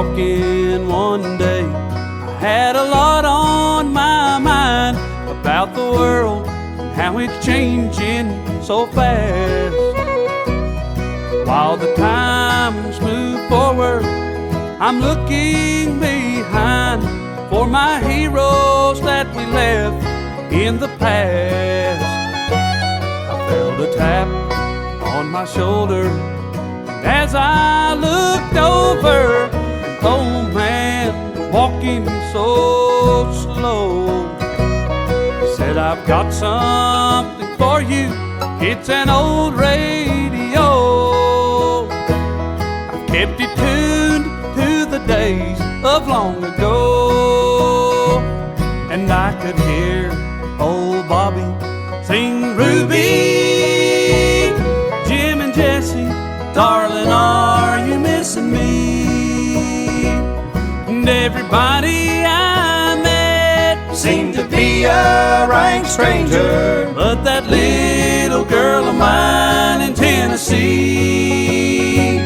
talking one day. I had a lot on my mind about the world and how it's changing so fast. While the times move forward, I'm looking behind for my heroes that we left in the past. I felt a tap on my shoulder, and as I looked over, an old man walking so slow. He said, "I've got something for you, it's an old radio. I've kept it tuned to the days of long ago." And I could hear old Bobby sing, "Ruby, Jim and Jesse, darling, are you missing me?" And everybody I met seemed to be a rank stranger, but that little girl of mine in Tennessee.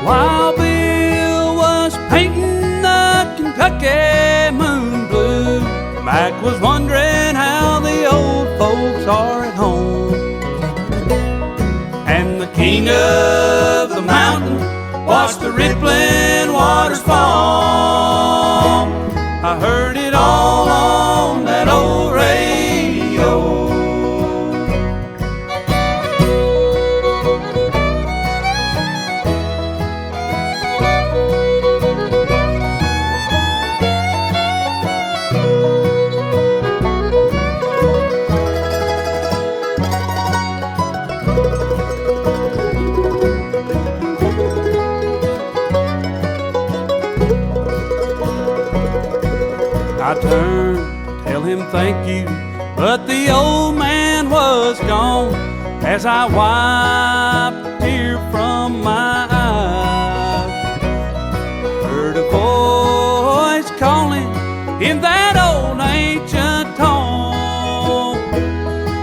While Bill was painting the Kentucky moon blue, Mac was wondering how the old folks are at home. And the king of the mountain watched the rippling waters fall. I heard it all on that old radio. I turned to tell him thank you, but the old man was gone. As I wiped a tear from my eyes, I heard a voice calling in that old ancient tone.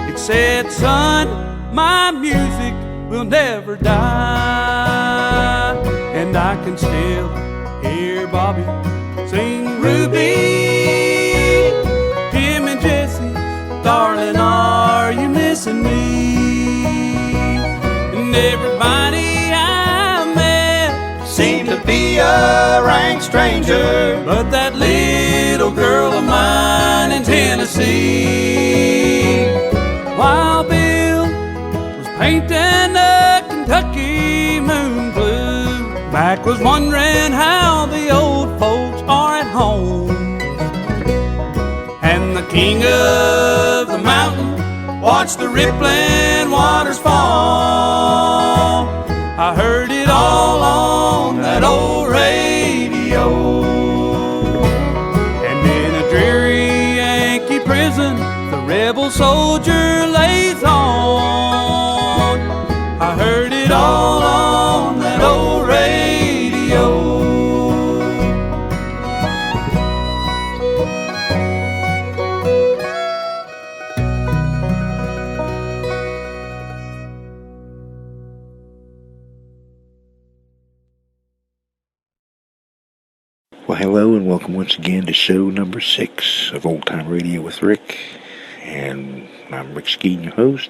It said, "Son, my music will never die." And I can still hear Bobby sing, "Ruby, Jim and Jesse, darling, are you missing me?" And everybody I met seemed to be a rank stranger, but that little girl of mine in Tennessee. While Bill was painting a Kentucky moon blue, Mac was wondering how the old folks are at home. And the king of the mountain watched the rippling waters fall. I heard it all on that old radio. And in a dreary Yankee prison, the rebel soldier lays on. I heard it all on that old radio. Well, hello and welcome once again to show number 6 of Old Time Radio with Rick. And I'm Rick Skeen, your host.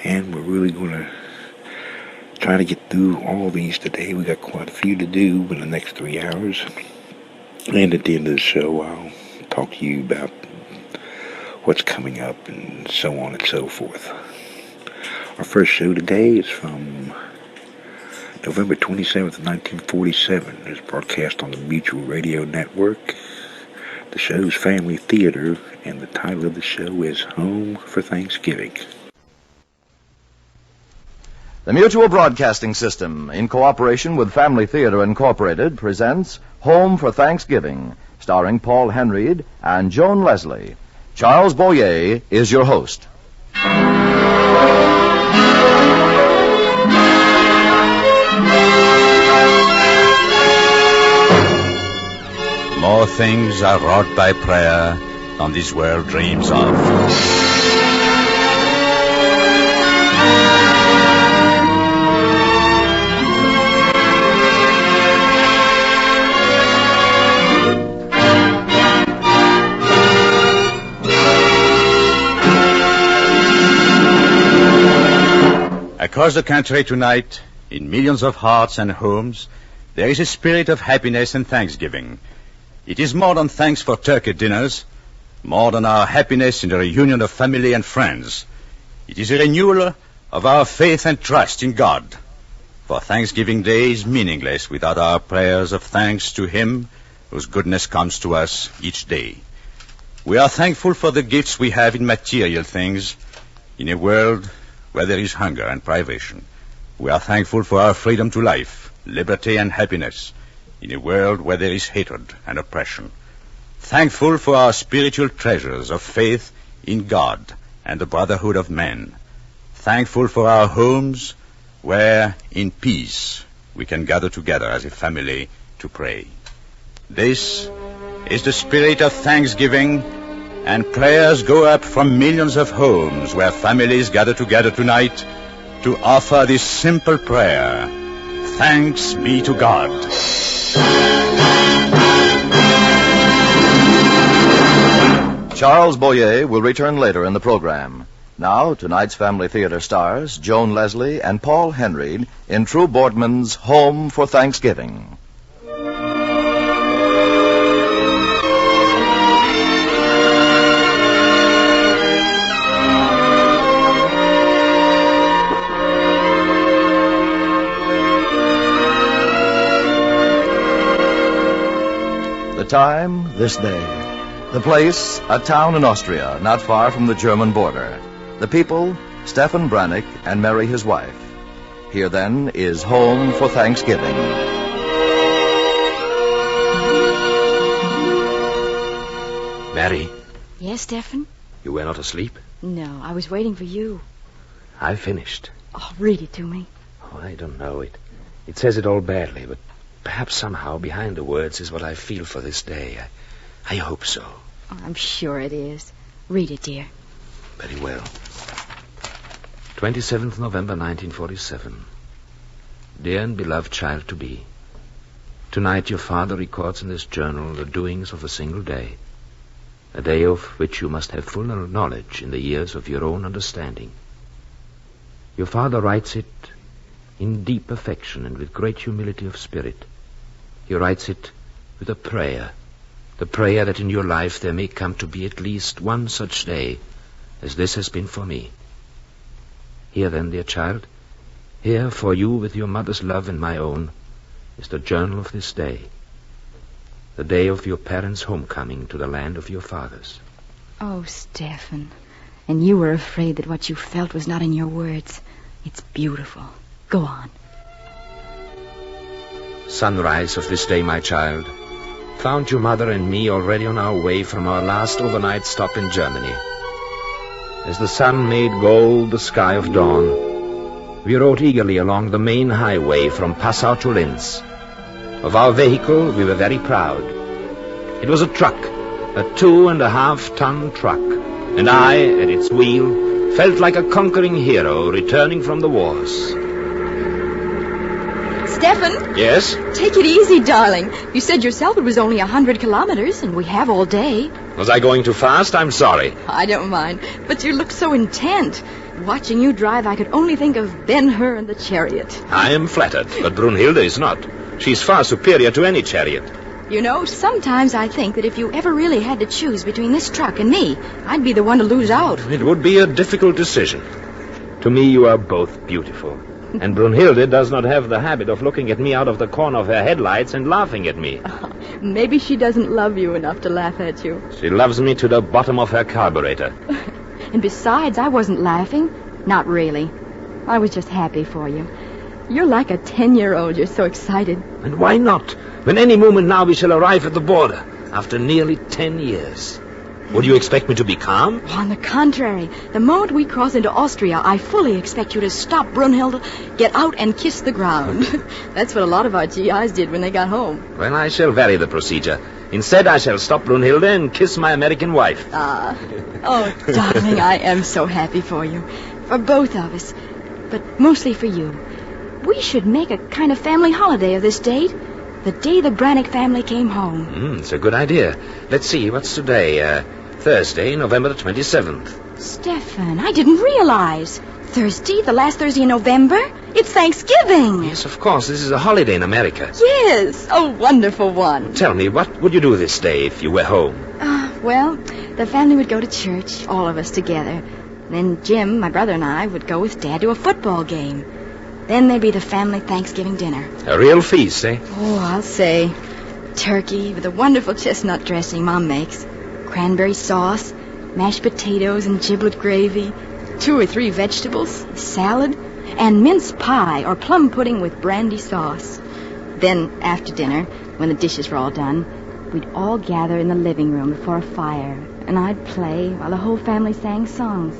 And we're really going to try to get through all these today. We got quite a few to do in the next 3 hours. And at the end of the show, I'll talk to you about what's coming up and so on and so forth. Our first show today is from November 27th, 1947. It's broadcast on the Mutual Radio Network. The show's Family Theater, and the title of the show is Home for Thanksgiving. The Mutual Broadcasting System, in cooperation with Family Theater Incorporated, presents Home for Thanksgiving, starring Paul Henreid and Joan Leslie. Charles Boyer is your host. More things are wrought by prayer than this world dreams of. Across the country tonight, in millions of hearts and homes, there is a spirit of happiness and thanksgiving. It is more than thanks for turkey dinners, more than our happiness in the reunion of family and friends. It is a renewal of our faith and trust in God. For Thanksgiving Day is meaningless without our prayers of thanks to Him whose goodness comes to us each day. We are thankful for the gifts we have in material things in a world where there is hunger and privation. We are thankful for our freedom to life, liberty and happiness in a world where there is hatred and oppression. Thankful for our spiritual treasures of faith in God and the brotherhood of men. Thankful for our homes where, in peace, we can gather together as a family to pray. This is the spirit of thanksgiving, and prayers go up from millions of homes where families gather together tonight to offer this simple prayer: Thanks be to God. Charles Boyer will return later in the program. Now, tonight's Family Theater stars Joan Leslie and Paul Henry in True Boardman's Home for Thanksgiving. The time, this day. The place, a town in Austria, not far from the German border. The people, Stefan Brannick and Mary, his wife. Here, then, is Home for Thanksgiving. Mary, Yes, Stefan? you were not asleep? No, I was waiting for you. I finished. Oh, read it to me. Oh, I don't know. It says it all badly, but perhaps somehow behind the words is what I feel for this day. I hope so. Oh, I'm sure it is. Read it, dear. Very well. 27th November, 1947. Dear and beloved child-to-be, tonight your father records in this journal the doings of a single day, a day of which you must have full knowledge in the years of your own understanding. Your father writes it in deep affection and with great humility of spirit. He writes it with a prayer, the prayer that in your life there may come to be at least one such day as this has been for me. Here then, dear child, here for you with your mother's love and my own, is the journal of this day, the day of your parents' homecoming to the land of your fathers. Oh, Stefan. And you were afraid that what you felt was not in your words. It's beautiful. Go on. Sunrise of this day, my child, found your mother and me already on our way from our last overnight stop in Germany. As the sun made gold the sky of dawn, we rode eagerly along the main highway from Passau to Linz. Of our vehicle, we were very proud. It was a truck, a 2.5-ton truck, and I, at its wheel, felt like a conquering hero returning from the wars. Stefan? Yes? Take it easy, darling. You said yourself it was only 100 kilometers, and we have all day. Was I going too fast? I'm sorry. I don't mind, but you look so intent. Watching you drive, I could only think of Ben-Hur and the chariot. I am flattered, but Brunhilde is not. She's far superior to any chariot. You know, sometimes I think that if you ever really had to choose between this truck and me, I'd be the one to lose out. It would be a difficult decision. To me, you are both beautiful. And Brunhilde does not have the habit of looking at me out of the corner of her headlights and laughing at me. Maybe she doesn't love you enough to laugh at you. She loves me to the bottom of her carburetor. And besides, I wasn't laughing. Not really. I was just happy for you. You're like a 10-year-old. You're so excited. And why not? When any moment now we shall arrive at the border, after nearly 10 years. Would you expect me to be calm? On the contrary, the moment we cross into Austria, I fully expect you to stop Brunhilde, get out and kiss the ground. That's what a lot of our GIs did when they got home. Well, I shall vary the procedure. Instead, I shall stop Brunhilde and kiss my American wife. Oh, darling, I am so happy for you. For both of us. But mostly for you. We should make a kind of family holiday of this date. The day the Brannick family came home. It's a good idea. Let's see, what's today? Thursday, November the 27th. Stefan, I didn't realize. Thursday, the last Thursday in November? It's Thanksgiving. Yes, of course. This is a holiday in America. Yes, a wonderful one. Tell me, what would you do this day if you were home? Well, the family would go to church, all of us together. Then Jim, my brother, and I would go with Dad to a football game. Then there'd be the family Thanksgiving dinner. A real feast, eh? Oh, I'll say. Turkey with a wonderful chestnut dressing Mom makes. Cranberry sauce, mashed potatoes and giblet gravy. 2 or 3 vegetables, salad, and mince pie or plum pudding with brandy sauce. Then, after dinner, when the dishes were all done, we'd all gather in the living room before a fire, and I'd play while the whole family sang songs.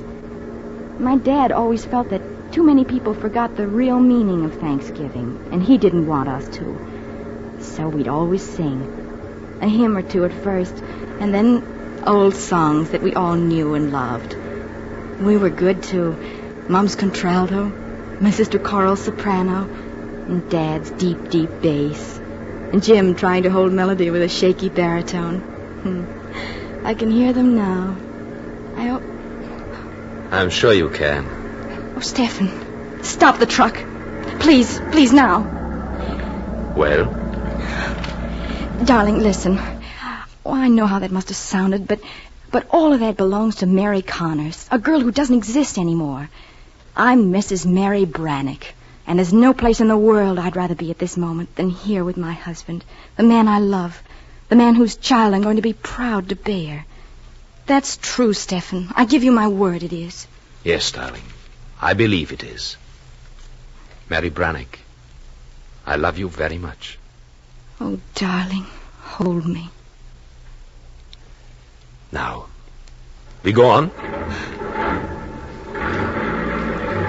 My dad always felt that too many people forgot the real meaning of Thanksgiving, and he didn't want us to. So we'd always sing. A hymn or two at first, and then old songs that we all knew and loved. We were good, too. Mom's contralto, my sister Coral's soprano, and Dad's deep, deep bass. And Jim trying to hold melody with a shaky baritone. I can hear them now. I'm sure you can. Oh, Stephen, stop the truck. Please, please now. Well? Darling, listen. Oh, I know how that must have sounded, but all of that belongs to Mary Connors, a girl who doesn't exist anymore. I'm Mrs. Mary Brannick, and there's no place in the world I'd rather be at this moment than here with my husband, the man I love, the man whose child I'm going to be proud to bear. That's true, Stephen. I give you my word it is. Yes, darling. I believe it is. Mary Brannick, I love you very much. Oh, darling, hold me. Now, we go on.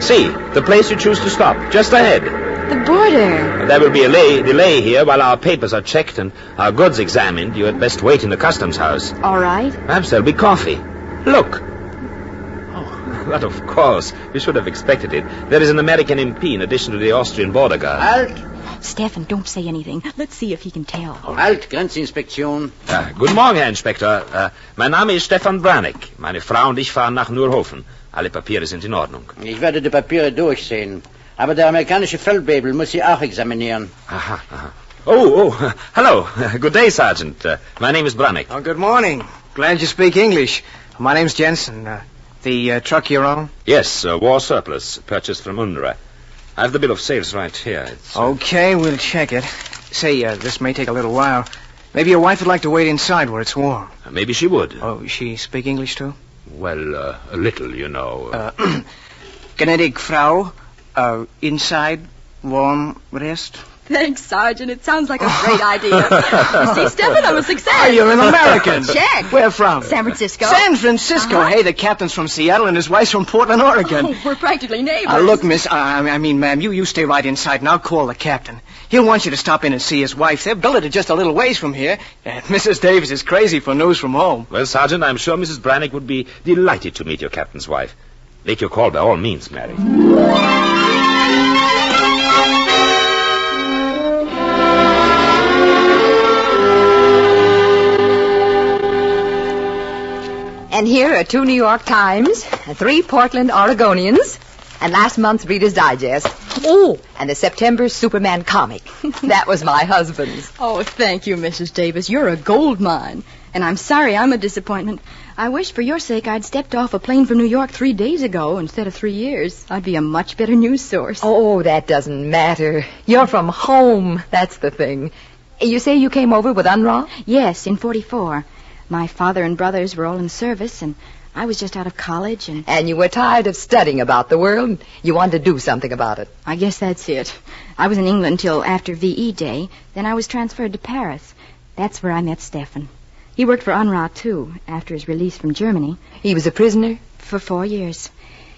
See, the place you choose to stop, just ahead. The border. There will be a delay here while our papers are checked and our goods examined. You had best wait in the customs house. All right. Perhaps there'll be coffee. Look. Oh, but of course. We should have expected it. There is an American MP in addition to the Austrian border guard. Halt! Stefan, don't say anything. Let's see if he can tell. Halt, Grenzinspektion. Guten Morgen, Herr Inspektor. Mein Name ist Stefan Brannick. Meine Frau und ich fahren nach Nurhofen. Alle Papiere sind in Ordnung. Ich werde die Papiere durchsehen. Aber der amerikanische Feldwebel muss sie auch examinieren. Aha. Oh, hello. Good day, Sergeant. My name is Brannick. Oh, good morning. Glad you speak English. My name's Jensen. The truck you're on? Yes, war surplus, purchased from UNRWA. I have the bill of sales right here. Okay, we'll check it. Say, this may take a little while. Maybe your wife would like to wait inside where it's warm. Maybe she would. Oh, she speak English, too? Well, a little, you know. Gnädig Frau, inside, warm, rest? Thanks, Sergeant. It sounds like a great idea. You see, Stephen, I'm a success. Oh, you're an American. Check. Where from? San Francisco. San Francisco? Hey, the captain's from Seattle and his wife's from Portland, Oregon. Oh, we're practically neighbors. Look, miss, I mean, ma'am, you stay right inside and I'll call the captain. He'll want you to stop in and see his wife. They're billeted just a little ways from here. And Mrs. Davis is crazy for news from home. Well, Sergeant, I'm sure Mrs. Brannick would be delighted to meet your captain's wife. Make your call by all means, Mary. And here are 2 New York Times, 3 Portland Oregonians, and last month's Reader's Digest. Oh, and the September Superman comic. That was my husband's. Oh, thank you, Mrs. Davis. You're a gold mine. And I'm sorry I'm a disappointment. I wish for your sake I'd stepped off a plane from New York 3 days ago instead of 3 years. I'd be a much better news source. Oh, that doesn't matter. You're from home. That's the thing. You say you came over with UNRWA? Yes, in 44. My father and brothers were all in service, and I was just out of college, and... And you were tired of studying about the world. You wanted to do something about it. I guess that's it. I was in England till after VE Day. Then I was transferred to Paris. That's where I met Stefan. He worked for UNRWA, too, after his release from Germany. He was a prisoner? For 4 years.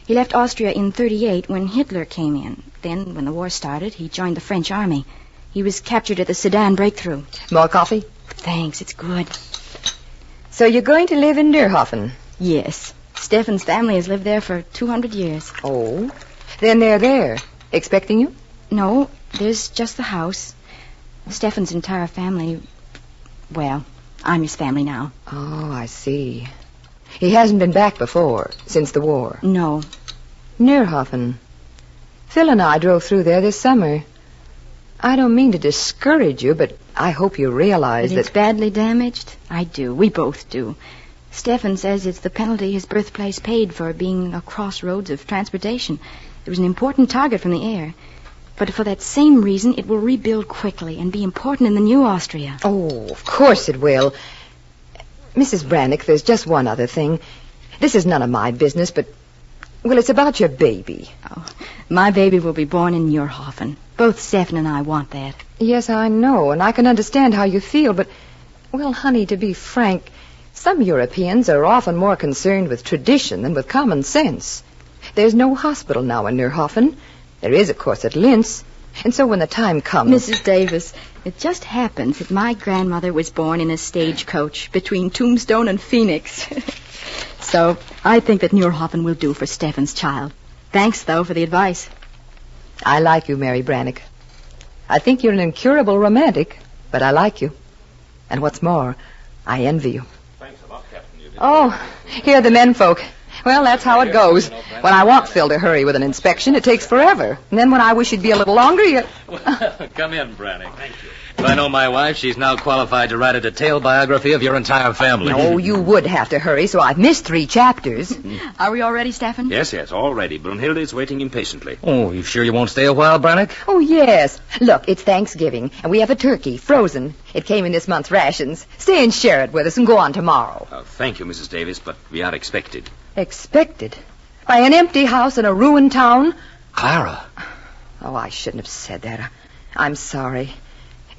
He left Austria in 38 when Hitler came in. Then, when the war started, he joined the French army. He was captured at the Sedan breakthrough. More coffee? Thanks, it's good. So you're going to live in Nurhofen? Yes. Stefan's family has lived there for 200 years. Oh? Then they're there, expecting you? No, there's just the house. Stefan's entire family... Well, I'm his family now. Oh, I see. He hasn't been back before, since the war? No. Neerhoffen. Phil and I drove through there this summer. I don't mean to discourage you, but I hope you realize That that... it's badly damaged? I do. We both do. Stefan says it's the penalty his birthplace paid for being a crossroads of transportation. It was an important target from the air. But for that same reason, it will rebuild quickly and be important in the new Austria. Oh, of course it will. Mrs. Brannick, there's just one other thing. This is none of my business, but... Well, it's about your baby. Oh, my baby will be born in Neerhoffen. Both Stefan and I want that. Yes, I know, and I can understand how you feel, but... Well, honey, to be frank, some Europeans are often more concerned with tradition than with common sense. There's no hospital now in Neerhoffen. There is, of course, at Linz. And so when the time comes... Mrs. Davis, it just happens that my grandmother was born in a stagecoach between Tombstone and Phoenix. So I think that Neerhoffen will do for Stefan's child. Thanks, though, for the advice. I like you, Mary Brannick. I think you're an incurable romantic, but I like you. And what's more, I envy you. Thanks a lot, Captain. Oh, here are the men folk. Well, that's how it goes. When I want Phil to hurry with an inspection, it takes forever. And then when I wish he'd be a little longer, you... Come in, Brannick. Thank you. If I know my wife, she's now qualified to write a detailed biography of your entire family. Oh, you would have to hurry, so I've missed 3 chapters. Are we all ready, Stefan? Yes, all ready. Brunhilde is waiting impatiently. Oh, you sure you won't stay a while, Brannick? Oh, yes. Look, it's Thanksgiving, and we have a turkey, frozen. It came in this month's rations. Stay and share it with us and go on tomorrow. Thank you, Mrs. Davis, but we are expected. Expected? By an empty house in a ruined town? Clara. Oh, I shouldn't have said that. I'm sorry.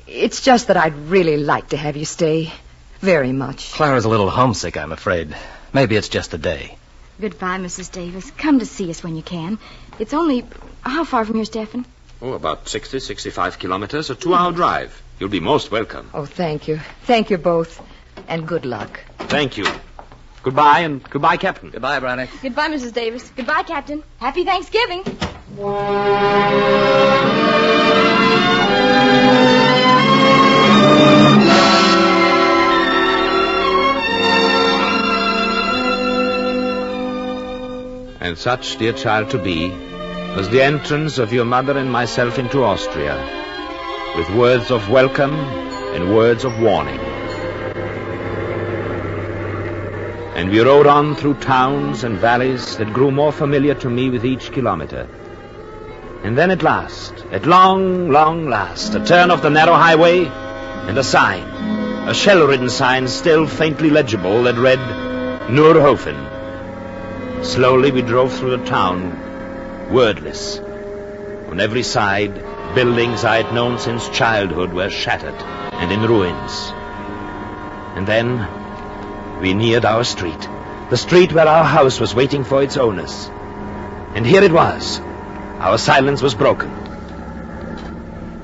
It's just that I'd really like to have you stay. Very much. Clara's a little homesick, I'm afraid. Maybe it's just a day. Goodbye, Mrs. Davis. Come to see us when you can. It's only... How far from here, Stefan? Oh, about 65 kilometers, a 2-hour drive. You'll be most welcome. Oh, thank you. Thank you both. And good luck. Thank you. Goodbye, and goodbye, Captain. Goodbye, Brannick. Goodbye, Mrs. Davis. Goodbye, Captain. Happy Thanksgiving. And such, dear child to be, was the entrance of your mother and myself into Austria, with words of welcome and words of warning. And we rode on through towns and valleys that grew more familiar to me with each kilometer. And then at last, at long, long last, a turn off the narrow highway and a sign, a shell-ridden sign still faintly legible that read, Neerhoffen. Slowly we drove through the town, wordless. On every side, buildings I had known since childhood were shattered and in ruins. And then we neared our street, the street where our house was waiting for its owners. And here it was. Our silence was broken.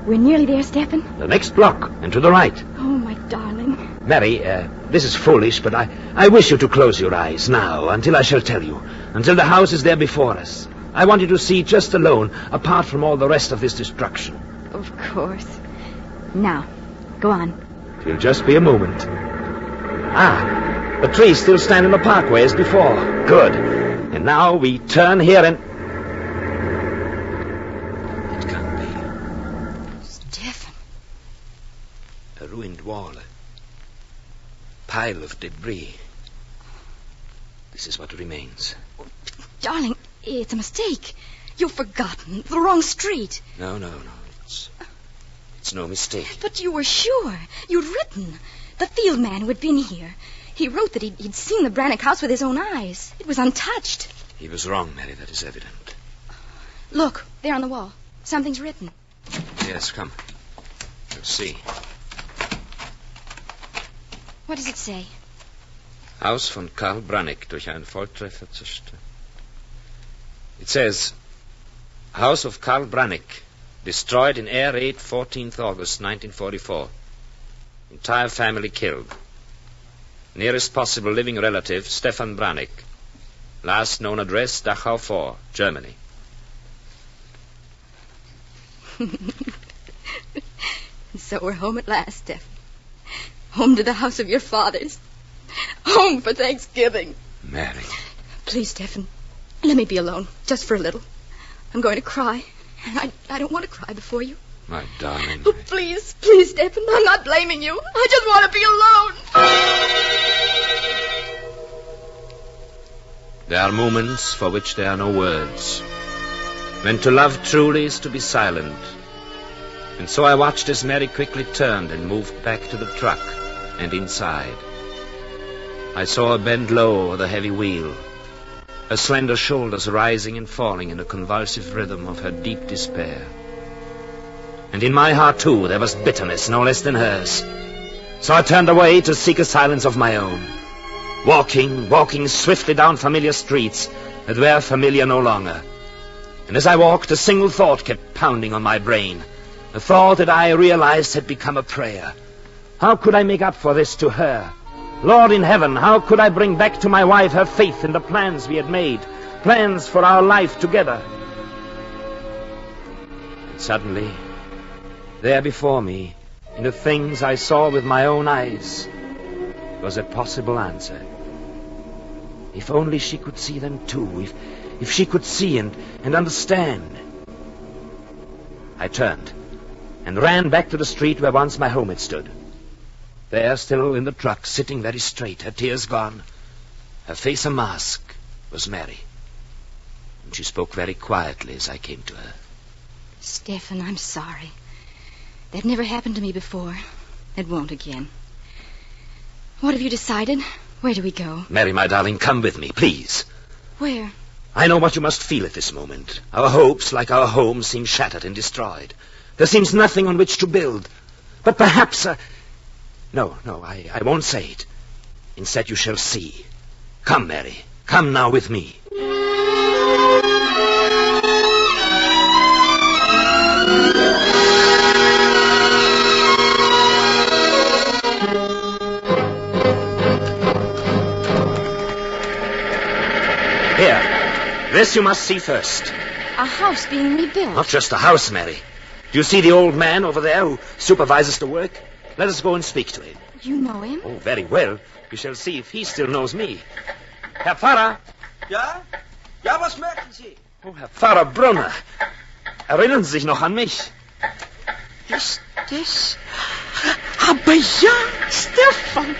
We're nearly there, Stefan. The next block, and to the right. Oh, my darling. Mary, this is foolish, but I wish you to close your eyes now, until I shall tell you, until the house is there before us. I want you to see just alone, apart from all the rest of this destruction. Of course. Now, go on. It'll just be a moment. The trees still stand in the parkway as before. Good. And now we turn here and... It can't be. Stefan. A ruined wall. A pile of debris. This is what remains. Darling, it's a mistake. You've forgotten the wrong street. No. It's no mistake. But you were sure. You'd written. The field man who had been here. He wrote that he'd seen the Brannick house with his own eyes. It was untouched. He was wrong, Mary. That is evident. Look, there on the wall. Something's written. Yes, come. Let's see. What does it say? Haus von Karl Brannick durch einen Volltreffer zerstört. It says, House of Karl Brannick, destroyed in air raid 14th August 1944. Entire family killed. Nearest possible living relative, Stefan Brannick. Last known address, Dachau 4, Germany. So we're home at last, Stefan. Home to the house of your fathers. Home for Thanksgiving. Mary. Please, Stefan, Let me be alone, just for a little. I'm going to cry. And I don't want to cry before you. My darling. Oh, please, please, Stephen. I'm not blaming you. I just want to be alone. There are moments for which there are no words. When to love truly is to be silent. And so I watched as Mary quickly turned and moved back to the truck and inside. I saw her bend low over the heavy wheel, her slender shoulders rising and falling in a convulsive rhythm of her deep despair. And in my heart, too, there was bitterness no less than hers. So I turned away to seek a silence of my own. Walking swiftly down familiar streets that were familiar no longer. And as I walked, a single thought kept pounding on my brain. A thought that I realized had become a prayer. How could I make up for this to her? Lord in heaven, how could I bring back to my wife her faith in the plans we had made? Plans for our life together. And suddenly, there before me, in the things I saw with my own eyes, was a possible answer. If only she could see them too, if she could see and understand. I turned and ran back to the street where once my home had stood. There, still in the truck, sitting very straight, her tears gone, her face a mask, was Mary. And she spoke very quietly as I came to her. Stephen, I'm sorry. That never happened to me before. It won't again. What have you decided? Where do we go? Mary, my darling, come with me, please. Where? I know what you must feel at this moment. Our hopes, like our home, seem shattered and destroyed. There seems nothing on which to build. But perhaps... No, I won't say it. Instead, you shall see. Come, Mary. Come now with me. Here. This you must see first. A house being rebuilt. Not just a house, Mary. Do you see the old man over there who supervises the work? Let us go and speak to him. You know him? Oh, very well. We shall see if he still knows me. Herr Pfarrer. Ja? Ja, was möchten Sie? Oh, Herr Pfarrer Brunner. Erinnern Sie sich noch an mich? Ist das... Aber ja, Stefan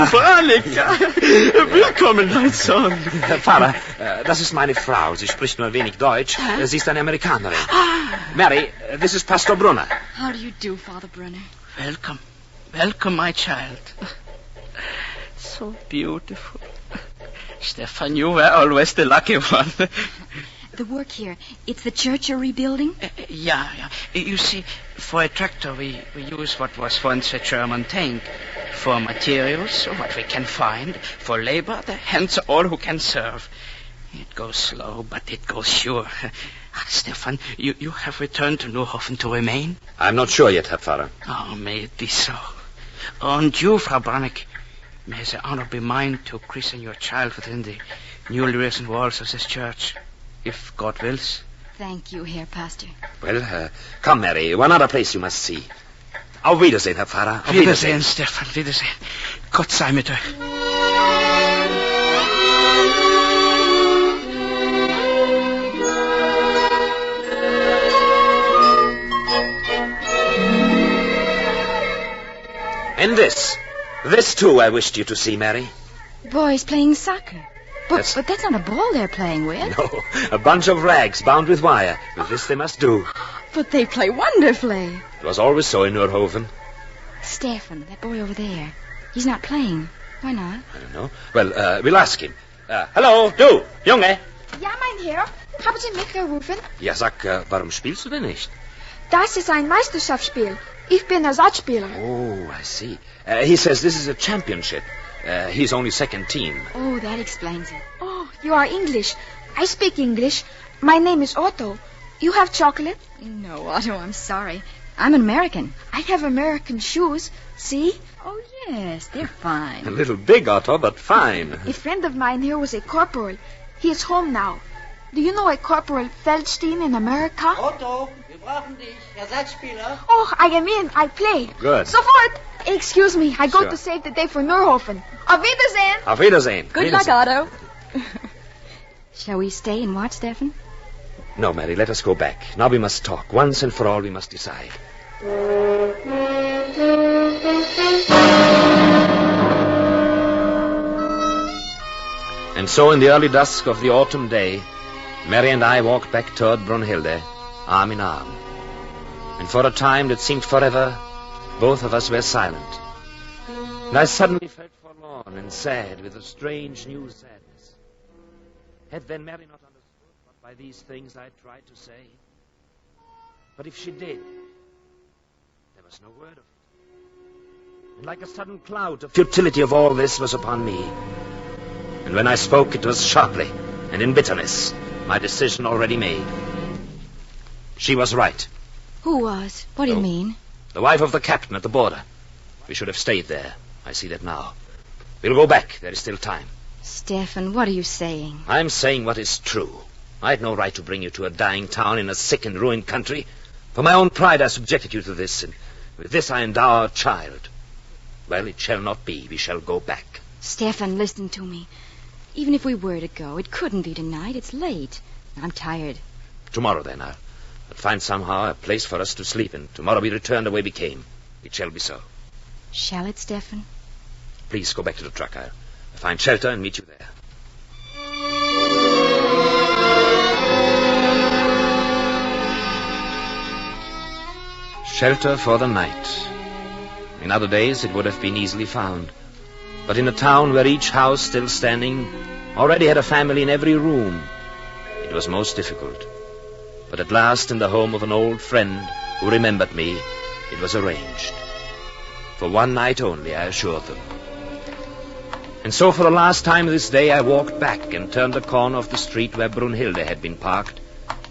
Branik. Ja. Willkommen, mein Sohn. Herr Pfarrer, das ist meine Frau. Sie spricht nur wenig Deutsch. Sie ist eine Amerikanerin. Mary, this is Pastor Brunner. How do you do, Father Brunner? Welcome, my child. So beautiful. Stefan, you were always the lucky one. The work here, it's the church you're rebuilding? Yeah. You see, for a tractor, we use what was once a German tank. For materials, what we can find. For labor, the hands are all who can serve. It goes slow, but it goes sure. Stefan, you have returned to Neuhofen to remain? I'm not sure yet, Herr Pfarrer. Oh, may it be so. And you, Frau Branik, may the honor be mine to christen your child within the newly risen walls of this church, if God wills. Thank you, Herr Pastor. Well, come, Mary. One other place you must see. Auf Wiedersehen, Herr Pfarrer. Auf Wiedersehen, Stefan. Wiedersehen. Gott sei mit euch. And this too I wished you to see, Mary. Boys playing soccer. But that's not a ball they're playing with. No, a bunch of rags bound with wire. With this they must do. But they play wonderfully. It was always so in Neuhofen. Stefan, that boy over there, he's not playing. Why not? I don't know. Well, we'll ask him. Hallo, du, Junge. Ja, mein Herr. Haben Sie mich gerufen? Ja, sag, warum spielst du denn nicht? Das ist ein Meisterschaftsspiel. Ich bin Ersatzspieler. Oh, I see. He says this is a championship. He's only second team. Oh, that explains it. Oh, you are English. I speak English. My name is Otto. You have chocolate? No, Otto, I'm sorry. I'm an American. I have American shoes. See? Oh, yes, they're fine. A little big, Otto, but fine. A friend of mine here was a corporal. He is home now. Do you know a Corporal Feldstein in America? Otto, wir brauchen dich. Ersatzspieler. Oh, I am in. I play. Good. Sofort. Excuse me. I go Sure. to save the day for Neuhofen. Auf Wiedersehen. Auf Wiedersehen. Good luck, Otto. Shall we stay and watch, Stephen? No, Mary, let us go back. Now we must talk. Once and for all, we must decide. And so in the early dusk of the autumn day, Mary and I walked back toward Brunhilde, arm in arm. And for a time that seemed forever, both of us were silent. And I suddenly felt forlorn and sad with a strange new sadness. Had then Mary not understood what by these things I tried to say? But if she did, there was no word of it. And like a sudden cloud, the futility of all this was upon me. And when I spoke, it was sharply and in bitterness, my decision already made. She was right. Who was? What do you mean? The wife of the captain at the border. We should have stayed there. I see that now. We'll go back. There is still time. Stephen, what are you saying? I'm saying what is true. I had no right to bring you to a dying town in a sick and ruined country. For my own pride, I subjected you to this, and with this I endow our child. Well, it shall not be. We shall go back. Stephen, listen to me. Even if we were to go, it couldn't be tonight. It's late. I'm tired. Tomorrow, then, I'll find somehow a place for us to sleep in. Tomorrow we return the way we came. It shall be so. Shall it, Stephen? Please go back to the truck. I'll find shelter and meet you there. Shelter for the night. In other days it would have been easily found. But in a town where each house still standing already had a family in every room, it was most difficult. But at last, in the home of an old friend who remembered me, it was arranged. For one night only, I assured them. And so for the last time this day, I walked back and turned the corner of the street where Brunhilde had been parked,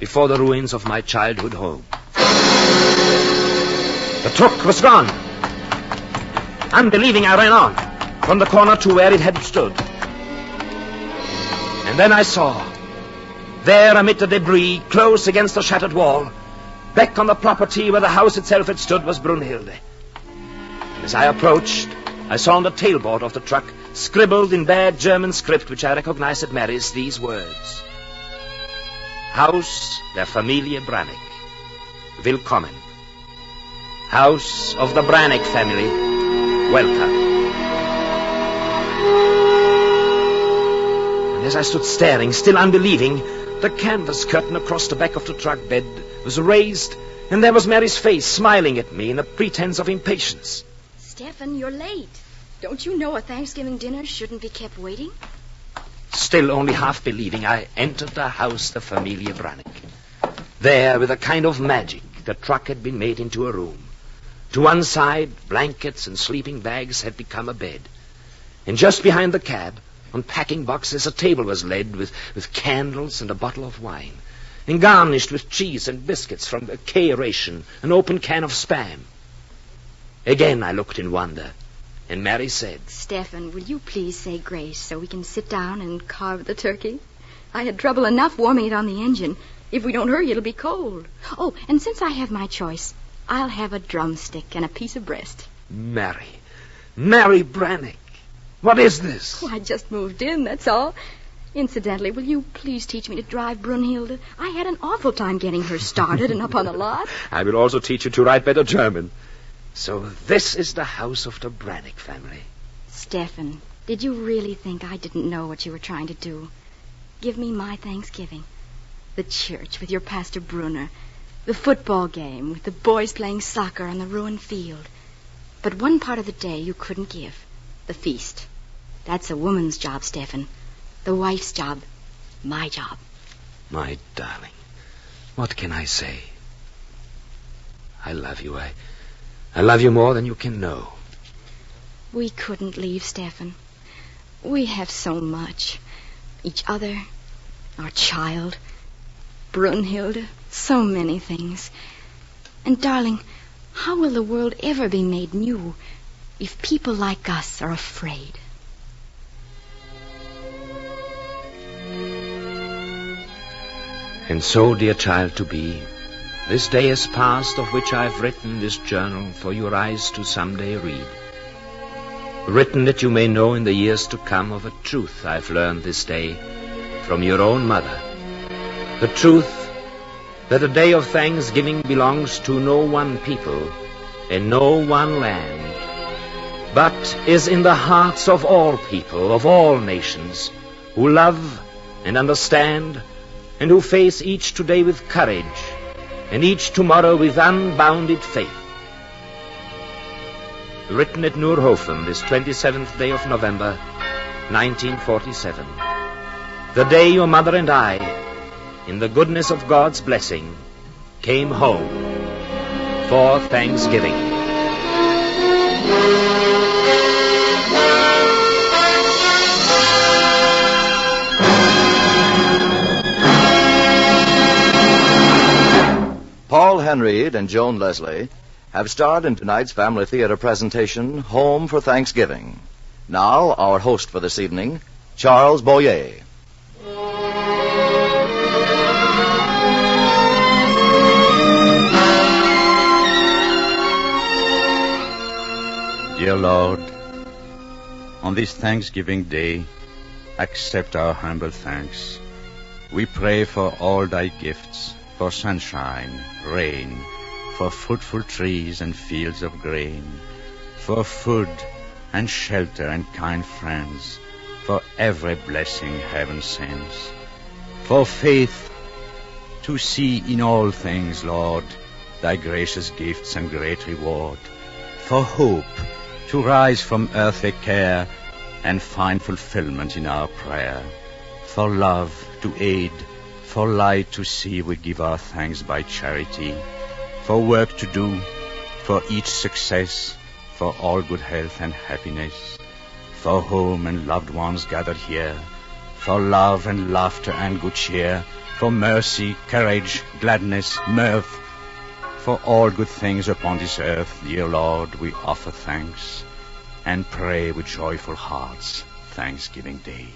before the ruins of my childhood home. The truck was gone. Unbelieving, I ran on, from the corner to where it had stood. And then I saw, there amid the debris, close against the shattered wall, back on the property where the house itself had stood, was Brunhilde. And as I approached, I saw on the tailboard of the truck, scribbled in bad German script, which I recognized at Mary's, these words: Haus der Familie Brannick. Willkommen. House of the Brannick family. Welcome. And as I stood staring, still unbelieving, the canvas curtain across the back of the truck bed was raised, and there was Mary's face smiling at me in a pretense of impatience. Stephen, you're late. Don't you know a Thanksgiving dinner shouldn't be kept waiting? Still only half believing, I entered the house, the Familie Brannick. There, with a kind of magic, the truck had been made into a room. To one side, blankets and sleeping bags had become a bed. And just behind the cab, on packing boxes, a table was laid with candles and a bottle of wine, and garnished with cheese and biscuits from a K ration, an open can of Spam. Again I looked in wonder, and Mary said, Stephen, will you please say grace so we can sit down and carve the turkey? I had trouble enough warming it on the engine. If we don't hurry, it'll be cold. Oh, and since I have my choice, I'll have a drumstick and a piece of breast. Mary Brannick, what is this? Oh, I just moved in, that's all. Incidentally, will you please teach me to drive Brunhilde? I had an awful time getting her started and up on the lot. I will also teach you to write better German. So this is the house of the Brannick family. Stephen, did you really think I didn't know what you were trying to do? Give me my Thanksgiving. The church with your Pastor Brunner. The football game with the boys playing soccer on the ruined field. But one part of the day you couldn't give. The feast. That's a woman's job, Stephen. The wife's job. My job. My darling, what can I say? I love you. I love you more than you can know. We couldn't leave, Stephen. We have so much. Each other, our child, Brunhilde, so many things. And, darling, how will the world ever be made new if people like us are afraid? And so, dear child to be, this day is past of which I've written this journal for your eyes to someday read. Written that you may know in the years to come of a truth I've learned this day from your own mother. The truth that the day of Thanksgiving belongs to no one people and no one land, but is in the hearts of all people, of all nations, who love and understand, and who face each today with courage, and each tomorrow with unbounded faith. Written at Noorhofen, this 27th day of November, 1947. The day your mother and I, in the goodness of God's blessing, came home for Thanksgiving. Paul Henreid and Joan Leslie have starred in tonight's Family Theater presentation, Home for Thanksgiving. Now, our host for this evening, Charles Boyer. Dear Lord, on this Thanksgiving Day, accept our humble thanks. We pray for all thy gifts, for sunshine, rain, for fruitful trees and fields of grain, for food and shelter and kind friends, for every blessing heaven sends, for faith to see in all things, Lord, thy gracious gifts and great reward, for hope to rise from earthly care and find fulfillment in our prayer, for love to aid, for light to see, we give our thanks by charity, for work to do, for each success, for all good health and happiness, for home and loved ones gathered here, for love and laughter and good cheer, for mercy, courage, gladness, mirth, for all good things upon this earth, dear Lord, we offer thanks and pray with joyful hearts Thanksgiving Day.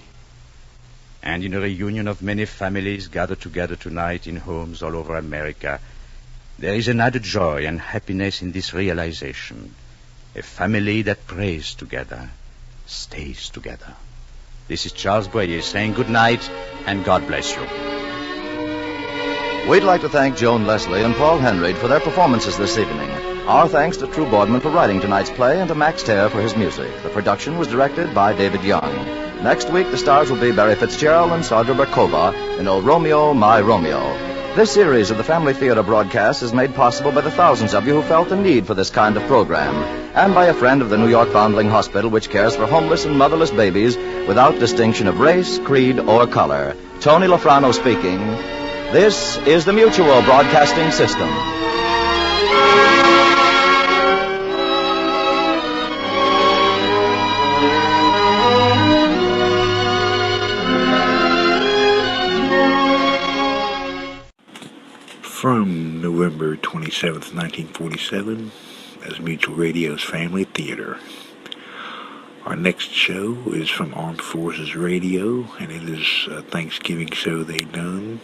And in a reunion of many families gathered together tonight in homes all over America, there is an added joy and happiness in this realization. A family that prays together stays together. This is Charles Boyer saying good night and God bless you. We'd like to thank Joan Leslie and Paul Henreid for their performances this evening. Our thanks to True Boardman for writing tonight's play and to Max Terre for his music. The production was directed by David Young. Next week, the stars will be Barry Fitzgerald and Sandra Barkova in O Romeo, My Romeo. This series of the Family Theater broadcast is made possible by the thousands of you who felt the need for this kind of program, and by a friend of the New York Foundling Hospital, which cares for homeless and motherless babies without distinction of race, creed, or color. Tony Lafrano speaking. This is the Mutual Broadcasting System. From November 27th, 1947, as Mutual Radio's Family Theater. Our next show is from Armed Forces Radio, and it is a Thanksgiving show they done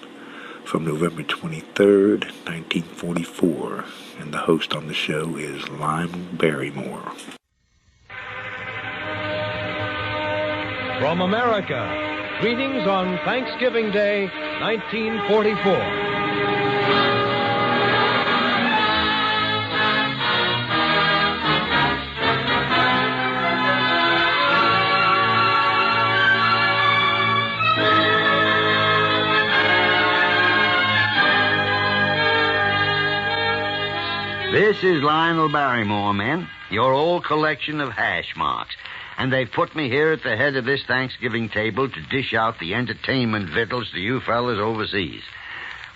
from November 23rd, 1944. And the host on the show is Lime Barrymore. From America, greetings on Thanksgiving Day, 1944. This is Lionel Barrymore, men, your old collection of hash marks. And they've put me here at the head of this Thanksgiving table to dish out the entertainment victuals to you fellas overseas.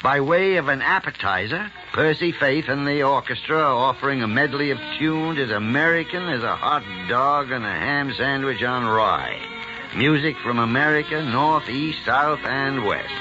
By way of an appetizer, Percy Faith and the orchestra are offering a medley of tunes as American as a hot dog and a ham sandwich on rye. Music from America, north, east, south, and west.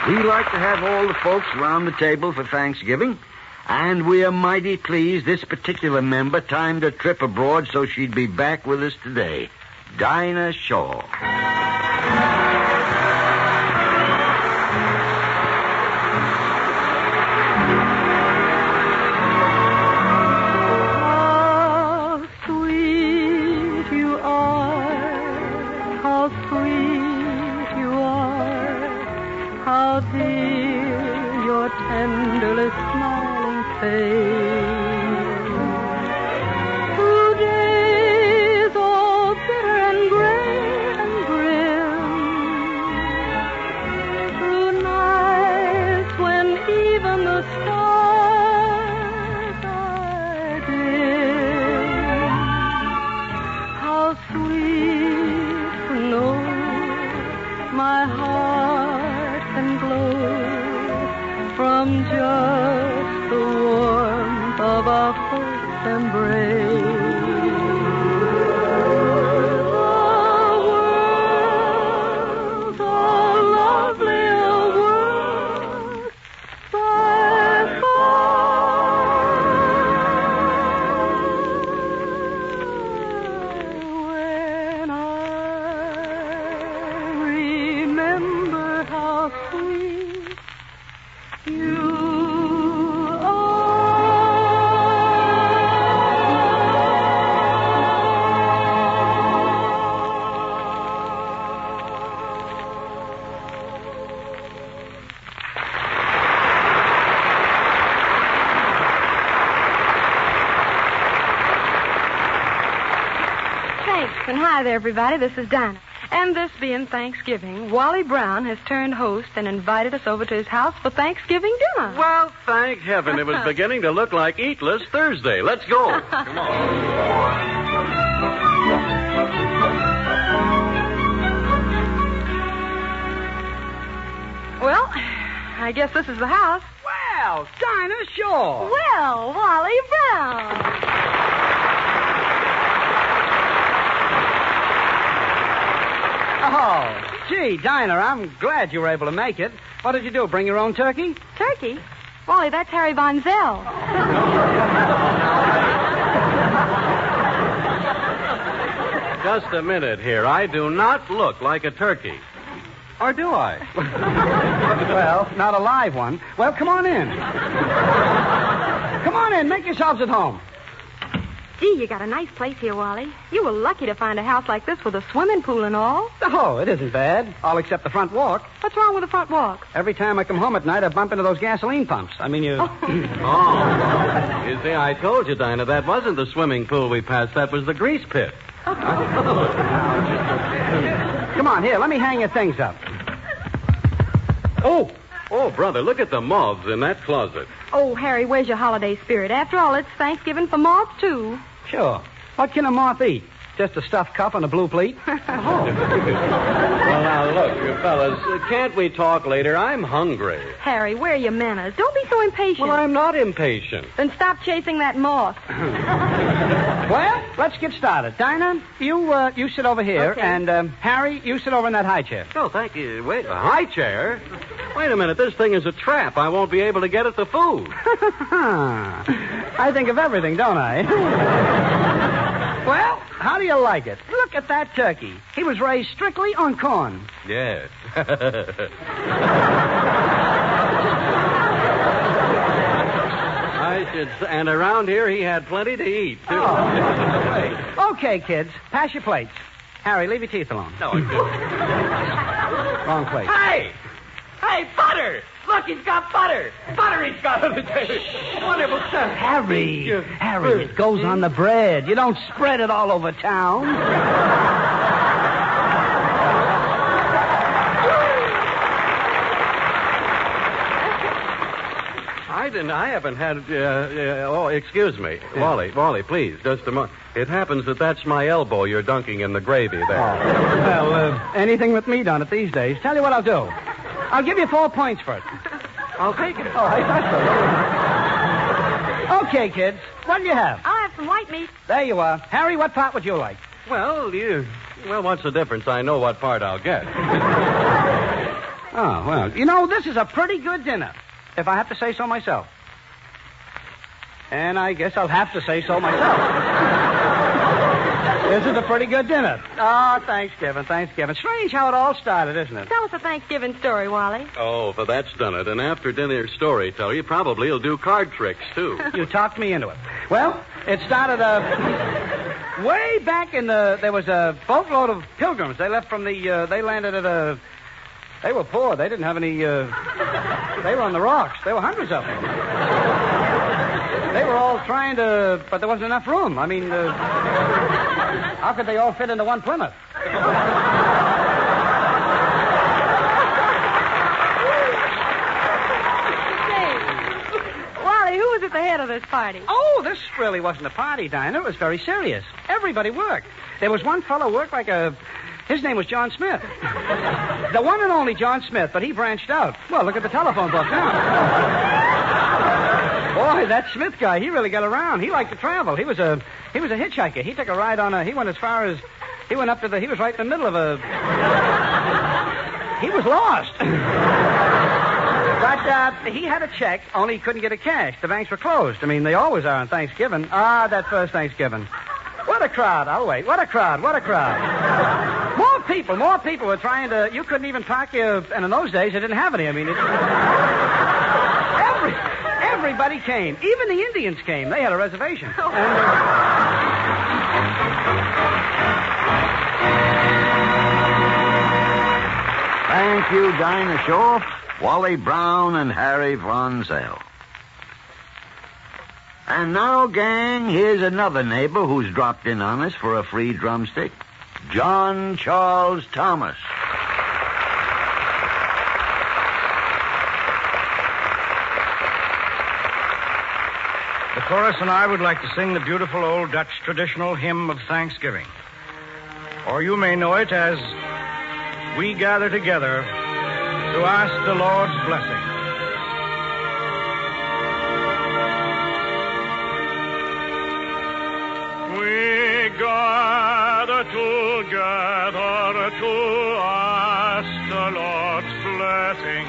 We like to have all the folks around the table for Thanksgiving, and we are mighty pleased this particular member timed a trip abroad so she'd be back with us today. Dinah Shaw. How sweet you are, how sweet you are, how dear your tenderly smiling face. Through days all bitter and gray and grim, through nights when even the stars are dim, how sweet to know my heart can glow from just the warmth of our first embrace. The world's a lovelier world by far. When I remember how sweet you Thanks, and hi there, everybody. This is Dinah. And this being Thanksgiving, Wally Brown has turned host and invited us over to his house for Thanksgiving dinner. Well, thank heaven. It was beginning to look like Eatless Thursday. Let's go. Come Well, I guess this is the house. Well, Dinah Shaw. Well, Wally Brown. Oh, gee, Dinah, I'm glad you were able to make it. What did you do, bring your own turkey? Turkey? Wally, that's Harry Von Zell. Just a minute here. I do not look like a turkey. Or do I? Well, not a live one. Well, come on in. Come on in. Make yourselves at home. Gee, you got a nice place here, Wally. You were lucky to find a house like this with a swimming pool and all. Oh, it isn't bad. All except the front walk. What's wrong with the front walk? Every time I come home at night, I bump into those gasoline pumps. I mean, you... Oh. You see, I told you, Dinah, that wasn't the swimming pool we passed. That was the grease pit. Come on, here, let me hang your things up. Oh, brother, look at the moths in that closet. Oh, Harry, where's your holiday spirit? After all, it's Thanksgiving for moths, too. Sure. What can a moth eat? Just a stuffed cup on a blue plate? Well, now, look, you fellas, can't we talk later? I'm hungry. Harry, where are your manners? Don't be so impatient. Well, I'm not impatient. Then stop chasing that moth. Well, let's get started. Dinah, you sit over here, Okay. and Harry, you sit over in that high chair. Oh, thank you. Wait, a high chair? Wait a minute, this thing is a trap. I won't be able to get at the food. I think of everything, don't I? Well, how do you like it? Look at that turkey. He was raised strictly on corn. Yes. And around here he had plenty to eat, too. Oh. Okay, kids, pass your plates. Harry, leave your teeth alone. No, I didn't. Wrong plate. Hey! Hey, butter! Look, he's got butter. Butter he's got on the table. Wonderful stuff. Harry, it goes on the bread. You don't spread it all over town. I haven't had, excuse me. Yeah. Wally, please, just a moment. It happens that's my elbow you're dunking in the gravy there. Well, anything with meat on it these days. Tell you what I'll do. I'll give you 4 points for it. I'll take it. Oh, I thought so. Okay, kids. What do you have? I'll have some white meat. There you are. Harry, what part would you like? Well, what's the difference? I know what part I'll get. Oh, well, you know, this is a pretty good dinner, if I have to say so myself. And I guess I'll have to say so myself. This is a pretty good dinner. Oh, Thanksgiving. Strange how it all started, isn't it? Tell us a Thanksgiving story, Wally. Oh, for that's done it. An after-dinner storyteller, probably he'll do card tricks, too. You talked me into it. Well, it started way back in there was a boatload of pilgrims. They left from they landed at they were poor. They didn't have any, they were on the rocks. There were hundreds of them. They were all trying to, but there wasn't enough room. I mean, how could they all fit into one Plymouth? Wally, who was at the head of this party? Oh, this really wasn't a party, Dinah. It was very serious. Everybody worked. There was one fellow worked like his name was John Smith. The one and only John Smith, but he branched out. Well, look at the telephone book now. Boy, that Smith guy, he really got around. He liked to travel. He was a hitchhiker. He took a ride on he went as far as, he went up to he was right in the middle of he was lost. But he had a check, only he couldn't get it cashed. The banks were closed. I mean, they always are on Thanksgiving. That first Thanksgiving. What a crowd. I'll wait. What a crowd. More people were trying to, you couldn't even park your, and in those days, they didn't have any. I mean, everybody came. Even the Indians came. They had a reservation. Thank you, Dinah Shore, Wally Brown, and Harry Von Zell. And now, gang, here's another neighbor who's dropped in on us for a free drumstick. John Charles Thomas. The chorus and I would like to sing the beautiful old Dutch traditional hymn of Thanksgiving. Or you may know it as We Gather Together to Ask the Lord's Blessing. We gather together to ask the Lord's blessing.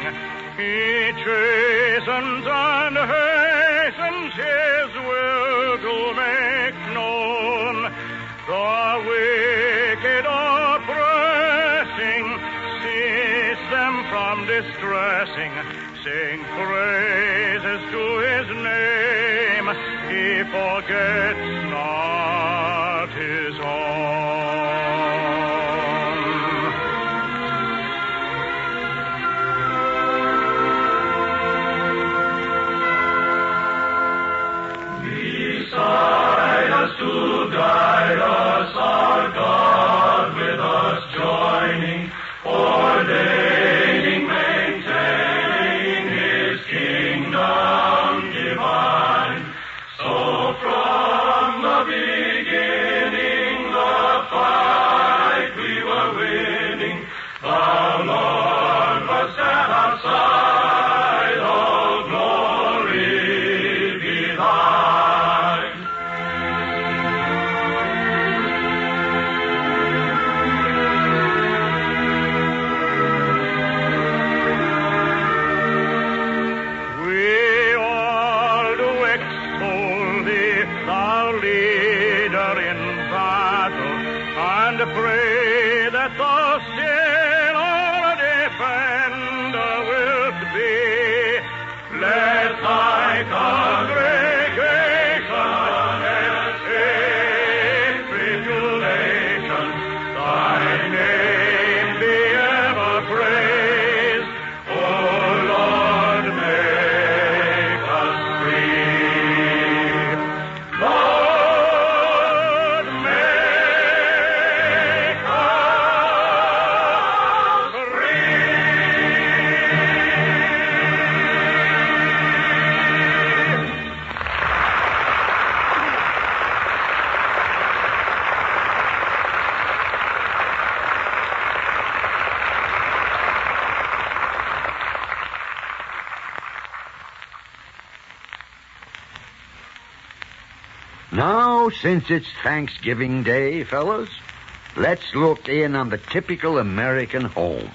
He chastens and hastens His will to make known. The wicked oppressing, cease them from distressing. Sing praises to His name. He forgets not His own. Beside us to guide us, our God with us joining, ordaining, maintaining His kingdom divine. So from the beginning, the fight we were winning. The Lord was at our side, all glory be thine. We all do extol Thee, Thou leader in battle, and pray that Thou still our defender wilt be. Let Thy congregation escape tribulation. Thy name be ever praised. O Lord, make us free. Lord, make us Now, since it's Thanksgiving Day, fellas, let's look in on the typical American home.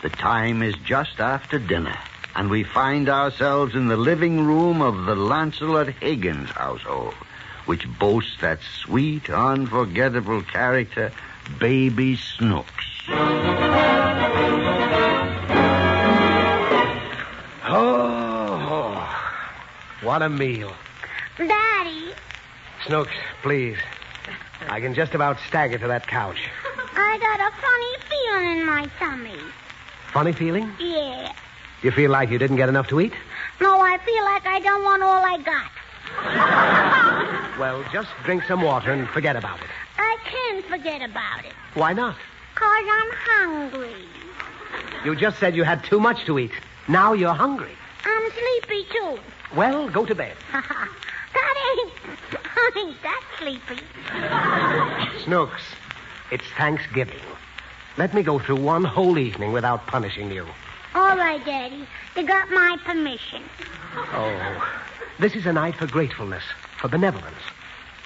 The time is just after dinner, and we find ourselves in the living room of the Lancelot Higgins household, which boasts that sweet, unforgettable character, Baby Snooks. Oh, what a meal. Daddy, Snooks, please. I can just about stagger to that couch. I got a funny feeling in my tummy. Funny feeling? Yeah. You feel like you didn't get enough to eat? No, I feel like I don't want all I got. Well, just drink some water and forget about it. I can't forget about it. Why not? 'Cause I'm hungry. You just said you had too much to eat. Now you're hungry. I'm sleepy, too. Well, go to bed. I ain't that sleepy. Snooks, it's Thanksgiving. Let me go through one whole evening without punishing you. All right, Daddy. You got my permission. Oh, this is a night for gratefulness, for benevolence.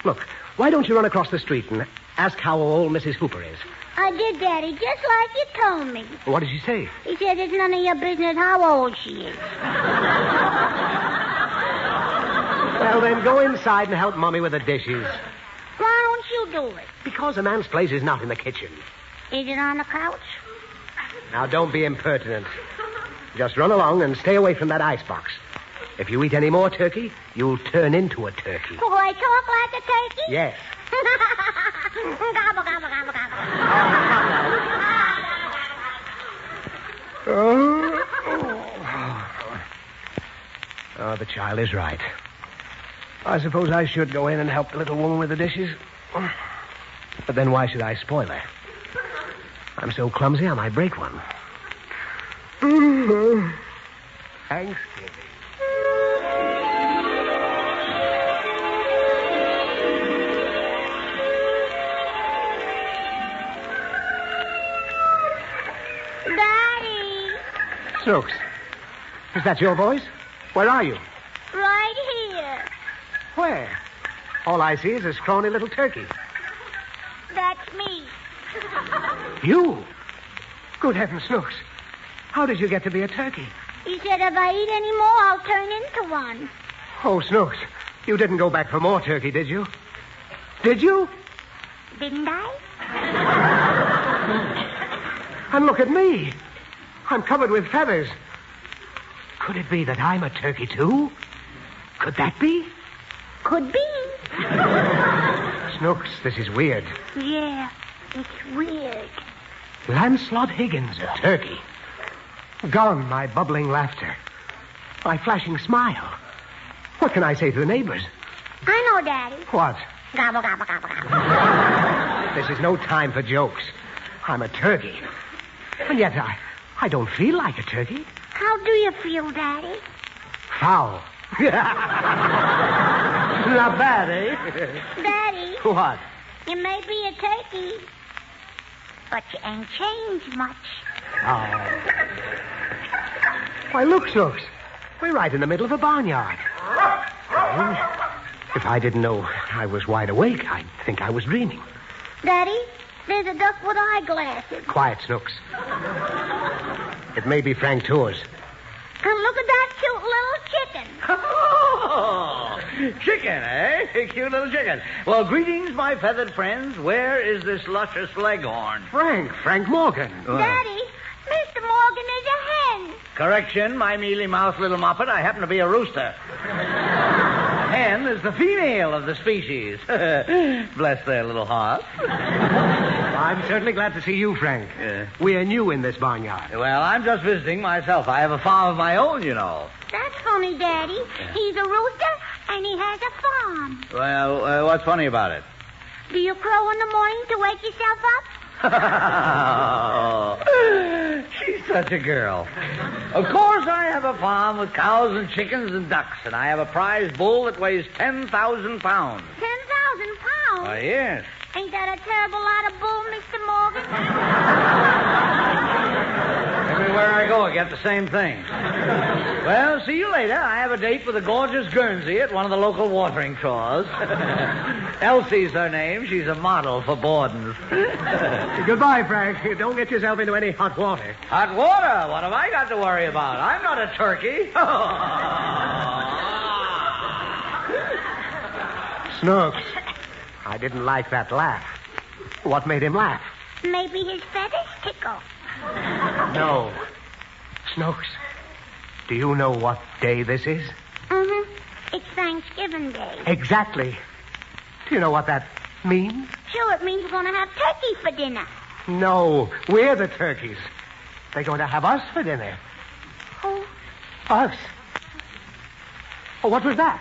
Look, why don't you run across the street and ask how old Mrs. Hooper is? I did, Daddy, just like you told me. What did she say? He said it's none of your business how old she is. Well, then go inside and help Mommy with the dishes. Why don't you do it? Because a man's place is not in the kitchen. Is it on the couch? Now, don't be impertinent. Just run along and stay away from that icebox. If you eat any more turkey, you'll turn into a turkey. Will I talk like a turkey? Yes. Gobble, gobble, gobble, gobble. Oh, the child is right. I suppose I should go in and help the little woman with the dishes. But then why should I spoil her? I'm so clumsy I might break one. Thanksgiving. Daddy. Snooks, is that your voice? Where are you? Right here. Where? All I see is a scrawny little turkey. That's me. You? Good heavens, Snooks. How did you get to be a turkey? He said if I eat any more, I'll turn into one. Oh, Snooks, you didn't go back for more turkey, did you? Did you? Didn't I? And look at me. I'm covered with feathers. Could it be that I'm a turkey, too? Could that be? Could be. Snooks, this is weird. Yeah, it's weird. Lancelot Higgins, a turkey. Gone, my bubbling laughter. My flashing smile. What can I say to the neighbors? I know, Daddy. What? Gobble, gobble, gobble, gobble. This is no time for jokes. I'm a turkey. And yet I don't feel like a turkey. How do you feel, Daddy? Foul. Not bad, eh? Daddy. What? You may be a turkey, but you ain't changed much. Oh. Why, look, Snooks. We're right in the middle of a barnyard. Strange. If I didn't know I was wide awake, I'd think I was dreaming. Daddy, there's a duck with eyeglasses. Quiet, Snooks. It may be Frank Tours. And look at that cute little chicken. Oh, chicken, eh? Cute little chicken. Well, greetings, my feathered friends. Where is this luscious leghorn? Frank Morgan. Daddy, Mr. Morgan is a hen. Correction, my mealy-mouthed little muppet. I happen to be a rooster. A hen is the female of the species. Bless their little hearts. I'm certainly glad to see you, Frank. We are new in this barnyard. Well, I'm just visiting myself. I have a farm of my own, you know. That's funny, Daddy. He's a rooster, and he has a farm. Well, what's funny about it? Do you crow in the morning to wake yourself up? Oh, she's such a girl. Of course, I have a farm with cows and chickens and ducks, and I have a prize bull that weighs 10,000 pounds. 10,000 pounds? Oh, yes. Ain't that a terrible lot of bull, Mr. Morgan? Everywhere I go, I get the same thing. Well, see you later. I have a date with a gorgeous Guernsey at one of the local watering troughs. Elsie's her name. She's a model for Borden's. Goodbye, Frank. Don't get yourself into any hot water. Hot water? What have I got to worry about? I'm not a turkey. Snooks, I didn't like that laugh. What made him laugh? Maybe his feathers tickle. No. Snooks, do you know what day this is? Mm-hmm. It's Thanksgiving Day. Exactly. Do you know what that means? Sure, it means we're going to have turkey for dinner. No, we're the turkeys. They're going to have us for dinner. Who? Us. Oh, what was that?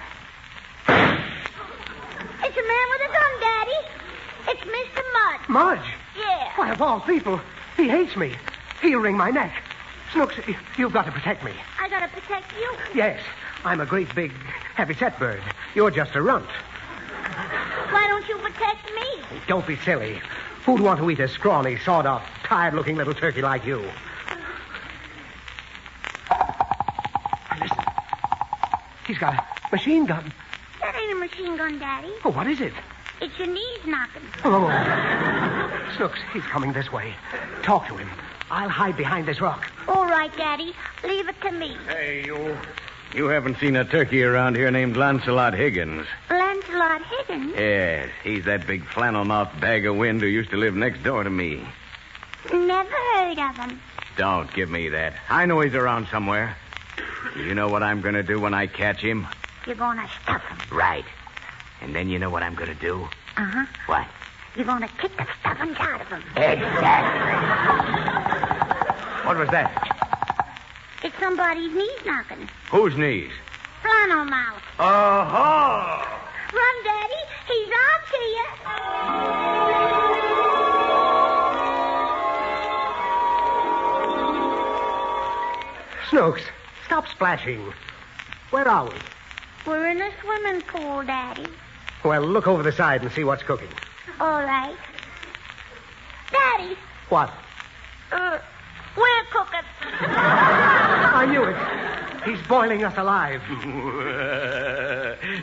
It's a man with a gun, Daddy. It's Mr. Mudge. Mudge? Yeah. Why, of all people, he hates me. He'll wring my neck. Snooks, you've got to protect me. I got to protect you. Yes, I'm a great big heavy-set bird. You're just a runt. Why don't you protect me? Don't be silly. Who'd want to eat a scrawny, sawed-off, tired-looking little turkey like you? Listen. He's got a machine gun. That ain't a machine gun, Daddy. Oh, what is it? It's your knees knocking. Oh. Snooks, he's coming this way. Talk to him. I'll hide behind this rock. All right, Daddy. Leave it to me. Hey, you. You haven't seen a turkey around here named Lancelot Higgins. Lancelot Higgins? Yes, he's that big flannel-mouthed bag of wind who used to live next door to me. Never heard of him. Don't give me that. I know he's around somewhere. You know what I'm going to do when I catch him? You're going to stuff him. Right. And then you know what I'm going to do? Uh-huh. What? You're going to kick the stuffings out of him. Exactly. What was that? It's somebody's knees knocking. Whose knees? Flannel mouth. Oh-ho! Run, Daddy. He's on to you. Snooks, stop splashing. Where are we? We're in a swimming pool, Daddy. Well, look over the side and see what's cooking. All right. Daddy, What? we're cooking. I knew it. He's boiling us alive.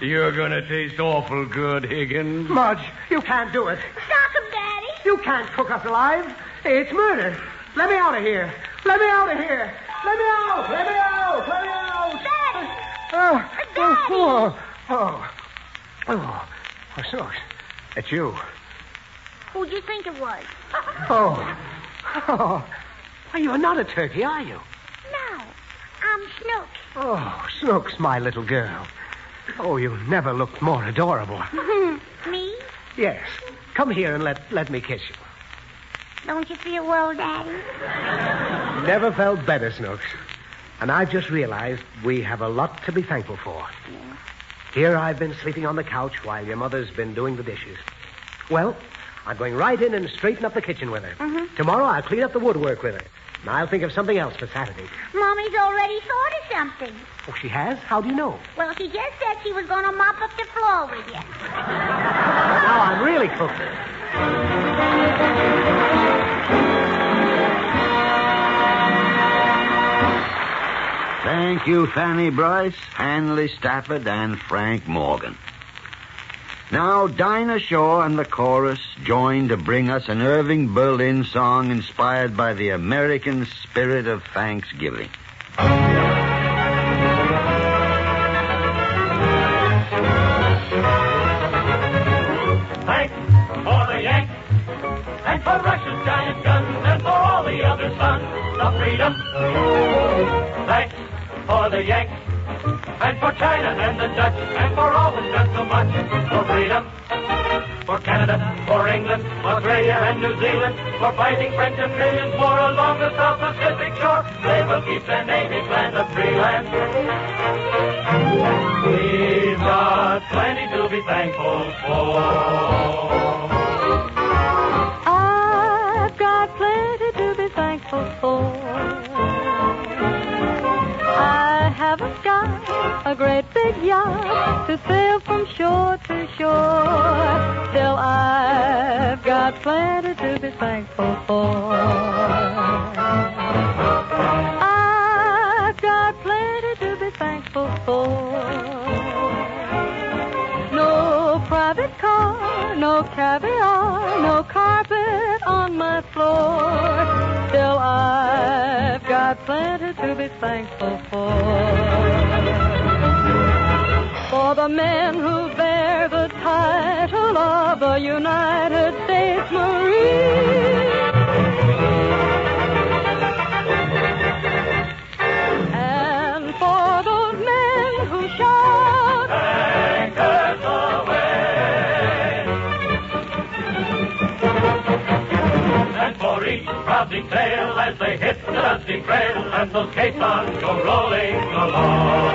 You're going to taste awful good, Higgins. Mudge, you can't do it. Stop him, Daddy. You can't cook us alive. It's murder. Let me out of here. Let me out of here. Let me out. Let me out. Let me out. Daddy. Oh, Snooks, it's you. Who'd you think it was? Oh. Why, you're not a turkey, are you? No, I'm Snooks. Oh, Snooks, my little girl. Oh, you never looked more adorable. Me? Yes. Come here and let me kiss you. Don't you feel well, Daddy? Never felt better, Snooks. And I've just realized we have a lot to be thankful for. Yeah. Here I've been sleeping on the couch while your mother's been doing the dishes. Well, I'm going right in and straighten up the kitchen with her. Mm-hmm. Tomorrow I'll clean up the woodwork with her. And I'll think of something else for Saturday. Mommy's already thought of something. Oh, she has? How do you know? Well, she just said she was going to mop up the floor with you. Now I'm really cooking. Thank you, Fanny Bryce, Hanley Stafford, and Frank Morgan. Now, Dinah Shaw and the chorus join to bring us an Irving Berlin song inspired by the American spirit of Thanksgiving. Thanks for the Yanks, and for Russia's giant guns, and for all the other sons of freedom. Thanks for the Yanks, and for China and the Dutch, and for all who've done so much for freedom. For Canada, for England, Australia and New Zealand, for fighting French and millions more along the South Pacific shore, they will keep their native land a free land. We've got plenty to be thankful for. I've got plenty to be thankful for. I haven't got a great big yacht to sail from shore to shore. Still, I've got plenty to be thankful for. floor. Still, I've got plenty to be thankful for. For the men who bear the title of a United States Marine. And for those men who shout, "Anchors aweigh!" And for each rousing tale as they hit the dusty trail and those caissons go rolling along.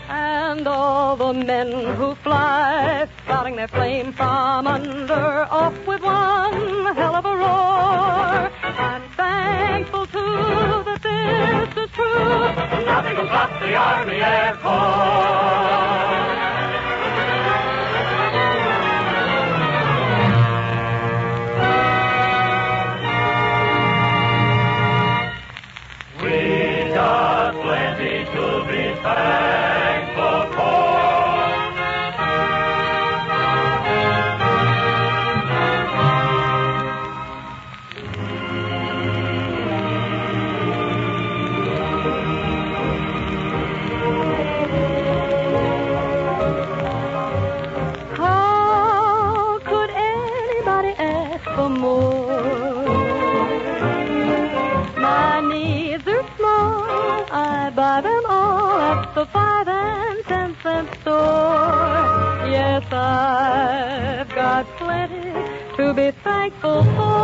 And all the men who fly, spouting their flame from under, off with one hell of a roar. I'm thankful, too, that this is true. Nothing will stop the Army Air Force. We got plenty to be thankful for. How could anybody ask for more? My needs are small. I buy them all at the 5 and 10 cent store. Yes, I've got plenty to be thankful for.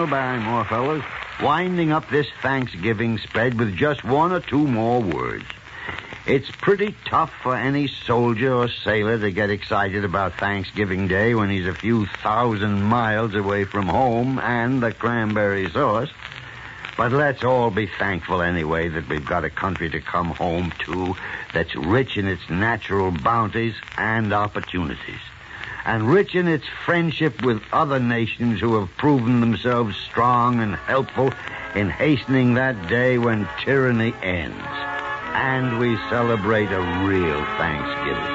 Barrymore, fellas, winding up this Thanksgiving spread with just one or two more words. It's pretty tough for any soldier or sailor to get excited about Thanksgiving Day when he's a few thousand miles away from home and the cranberry sauce. But let's all be thankful anyway that we've got a country to come home to that's rich in its natural bounties and opportunities, and rich in its friendship with other nations who have proven themselves strong and helpful in hastening that day when tyranny ends, and we celebrate a real Thanksgiving.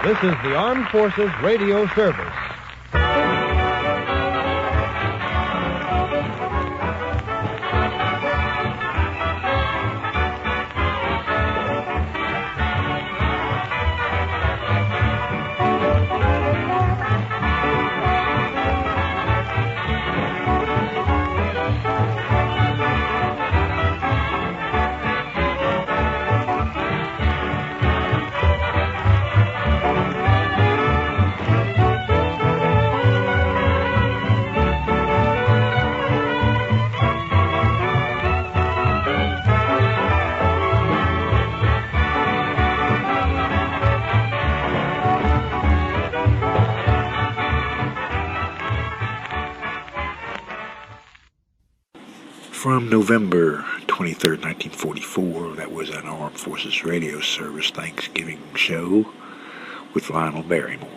This is the Armed Forces Radio Service. From November 23rd, 1944, that was an Armed Forces Radio Service Thanksgiving show with Lionel Barrymore.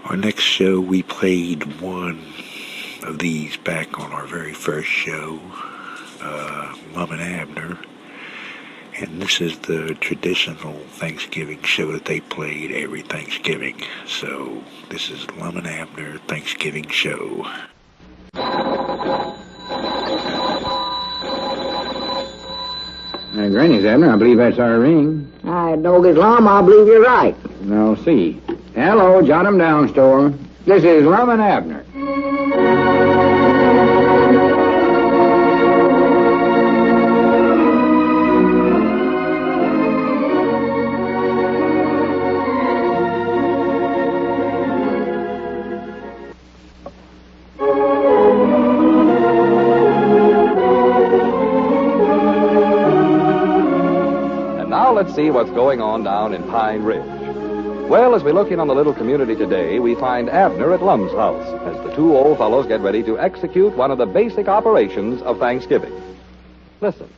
Our next show, we played one of these back on our very first show, Mom and Abner, And this is the traditional Thanksgiving show that they played every Thanksgiving. So this is Lum and Abner Thanksgiving Show. Granny's, Abner. I believe that's our ring. Doggies Lum, I believe you're right. I'll see. Hello, jot 'em down, store. This is Lum and Abner. Let's see what's going on down in Pine Ridge. Well, as we look in on the little community today, we find Abner at Lum's house as the two old fellows get ready to execute one of the basic operations of Thanksgiving. Listen.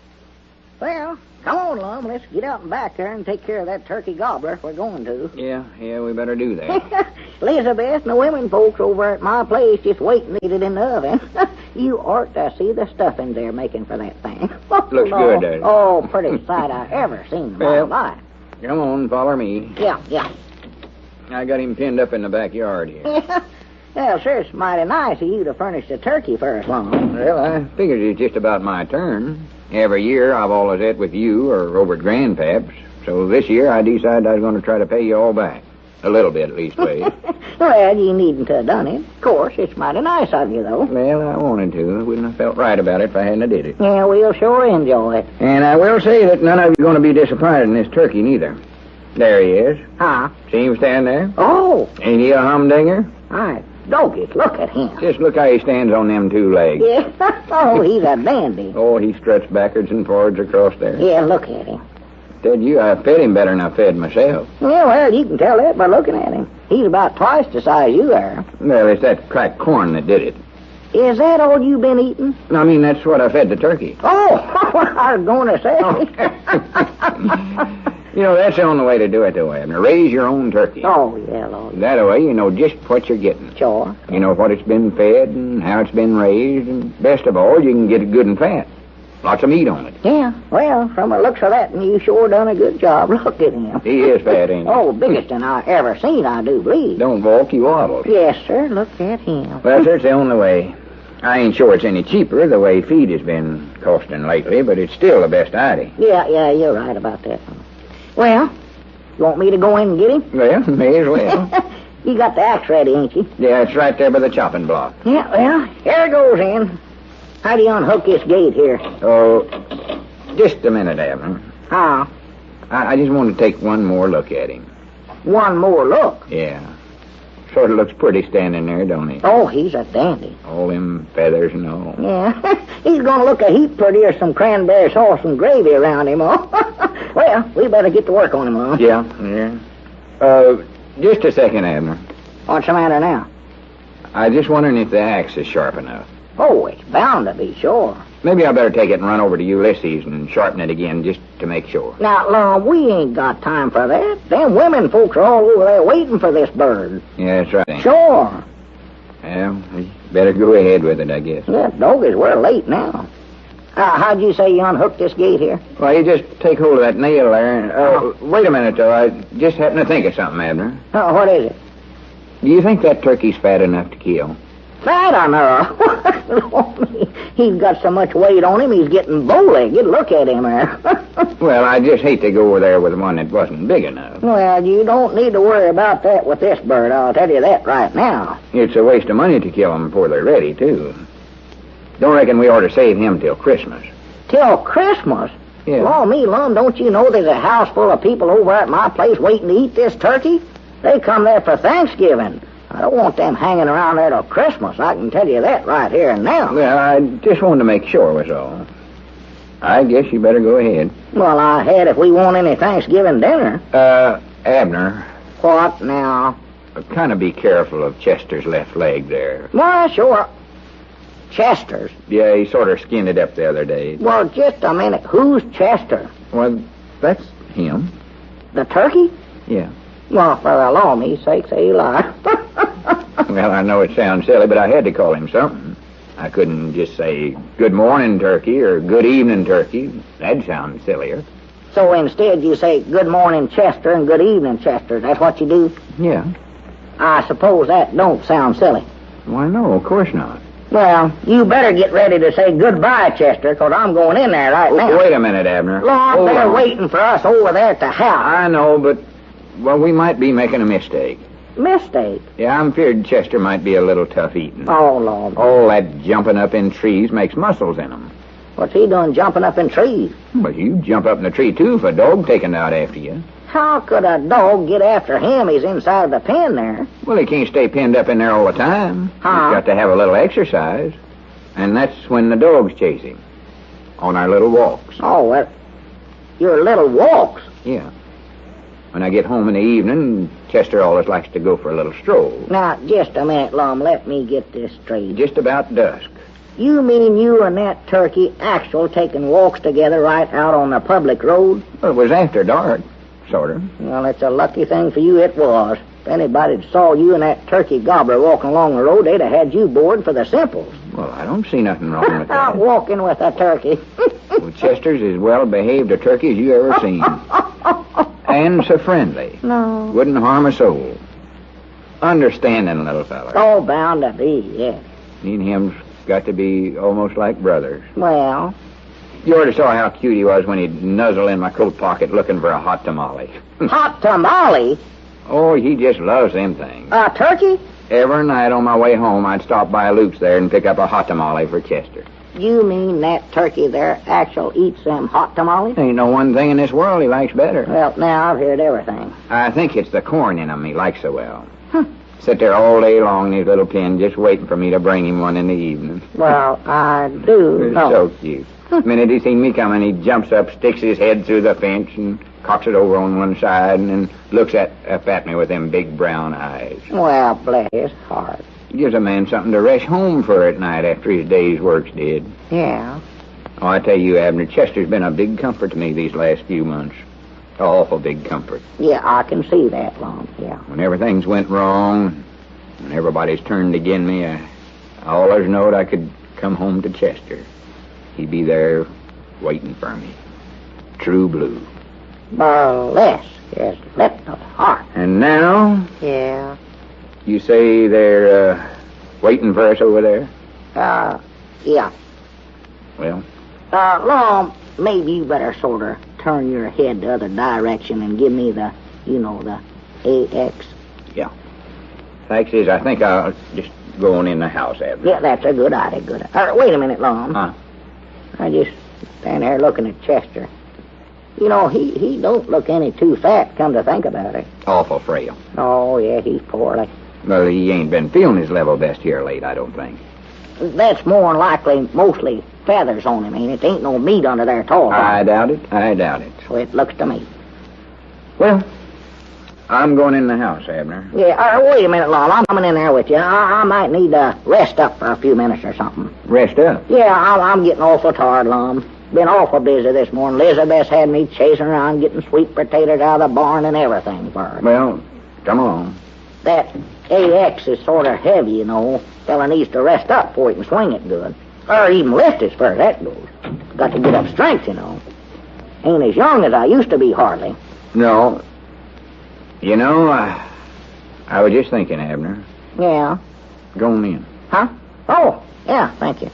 Well, come on, Lum. Let's get out and back there and take care of that turkey gobbler if we're going to. Yeah, we better do that. Elizabeth and the women folks over at my place just waiting to eat it in the oven. You ought to see the stuffing they're making for that thing. Looks good, doesn't it? Oh, pretty sight I ever seen in my life. Come on, follow me. Yeah. I got him pinned up in the backyard here. Well, sure, it's mighty nice of you to furnish the turkey for us, Lum. Well, I figured it's just about my turn. Every year I've always ate with you or over at Grandpap's. So this year I decided I was going to try to pay you all back. A little bit, at least, way. Well, you needn't have done it. Of course, it's mighty nice of you, though. Well, I wanted to. I wouldn't have felt right about it if I hadn't did it. Yeah, we'll sure enjoy it. And I will say that none of you are going to be disappointed in this turkey, neither. There he is. Huh? See him stand there? Oh. Ain't he a humdinger? Aye. Doggies, look at him. Just look how he stands on them two legs. Yeah. Oh, he's a dandy. Oh, he struts backwards and forwards across there. Yeah, look at him. Tell you, I fed him better than I fed myself. Yeah, well, you can tell that by looking at him. He's about twice the size you are. Well, it's that cracked corn that did it. Is that all you've been eating? I mean, that's what I fed the turkey. Oh, I was going to say. You know, that's the only way to do it, though, Abner. Raise your own turkey. Oh, yeah, Lord. That way, you know just what you're getting. Sure. You know what it's been fed and how it's been raised, and best of all, you can get it good and fat. Lots of meat on it. Yeah, well, from the looks of that, you sure done a good job. Look at him. He is fat, ain't he? Oh, biggest than I ever seen, I do believe. Don't walk, you wobble. Yes, sir, look at him. Well, sir, it's the only way. I ain't sure it's any cheaper the way feed has been costing lately, but it's still the best idea. Yeah, you're right about that. Well, you want me to go in and get him? Well, may as well. You got the axe ready, ain't you? Yeah, it's right there by the chopping block. Yeah, well, here it goes in. How do you unhook this gate here? Oh, just a minute, Abner. How? I just want to take one more look at him. One more look? Yeah. Sort of looks pretty standing there, don't he? Oh, he's a dandy. All them feathers and all. Yeah, he's going to look a heap prettier some cranberry sauce and gravy around him, oh. Well, we better get to work on him, huh? Yeah. Just a second, Abner. What's the matter now? I was just wondering if the axe is sharp enough. Oh, it's bound to be, sure. Maybe I better take it and run over to Ulysses and sharpen it again just to make sure. Now, Lord, we ain't got time for that. Them women folks are all over there waiting for this bird. Yeah, that's right. Sure. Well, we better go ahead with it, I guess. Yeah, doggies, we're late now. How'd you say you unhooked this gate here? Well, you just take hold of that nail there. And, wait a minute, though. I just happened to think of something, Abner. Oh, what is it? Do you think that turkey's fat enough to kill? Fat on her. He's got so much weight on him, he's getting bow-legged. Look at him there. Well, I just hate to go over there with one that wasn't big enough. Well, you don't need to worry about that with this bird, I'll tell you that right now. It's a waste of money to kill them before they're ready, too. Don't reckon we ought to save him till Christmas. Till Christmas? Yeah. Law me, Lum, don't you know there's a house full of people over at my place waiting to eat this turkey? They come there for Thanksgiving. I don't want them hanging around there till Christmas. I can tell you that right here and now. Well, I just wanted to make sure was all. I guess you better go ahead. Well, I had if we want any Thanksgiving dinner. Abner. What now? Kind of be careful of Chester's left leg there. Well, sure. Chester's? Yeah, he sort of skinned it up the other day. Well, just a minute. Who's Chester? Well, that's him. The turkey? Yeah. Well, for the law me's sake, say you lie. Well, I know it sounds silly, but I had to call him something. I couldn't just say good morning, turkey, or good evening, turkey. That'd sound sillier. So instead you say good morning, Chester, and good evening, Chester. That's what you do? Yeah. I suppose that don't sound silly. Why, no, of course not. Well, you better get ready to say goodbye, Chester, because I'm going in there right now. Wait a minute, Abner. Lord, they're waiting for us over there at the house. I know, but, well, we might be making a mistake. Mistake? Yeah, I'm feared Chester might be a little tough eating. Oh, Lord. All that jumping up in trees makes muscles in him. What's he doing jumping up in trees? Well, you jump up in the tree, too, if a dog taking out after you. How could a dog get after him? He's inside the pen there. Well, he can't stay pinned up in there all the time. He's got to have a little exercise. And that's when the dogs chase him. On our little walks. Oh, well, your little walks? Yeah. When I get home in the evening, Chester always likes to go for a little stroll. Now, just a minute, Lum. Let me get this straight. Just about dusk. You mean you and that turkey actual taking walks together right out on the public road? Well, it was after dark, sort of. Well, it's a lucky thing for you it was. If anybody saw you and that turkey gobbler walking along the road, they'd have had you bored for the simples. Well, I don't see nothing wrong with that. Walking with a turkey. Well, Chester's as well-behaved a turkey as you ever seen. And so friendly. No. Wouldn't harm a soul. Understanding little feller. Oh, bound to be, yeah. Me and him's got to be almost like brothers. Well? You already saw how cute he was when he'd nuzzle in my coat pocket looking for a hot tamale. Hot tamale? Oh, he just loves them things. A turkey? Every night on my way home, I'd stop by Luke's there and pick up a hot tamale for Chester. You mean that turkey there actual eats them hot tamales? Ain't no one thing in this world he likes better. Well, now I've heard everything. I think it's the corn in him he likes so well. Sit there all day long in his little pen just waiting for me to bring him one in the evening. Well, I do It's know. so cute. The minute he sees me coming, he jumps up, sticks his head through the fence, and cocks it over on one side, and then looks up at me with them big brown eyes. Well, bless his heart. It gives a man something to rush home for at night after his day's work's did. Yeah. Oh, I tell you, Abner, Chester's been a big comfort to me these last few months. An awful big comfort. Yeah, I can see that, Lum. Yeah. When everything's went wrong, when everybody's turned against me, I always knowed I could come home to Chester. He'd be there waiting for me. True blue. Bless his little heart. And now, Yeah. you say they're waiting for us over there? Yeah. Well, Lum, maybe you better sort of turn your head the other direction and give me the, the AX. yeah. Fact is, I think I'll just go on in the house, Abner. Yeah, that's a good idea, wait a minute, Lum. I just stand there looking at Chester. You know, he don't look any too fat, come to think about it. Awful frail. Oh, yeah, he's poorly. Well, he ain't been feeling his level best here late, I don't think. That's more than likely mostly feathers on him, ain't it? Ain't no meat under there at all. I doubt it. So it looks to me. Well, I'm going in the house, Abner. Yeah, wait a minute, Lum. I'm coming in there with you. I might need to rest up for a few minutes or something. Rest up? Yeah, I'm getting awful tired, Lum. Been awful busy this morning. Elizabeth's had me chasing around getting sweet potatoes out of the barn and everything for her. Well, come along. That AX is sort of heavy, you know. Fella needs to rest up before he can swing it good. Or even lift as far as that goes. Got to get up strength, you know. Ain't as young as I used to be, hardly. No. You know, I was just thinking, Abner. Yeah. Go on in. Huh? Oh, yeah, thank you.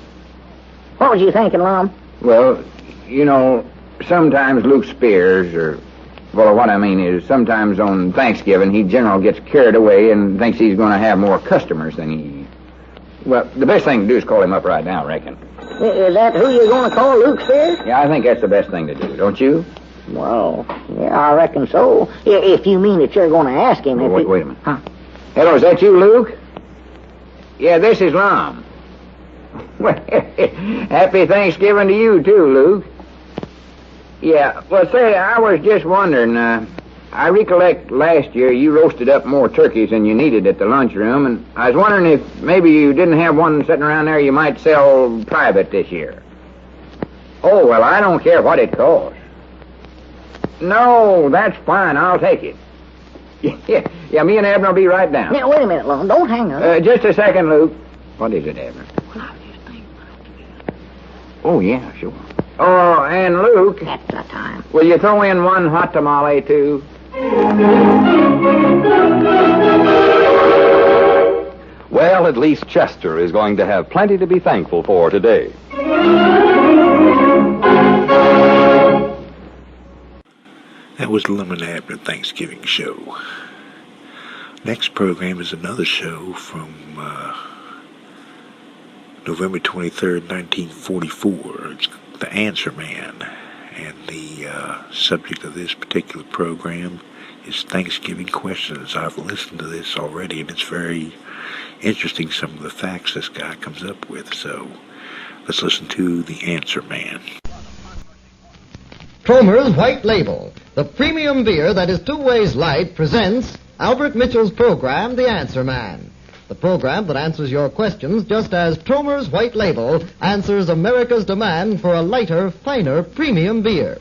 What was you thinking, Lum? Well, you know, sometimes Luke Spears, well, what I mean is sometimes on Thanksgiving he generally gets carried away and thinks he's going to have more customers than he... Well, the best thing to do is call him up right now, I reckon. Is that who you're going to call, Luke Spears? Yeah, I think that's the best thing to do, don't you? Well, yeah, I reckon so. If you mean that you're going to ask him... Oh, wait a minute. Huh? Hello, is that you, Luke? Yeah, this is Lum. Well, happy Thanksgiving to you, too, Luke. Yeah, well, say, I was just wondering, I recollect last year you roasted up more turkeys than you needed at the lunchroom, and I was wondering if maybe you didn't have one sitting around there you might sell private this year. Oh, well, I don't care what it costs. No, that's fine. I'll take it. Yeah, me and Abner will be right down. Now, wait a minute, Lum. Don't hang up. Just a second, Luke. What is it, Abner? Oh, yeah, sure. Oh, and Luke. That's the time. Will you throw in one hot tamale, too? Well, at least Chester is going to have plenty to be thankful for today. That was the Lum and Abner Thanksgiving show. Next program is another show from November 23rd, 1944. It's The Answer Man. And the subject of this particular program is Thanksgiving questions. I've listened to this already, and it's very interesting, some of the facts this guy comes up with. So let's listen to The Answer Man. Cromer's White Label, the premium beer that is 2 ways light, presents Albert Mitchell's program, The Answer Man. The program that answers your questions just as Cromer's White Label answers America's demand for a lighter, finer, premium beer.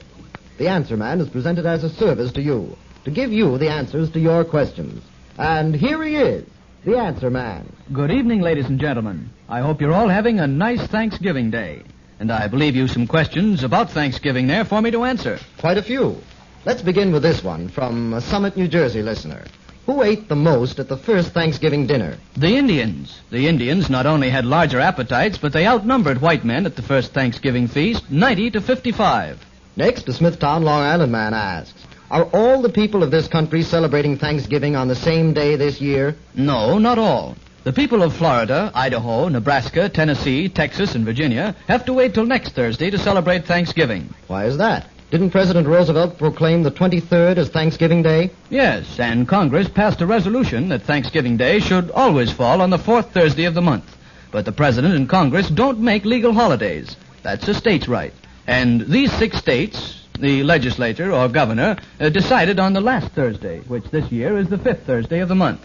The Answer Man is presented as a service to you, to give you the answers to your questions. And here he is, The Answer Man. Good evening, ladies and gentlemen. I hope you're all having a nice Thanksgiving Day. And I believe you some questions about Thanksgiving there for me to answer. Quite a few. Let's begin with this one from a Summit, New Jersey listener. Who ate the most at the first Thanksgiving dinner? The Indians. The Indians not only had larger appetites, but they outnumbered white men at the first Thanksgiving feast, 90 to 55. Next, a Smithtown, Long Island man asks, are all the people of this country celebrating Thanksgiving on the same day this year? No, not all. The people of Florida, Idaho, Nebraska, Tennessee, Texas, and Virginia have to wait till next Thursday to celebrate Thanksgiving. Why is that? Didn't President Roosevelt proclaim the 23rd as Thanksgiving Day? Yes, and Congress passed a resolution that Thanksgiving Day should always fall on the 4th Thursday of the month. But the President and Congress don't make legal holidays. That's a state's right. And these 6 states, the legislature or governor, decided on the last Thursday, which this year is the 5th Thursday of the month.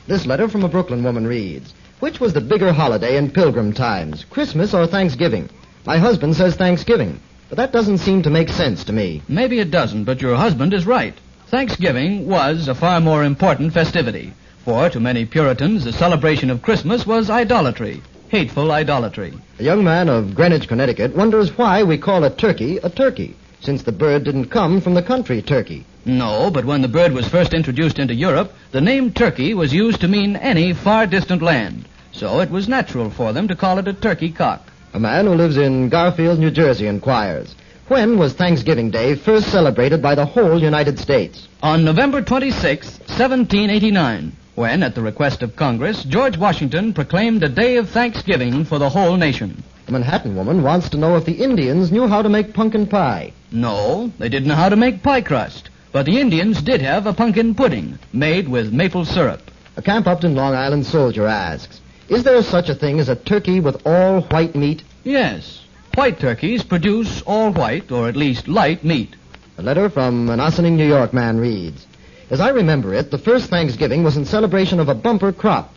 This letter from a Brooklyn woman reads, which was the bigger holiday in Pilgrim times, Christmas or Thanksgiving? My husband says Thanksgiving, but that doesn't seem to make sense to me. Maybe it doesn't, but your husband is right. Thanksgiving was a far more important festivity, for to many Puritans, the celebration of Christmas was idolatry, hateful idolatry. A young man of Greenwich, Connecticut, wonders why we call a turkey, since the bird didn't come from the country Turkey. No, but when the bird was first introduced into Europe, the name Turkey was used to mean any far distant land. So it was natural for them to call it a turkey cock. A man who lives in Garfield, New Jersey, inquires, when was Thanksgiving Day first celebrated by the whole United States? On November 26, 1789, when, at the request of Congress, George Washington proclaimed a day of Thanksgiving for the whole nation. A Manhattan woman wants to know if the Indians knew how to make pumpkin pie. No, they didn't know how to make pie crust. But the Indians did have a pumpkin pudding made with maple syrup. A Camp Upton, Long Island soldier asks, is there such a thing as a turkey with all white meat? Yes. White turkeys produce all white, or at least light, meat. A letter from an Ossining, New York man reads, as I remember it, the first Thanksgiving was in celebration of a bumper crop.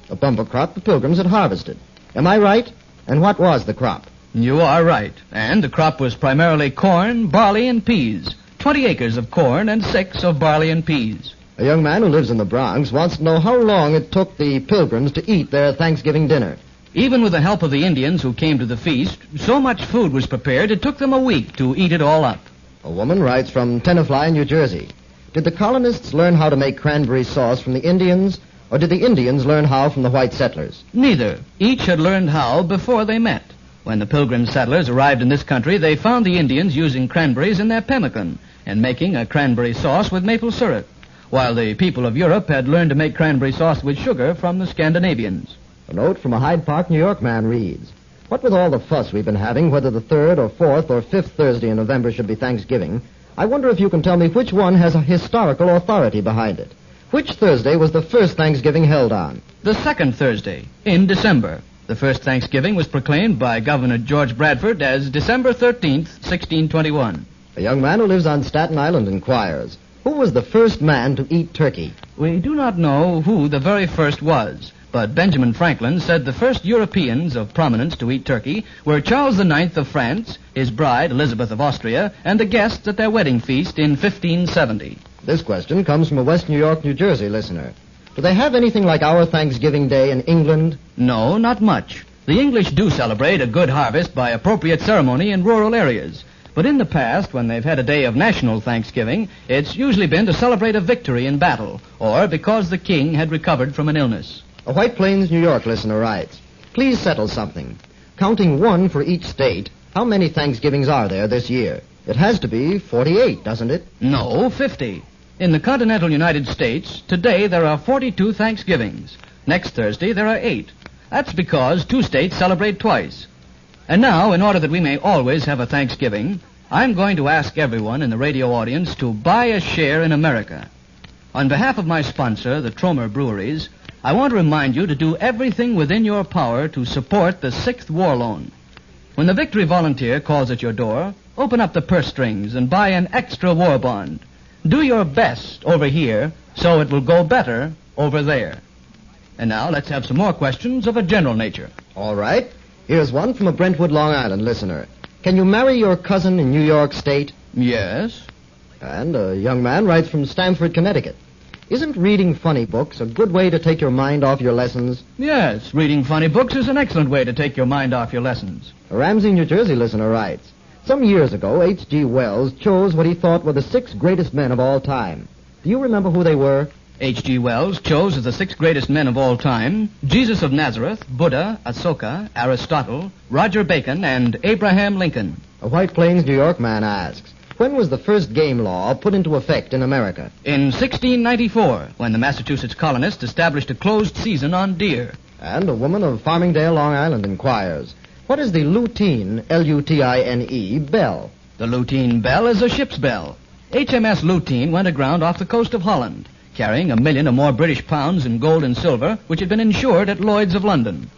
A bumper crop the Pilgrims had harvested. Am I right? And what was the crop? You are right. And the crop was primarily corn, barley, and peas. 20 acres of corn and 6 of barley and peas. A young man who lives in the Bronx wants to know how long it took the Pilgrims to eat their Thanksgiving dinner. Even with the help of the Indians who came to the feast, so much food was prepared it took them a week to eat it all up. A woman writes from Tenafly, New Jersey. Did the colonists learn how to make cranberry sauce from the Indians, or did the Indians learn how from the white settlers? Neither. Each had learned how before they met. When the Pilgrim settlers arrived in this country, they found the Indians using cranberries in their pemmican and making a cranberry sauce with maple syrup, while the people of Europe had learned to make cranberry sauce with sugar from the Scandinavians. A note from a Hyde Park, New York man reads, what with all the fuss we've been having, whether the 3rd or 4th or 5th Thursday in November should be Thanksgiving, I wonder if you can tell me which one has a historical authority behind it. Which Thursday was the first Thanksgiving held on? The 2nd Thursday, in December. The first Thanksgiving was proclaimed by Governor George Bradford as December 13th, 1621. A young man who lives on Staten Island inquires, who was the first man to eat turkey? We do not know who the very first was, but Benjamin Franklin said the first Europeans of prominence to eat turkey were Charles IX of France, his bride Elizabeth of Austria, and the guests at their wedding feast in 1570. This question comes from a West New York, New Jersey listener. Do they have anything like our Thanksgiving Day in England? No, not much. The English do celebrate a good harvest by appropriate ceremony in rural areas. But in the past, when they've had a day of national Thanksgiving, it's usually been to celebrate a victory in battle, or because the king had recovered from an illness. A White Plains, New York listener writes, please settle something. Counting one for each state, how many Thanksgivings are there this year? It has to be 48, doesn't it? No, 50. In the continental United States, today there are 42 Thanksgivings. Next Thursday there are 8. That's because 2 states celebrate twice. And now, in order that we may always have a Thanksgiving, I'm going to ask everyone in the radio audience to buy a share in America. On behalf of my sponsor, the Tromer Breweries, I want to remind you to do everything within your power to support the 6th War Loan. When the Victory Volunteer calls at your door, open up the purse strings and buy an extra war bond. Do your best over here so it will go better over there. And now let's have some more questions of a general nature. All right. Here's one from a Brentwood, Long Island listener. Can you marry your cousin in New York State? Yes. And a young man writes from Stamford, Connecticut. Isn't reading funny books a good way to take your mind off your lessons? Yes, reading funny books is an excellent way to take your mind off your lessons. A Ramsey, New Jersey listener writes, some years ago, H.G. Wells chose what he thought were the 6 greatest men of all time. Do you remember who they were? H.G. Wells chose as the 6 greatest men of all time Jesus of Nazareth, Buddha, Ashoka, Aristotle, Roger Bacon, and Abraham Lincoln. A White Plains, New York man asks, when was the first game law put into effect in America? In 1694, when the Massachusetts colonists established a closed season on deer. And a woman of Farmingdale, Long Island inquires, what is the Lutine, L-U-T-I-N-E, bell? The Lutine bell is a ship's bell. HMS Lutine went aground off the coast of Holland, carrying 1 million or more British pounds in gold and silver, which had been insured at Lloyd's of London.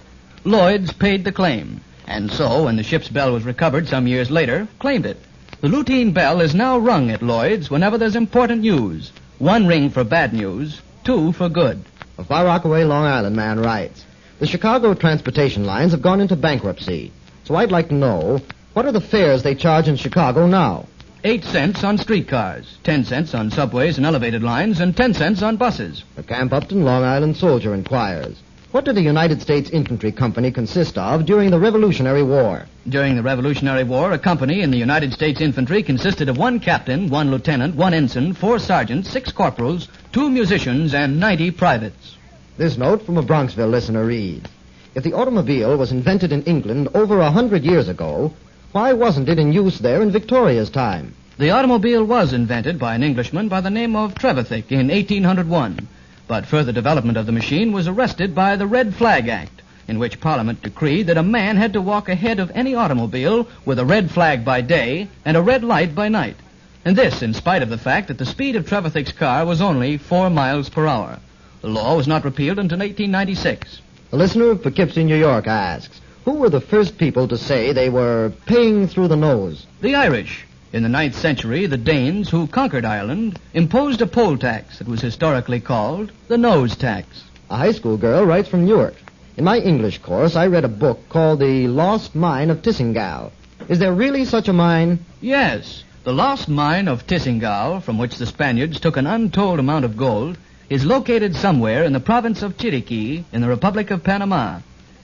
Lloyd's paid the claim, and so, when the ship's bell was recovered some years later, claimed it. The Lutine bell is now rung at Lloyd's whenever there's important news. 1 ring for bad news, 2 for good. A Far Rockaway, Long Island man writes, the Chicago transportation lines have gone into bankruptcy, so I'd like to know, what are the fares they charge in Chicago now? 8 cents on streetcars, 10 cents on subways and elevated lines, and 10 cents on buses. A Camp Upton, Long Island soldier inquires, what did the United States Infantry Company consist of during the Revolutionary War? During the Revolutionary War, a company in the United States Infantry consisted of 1 captain, 1 lieutenant, 1 ensign, 4 sergeants, 6 corporals, 2 musicians, and 90 privates. This note from a Bronxville listener reads, if the automobile was invented in England over 100 years ago, why wasn't it in use there in Victoria's time? The automobile was invented by an Englishman by the name of Trevithick in 1801. But further development of the machine was arrested by the Red Flag Act, in which Parliament decreed that a man had to walk ahead of any automobile with a red flag by day and a red light by night. And this in spite of the fact that the speed of Trevithick's car was only 4 miles per hour. The law was not repealed until 1896. A listener of Poughkeepsie, New York asks, who were the first people to say they were paying through the nose? The Irish. In the 9th century, the Danes, who conquered Ireland, imposed a poll tax that was historically called the nose tax. A high school girl writes from Newark. In my English course, I read a book called The Lost Mine of Tissingal. Is there really such a mine? Yes. The lost mine of Tissingal, from which the Spaniards took an untold amount of gold, is located somewhere in the province of Chiriquí in the Republic of Panama.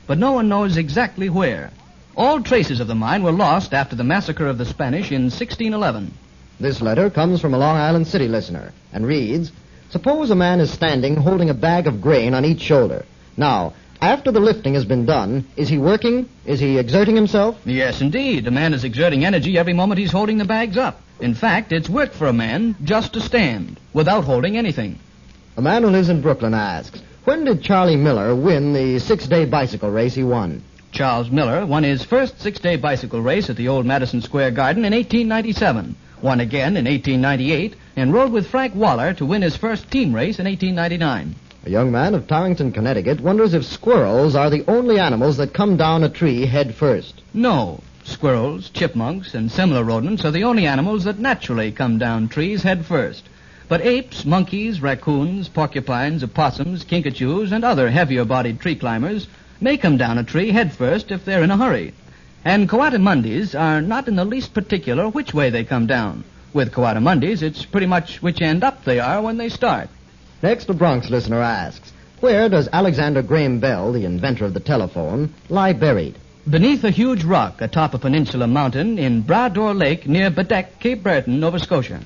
But no one knows exactly where. All traces of the mine were lost after the massacre of the Spanish in 1611. This letter comes from a Long Island City listener and reads, suppose a man is standing holding a bag of grain on each shoulder. Now, after the lifting has been done, is he working? Is he exerting himself? Yes, indeed. A man is exerting energy every moment he's holding the bags up. In fact, it's work for a man just to stand, without holding anything. A man who lives in Brooklyn asks, when did Charlie Miller win the 6-day bicycle race he won? Charles Miller won his first 6-day bicycle race at the old Madison Square Garden in 1897, won again in 1898, and rode with Frank Waller to win his first team race in 1899. A young man of Torrington, Connecticut, wonders if squirrels are the only animals that come down a tree head first. No. Squirrels, chipmunks, and similar rodents are the only animals that naturally come down trees head first. But apes, monkeys, raccoons, porcupines, opossums, kinkajous, and other heavier-bodied tree climbers may come down a tree head first if they're in a hurry. And coatimundis are not in the least particular which way they come down. With coatimundis, it's pretty much which end up they are when they start. Next, a Bronx listener asks, Where does Alexander Graham Bell, the inventor of the telephone, lie buried? Beneath a huge rock atop a peninsula mountain in Brador Lake near Bedeck, Cape Breton, Nova Scotia.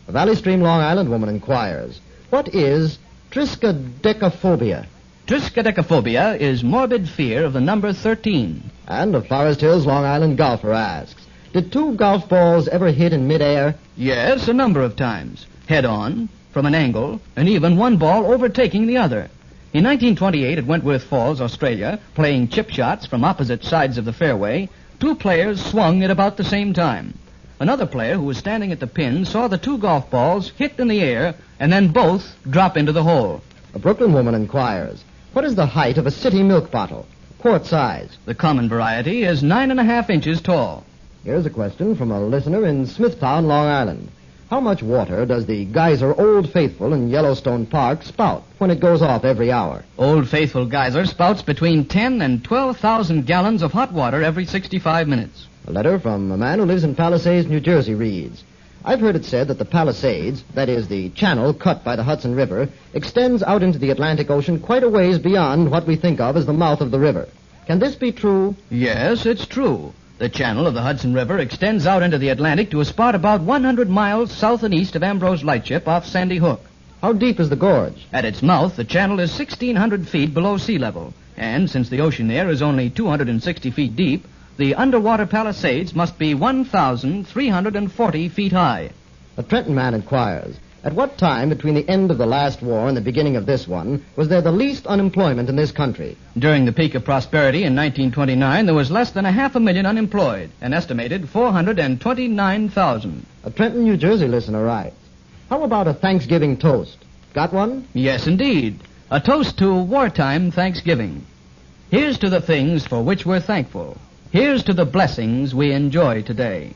A Valley Stream, Long Island woman inquires, what is triskaidekaphobia? Triskaidekaphobia is morbid fear of the number 13. And a Forest Hills, Long Island golfer asks, did two golf balls ever hit in midair? Yes, a number of times. Head on, from an angle, and even one ball overtaking the other. In 1928 at Wentworth Falls, Australia, playing chip shots from opposite sides of the fairway, two players swung at about the same time. Another player who was standing at the pin saw the two golf balls hit in the air and then both drop into the hole. A Brooklyn woman inquires, what is the height of a city milk bottle? Quart size. The common variety is 9.5 inches tall. Here's a question from a listener in Smithtown, Long Island. How much water does the geyser Old Faithful in Yellowstone Park spout when it goes off every hour? Old Faithful geyser spouts between 10 and 12,000 gallons of hot water every 65 minutes. A letter from a man who lives in Palisades, New Jersey reads, I've heard it said that the Palisades, that is, the channel cut by the Hudson River, extends out into the Atlantic Ocean quite a ways beyond what we think of as the mouth of the river. Can this be true? Yes, it's true. The channel of the Hudson River extends out into the Atlantic to a spot about 100 miles south and east of Ambrose Lightship off Sandy Hook. How deep is the gorge? At its mouth, the channel is 1,600 feet below sea level. And since the ocean there is only 260 feet deep, the underwater Palisades must be 1,340 feet high. A Trenton man inquires, at what time between the end of the last war and the beginning of this one was there the least unemployment in this country? During the peak of prosperity in 1929, there was less than 500,000 unemployed, an estimated 429,000. A Trenton, New Jersey listener writes, how about a Thanksgiving toast? Got one? Yes, indeed. A toast to wartime Thanksgiving. Here's to the things for which we're thankful. Here's to the blessings we enjoy today.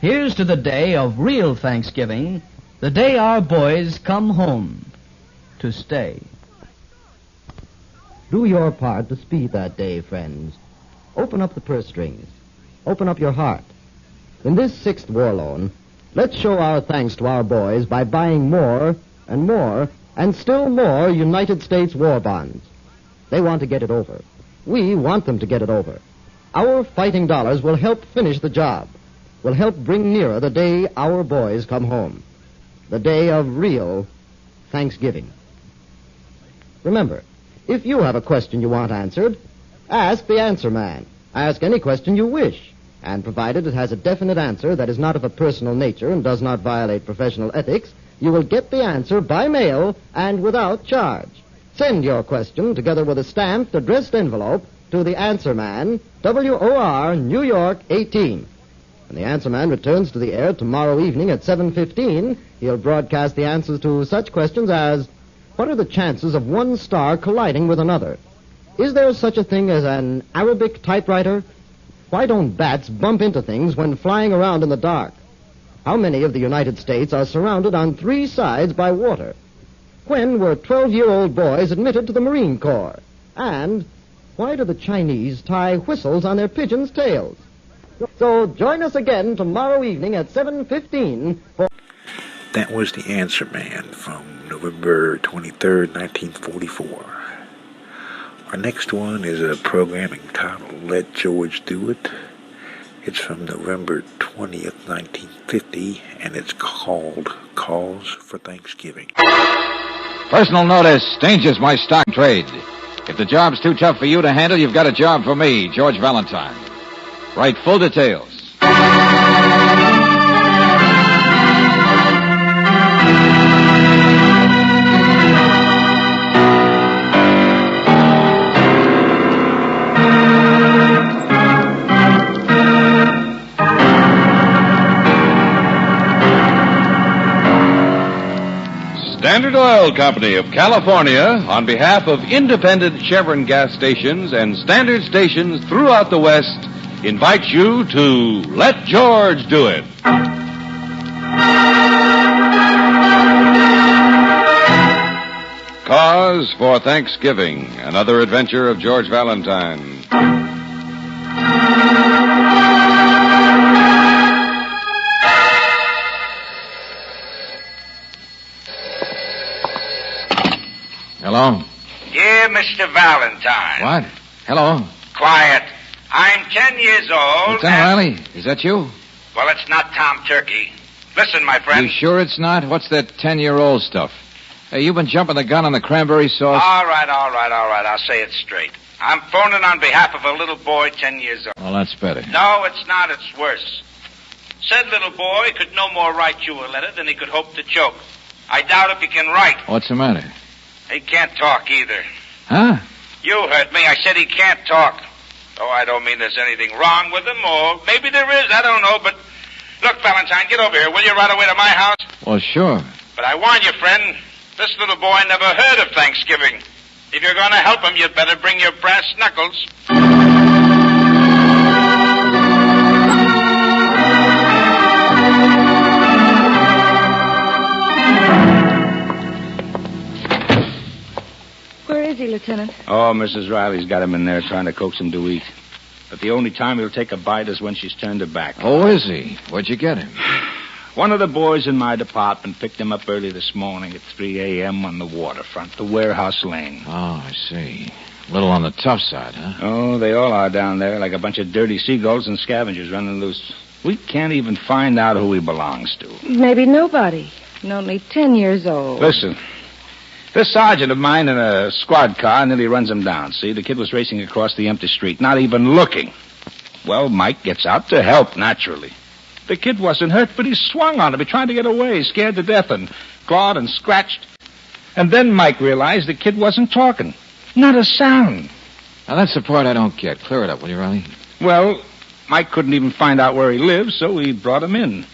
Here's to the day of real Thanksgiving, the day our boys come home to stay. Do your part to speed that day, friends. Open up the purse strings. Open up your heart. In this 6th war loan, let's show our thanks to our boys by buying more and more and still more United States war bonds. They want to get it over. We want them to get it over. Our fighting dollars will help finish the job, will help bring nearer the day our boys come home, the day of real Thanksgiving. Remember, if you have a question you want answered, ask the answer man. Ask any question you wish, and provided it has a definite answer that is not of a personal nature and does not violate professional ethics, you will get the answer by mail and without charge. Send your question together with a stamped, addressed envelope to the Answer Man, WOR, New York 18. When the Answer Man returns to the air tomorrow evening at 7:15, he'll broadcast the answers to such questions as, what are the chances of one star colliding with another? Is there such a thing as an Arabic typewriter? Why don't bats bump into things when flying around in the dark? How many of the United States are surrounded on 3 sides by water? When were 12-year-old boys admitted to the Marine Corps? And why do the Chinese tie whistles on their pigeons' tails? So join us again tomorrow evening at 7:15 for... That was The Answer Man from November 23rd, 1944. Our next one is a program entitled Let George Do It. It's from November 20th, 1950, and it's called Cause for Thanksgiving. Personal notice, Danger's my stock trade. If the job's too tough for you to handle, you've got a job for me, George Valentine. Write full details. Standard Oil Company of California, on behalf of independent Chevron gas stations and Standard stations throughout the West, invites you to Let George Do It. Cause for Thanksgiving, another adventure of George Valentine. Hello? Dear Mr. Valentine. What? Hello. Quiet. I'm 10 years old. Lieutenant Riley, is that you? Well, it's not Tom Turkey. Listen, my friend. You sure it's not? What's that 10-year-old stuff? Hey, you've been jumping the gun on the cranberry sauce? All right. I'll say it straight. I'm phoning on behalf of a little boy 10 years old. Well, that's better. No, it's not. It's worse. Said little boy could no more write you a letter than he could hope to choke. I doubt if he can write. What's the matter? He can't talk either. Huh? You heard me. I said he can't talk. Oh, I don't mean there's anything wrong with him, or maybe there is. I don't know, but... Look, Valentine, get over here, will you, right away to my house? Well, sure. But I warn you, friend, this little boy never heard of Thanksgiving. If you're going to help him, you'd better bring your brass knuckles. Where is he, Lieutenant? Oh, Mrs. Riley's got him in there trying to coax him to eat. But the only time he'll take a bite is when she's turned her back. Oh, is he? Where'd you get him? One of the boys in my department picked him up early this morning at 3 a.m. on the waterfront, the warehouse lane. Oh, I see. A little on the tough side, huh? Oh, they all are down there, like a bunch of dirty seagulls and scavengers running loose. We can't even find out who he belongs to. Maybe nobody. And only 10 years old. Listen, this sergeant of mine in a squad car nearly runs him down. See, the kid was racing across the empty street, not even looking. Well, Mike gets out to help, naturally. The kid wasn't hurt, but he swung on him. He tried to get away, scared to death, and clawed and scratched. And then Mike realized the kid wasn't talking. Not a sound. Now, that's the part I don't get. Clear it up, will you, Riley? Well, Mike couldn't even find out where he lives, so he brought him in.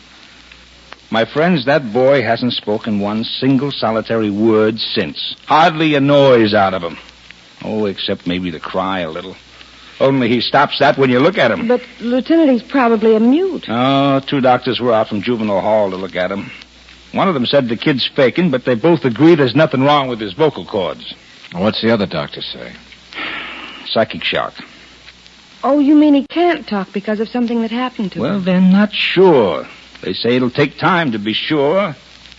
My friends, that boy hasn't spoken one single solitary word since. Hardly a noise out of him. Oh, except maybe to cry a little. Only he stops that when you look at him. But, Lieutenant, he's probably a mute. Oh, 2 doctors were out from juvenile hall to look at him. One of them said the kid's faking, but they both agree there's nothing wrong with his vocal cords. What's the other doctor say? Psychic shock. Oh, you mean he can't talk because of something that happened to him? Well, they're not sure. They say it'll take time to be sure.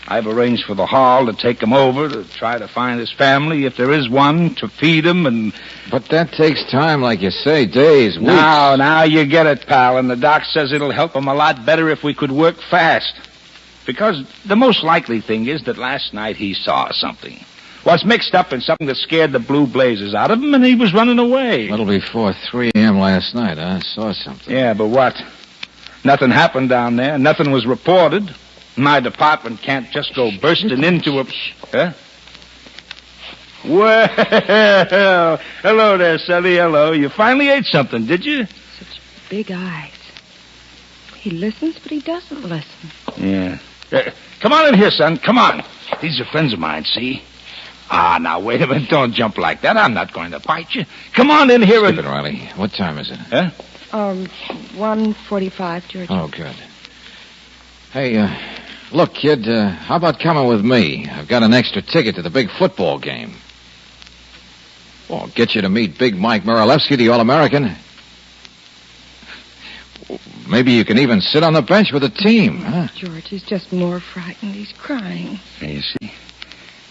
I've arranged for the hall to take him over to try to find his family, if there is one, to feed him and... But that takes time, like you say, days, weeks. Now you get it, pal, and the doc says it'll help him a lot better if we could work fast. Because the most likely thing is that last night he saw something. Was mixed up in something that scared the blue blazes out of him, and he was running away. A little before 3 a.m. last night, I saw something. Yeah, but what? Nothing happened down there. Nothing was reported. My department can't just go bursting into a... Huh? Well, hello there, Sonny. Hello. You finally ate something, did you? Such big eyes. He listens, but he doesn't listen. Yeah. Come on in here, son. Come on. These are friends of mine, see? Now, wait a minute. Don't jump like that. I'm not going to bite you. Come on in here Skip it, Riley. What time is it? Huh? 1:45, George. Oh, good. Hey, look, kid, how about coming with me? I've got an extra ticket to the big football game. Well, I'll get you to meet Big Mike Moralewski, the All-American. Maybe you can even sit on the bench with the team, huh? George, he's just more frightened. He's crying. You see,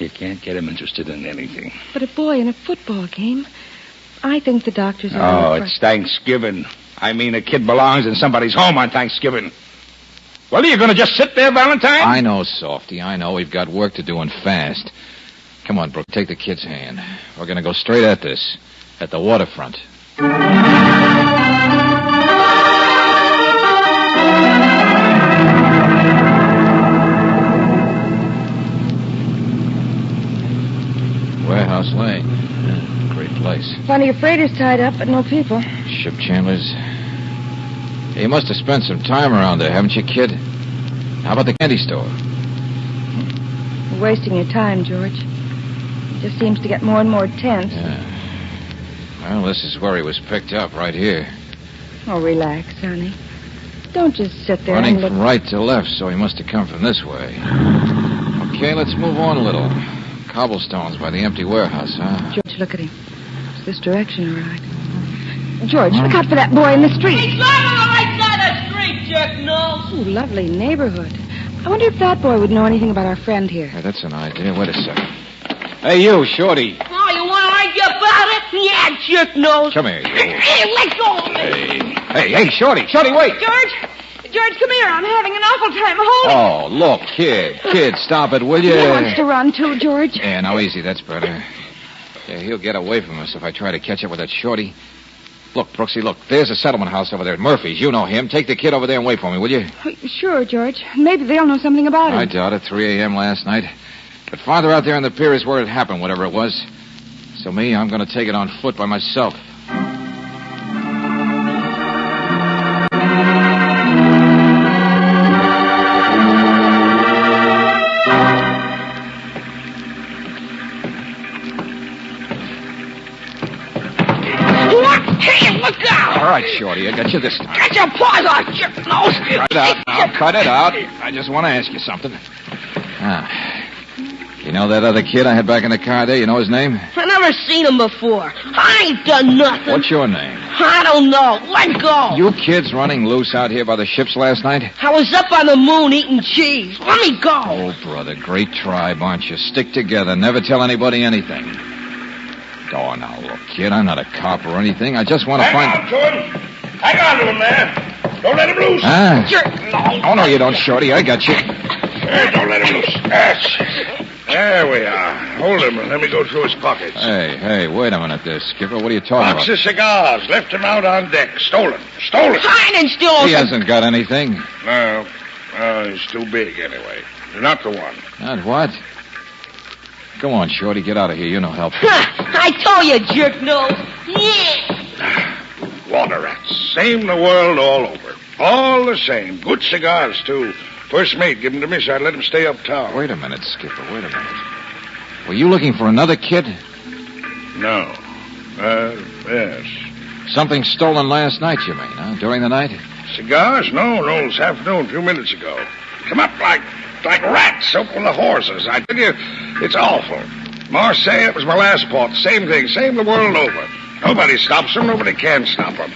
you can't get him interested in anything. But a boy in a football game, I think the doctors are... Oh, it's Thanksgiving. I mean, a kid belongs in somebody's home on Thanksgiving. Well, are you going to just sit there, Valentine? I know, Softy. I know. We've got work to do and fast. Come on, Brooke, take the kid's hand. We're going to go straight at this, at the waterfront. Warehouse Lane. Yeah, great place. Plenty of freighters tied up, but no people. Ship chandlers. Hey, you must have spent some time around there, haven't you, kid? How about the candy store? You're wasting your time, George. It just seems to get more and more tense. Yeah. Well, this is where he was picked up, right here. Oh, relax, honey. Don't just sit there Running and look... from right to left, so he must have come from this way. Okay, let's move on a little. Cobblestones by the empty warehouse, huh? George, look at him. It's this direction, all right. George, look out for that boy in the street. He's right on the right side of the street, jerk nose. Ooh, lovely neighborhood. I wonder if that boy would know anything about our friend here. Hey, that's an idea. Wait a second. Hey, you, Shorty. Oh, you want to that, jerk nose. Come here, you. Hey, let go of me. Hey, Shorty, wait. George, come here. I'm having an awful time. Hold Oh, look, kid, stop it, will you? He wants to run, too, George. Yeah, now easy, that's better. Yeah, he'll get away from us if I try to catch up with that Shorty. Look, Brooksy, look, there's a settlement house over there at Murphy's. You know him. Take the kid over there and wait for me, will you? Sure, George. Maybe they'll know something about I it. doubt it. 3 a.m. last night. But farther out there on the pier is where it happened, whatever it was. So me, I'm going to take it on foot by myself. Hey, look out! All right, Shorty, I got you this time. Get your paws off, jerk nose! Cut it out now. Cut it out. I just want to ask you something. You know that other kid I had back in the car there? You know his name? I never seen him before. I ain't done nothing. What's your name? I don't know. Let go. You kids running loose out here by the ships last night? I was up on the moon eating cheese. Let me go. Oh, brother, great tribe, aren't you? Stick together. Never tell anybody anything. Oh, now, look, kid, I'm not a cop or anything. I just want to find... Hang on to him. Hang on to him, man. Don't let him loose. Oh, no, you don't, Shorty. I got you. Hey, don't let him loose. There we are. Hold him and let me go through his pockets. Hey, wait a minute there, Skipper. What are you talking Box about? of cigars. Left him out on deck. Stolen. I didn't steal He hasn't got anything. No. He's too big anyway. You're not the one. Not what? Come on, Shorty, get out of here. You know help. I told you, jerk nose. Yeah. Water rats. Same the world all over. All the same. Good cigars, too. First mate, give them to me so I'd let him stay uptown. Wait a minute, Skipper. Wait a minute. Were you looking for another kid? No. Yes. Something stolen last night, you mean, huh? During the night? Cigars? No, this afternoon, a few minutes ago. Come up like rats open the horses. I tell you, it's awful. Marseille, it was my last port. Same thing, same the world over. Nobody stops them, nobody can stop them.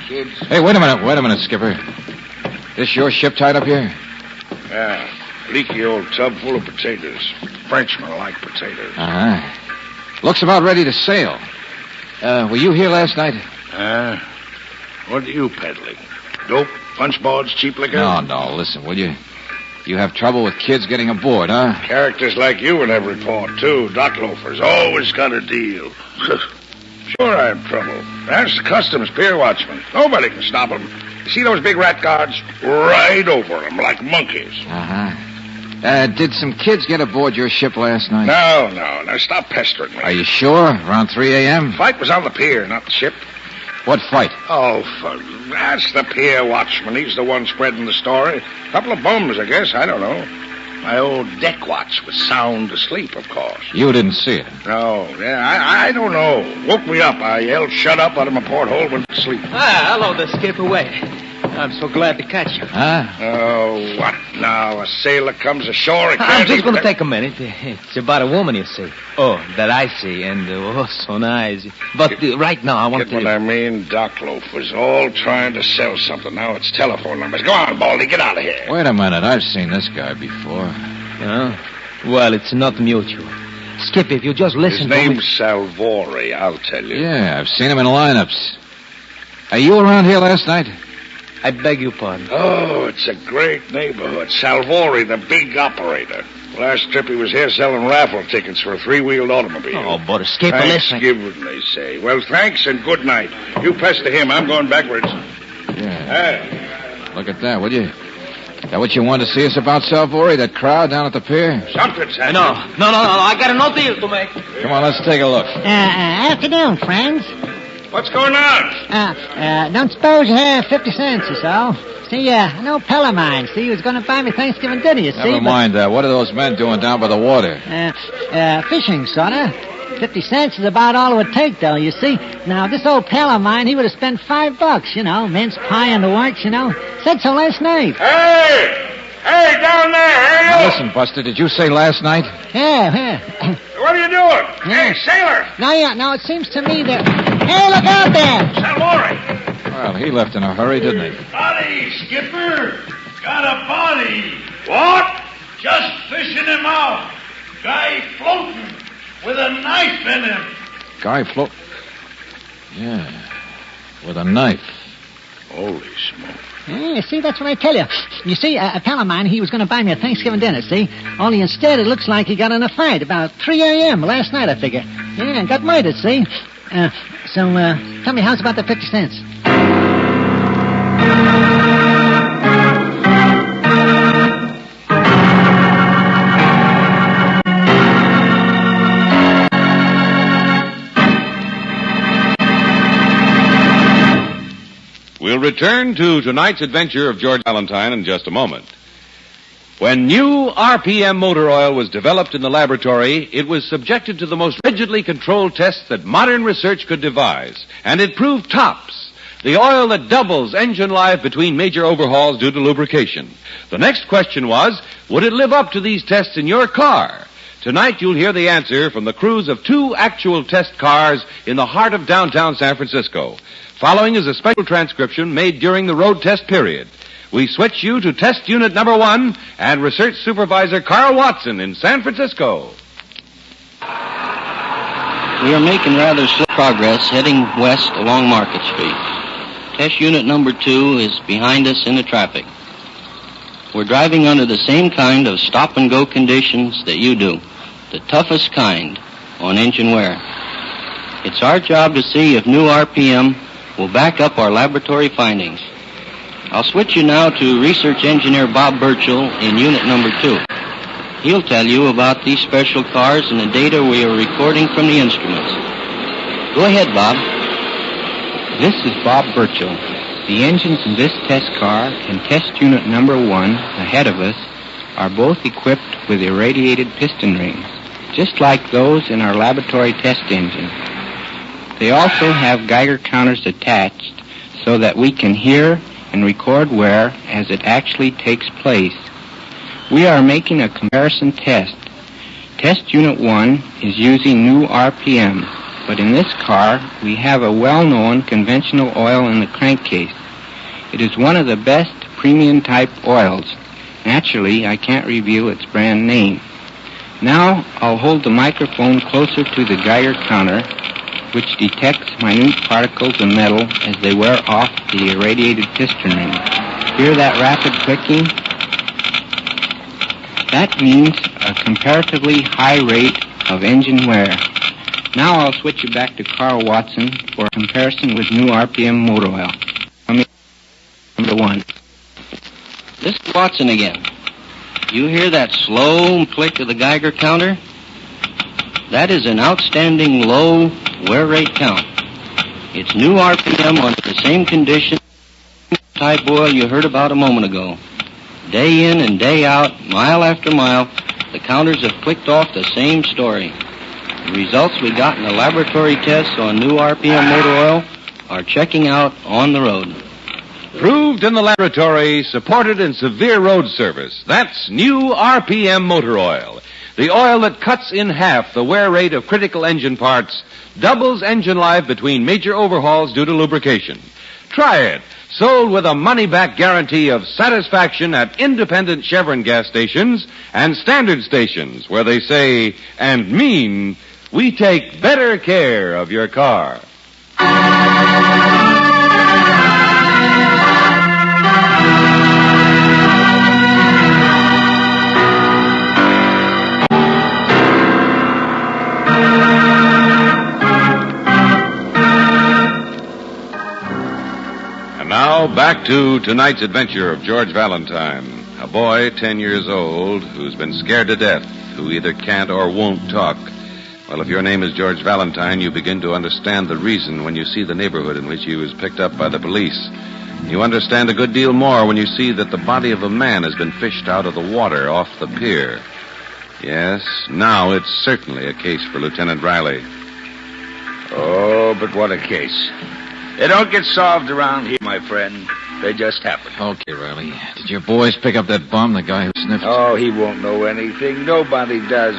Kids. Hey, wait a minute, Skipper. This your ship tied up here? Yeah, leaky old tub full of potatoes. Frenchmen like potatoes. Uh-huh. Looks about ready to sail. Were you here last night? What are you peddling? Dope, punch boards, cheap liquor? No, listen, will you? You have trouble with kids getting aboard, huh? Characters like you in every port, too. Dock loafers. Always got a deal. Sure I have trouble. That's the customs pier watchman. Nobody can stop them. You see those big rat guards? Right over them like monkeys. Uh-huh. Did some kids get aboard your ship last night? No. Now stop pestering me. Are you sure? Around 3 a.m.? Fight was on the pier, not the ship. What fight? Oh, that's the pier watchman. He's the one spreading the story. Couple of bums, I guess. I don't know. My old deck watch was sound asleep, of course. You didn't see it? No. Yeah, I don't know. Woke me up. I yelled, shut up, out of my porthole, went to sleep. Hello there, Skipper. Wait. I'm so glad to catch you. Huh? Oh, what now? A sailor comes ashore and I'm just going to take a minute. It's about a woman, you see. Oh, that I see, and so nice. But right now, I want to... Get what I mean? Dock loafers, all trying to sell something. Now it's telephone numbers. Go on, Baldy, get out of here. Wait a minute. I've seen this guy before. Well, it's not mutual. Skip, if you just listen to me... His name's Salvori, I'll tell you. Yeah, I've seen him in lineups. Are you around here last night? I beg your pardon. Oh, it's a great neighborhood. Salvori, the big operator. Last trip he was here selling raffle tickets for a three-wheeled automobile. Oh, but Skipper, listen. Thanksgiving, they say. Well, thanks and good night. You pester him. I'm going backwards. Yeah. Hey. Look at that, will you? Is that what you wanted to see us about, Salvori? That crowd down at the pier? Something's happening. No. I got no deal to make. Come on, let's take a look. Afternoon, friends. What's going on? Don't suppose you have 50 cents or so? See, an old pal of mine, he was going to buy me Thanksgiving dinner, you see. Never mind that. What are those men doing down by the water? Fishing, sorta. 50 cents is about all it would take, though, you see. Now, this old pal of mine, he would have spent $5, mince pie and the works, Said so last night. Hey, down there, hey, now, listen, Buster, did you say last night? Yeah. What are you doing? Hey, sailor! No, it seems to me that... Hey, look out there! Salvori! Well, he left in a hurry, didn't he? Body, Skipper! Got a body! What? Just fishing him out. Guy floating with a knife in him. Guy float... Yeah, with a knife. Holy smoke. Yeah, see, that's what I tell you. You see, a pal of mine, he was going to buy me a Thanksgiving dinner, see? Only instead, it looks like he got in a fight about 3 a.m. last night, I figure. Yeah, and got murdered, see? So tell me, how's about the 50 cents? We'll return to tonight's adventure of George Valentine in just a moment. When new RPM motor oil was developed in the laboratory, it was subjected to the most rigidly controlled tests that modern research could devise, and it proved tops. The oil that doubles engine life between major overhauls due to lubrication. The next question was, would it live up to these tests in your car? Tonight you'll hear the answer from the crews of 2 actual test cars in the heart of downtown San Francisco. Following is a special transcription made during the road test period. We switch you to test unit number 1 and research supervisor Carl Watson in San Francisco. We are making rather slow progress heading west along Market Street. Test unit number 2 is behind us in the traffic. We're driving under the same kind of stop-and-go conditions that you do, the toughest kind on engine wear. It's our job to see if new RPM will back up our laboratory findings. I'll switch you now to research engineer Bob Burchell in unit number 2. He'll tell you about these special cars and the data we are recording from the instruments. Go ahead, Bob. This is Bob Burchell. The engines in this test car and test unit number 1 ahead of us are both equipped with irradiated piston rings, just like those in our laboratory test engine. They also have Geiger counters attached so that we can hear and record wear as it actually takes place. We are making a comparison test. Test Unit 1 is using new RPM, but in this car we have a well-known conventional oil in the crankcase. It is one of the best premium type oils. Naturally, I can't reveal its brand name. Now I'll hold the microphone closer to the Geiger counter, which detects minute particles of metal as they wear off the irradiated piston ring. Hear that rapid clicking? That means a comparatively high rate of engine wear. Now I'll switch you back to Carl Watson for a comparison with new RPM motor oil. Number 1. This is Watson again. You hear that slow click of the Geiger counter? That is an outstanding low wear rate count. It's new RPM under the same condition type oil you heard about a moment ago. Day in and day out, mile after mile, the counters have clicked off the same story. The results we got in the laboratory tests on new RPM motor oil are checking out on the road. Proved in the laboratory, supported in severe road service. That's new RPM motor oil. The oil that cuts in half the wear rate of critical engine parts, doubles engine life between major overhauls due to lubrication. Try it. Sold with a money-back guarantee of satisfaction at independent Chevron gas stations and standard stations where they say and mean, we take better care of your car. Now, back to tonight's adventure of George Valentine, a boy 10 years old who's been scared to death, who either can't or won't talk. Well, if your name is George Valentine, you begin to understand the reason when you see the neighborhood in which he was picked up by the police. You understand a good deal more when you see that the body of a man has been fished out of the water off the pier. Yes, now it's certainly a case for Lieutenant Riley. Oh, but what a case. They don't get solved around here, my friend. They just happen. Okay, Riley. Did your boys pick up that bum, the guy who sniffed? Oh, he won't know anything. Nobody does.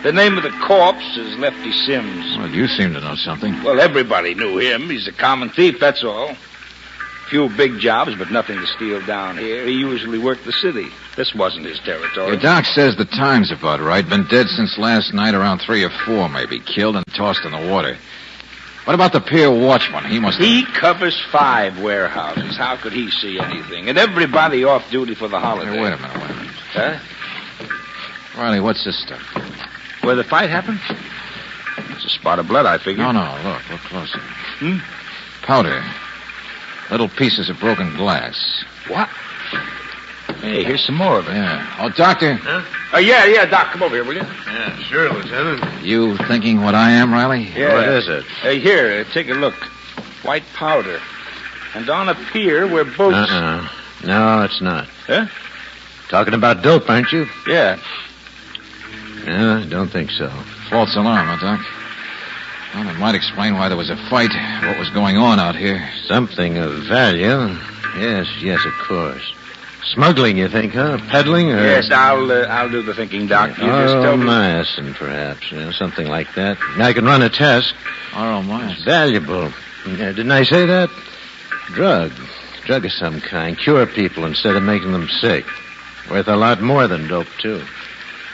The name of the corpse is Lefty Sims. Well, you seem to know something. Well, everybody knew him. He's a common thief, that's all. Few big jobs, but nothing to steal down here. He usually worked the city. This wasn't his territory. Your doc says the time's about right. Been dead since last night around 3 or 4, maybe. Killed and tossed in the water. What about the pier watchman? He covers 5 warehouses. How could he see anything? And everybody off duty for the holiday. Hey, wait a minute. Huh? Riley, what's this stuff? Where the fight happened? It's a spot of blood, I figure. No, look closer. Powder. Little pieces of broken glass. What? Hey, here's some more of it. Yeah. Oh, Doctor. Huh? Yeah, Doc, come over here, will you? Yeah, sure, Lieutenant. You thinking what I am, Riley? Yeah. What is it? Hey, here, take a look. White powder. And on a pier where boats... No, it's not. Huh? Talking about dope, aren't you? Yeah. No, I don't think so. False alarm, huh, Doc? Well, it might explain why there was a fight, what was going on out here. Something of value. Yes, of course. Smuggling, you think, huh? Peddling, or... Yes, I'll do the thinking, Doc. You just tell me... myosin, perhaps. Something like that. I can run a test. Myosin. It's valuable. Didn't I say that? Drug of some kind. Cure people instead of making them sick. Worth a lot more than dope, too.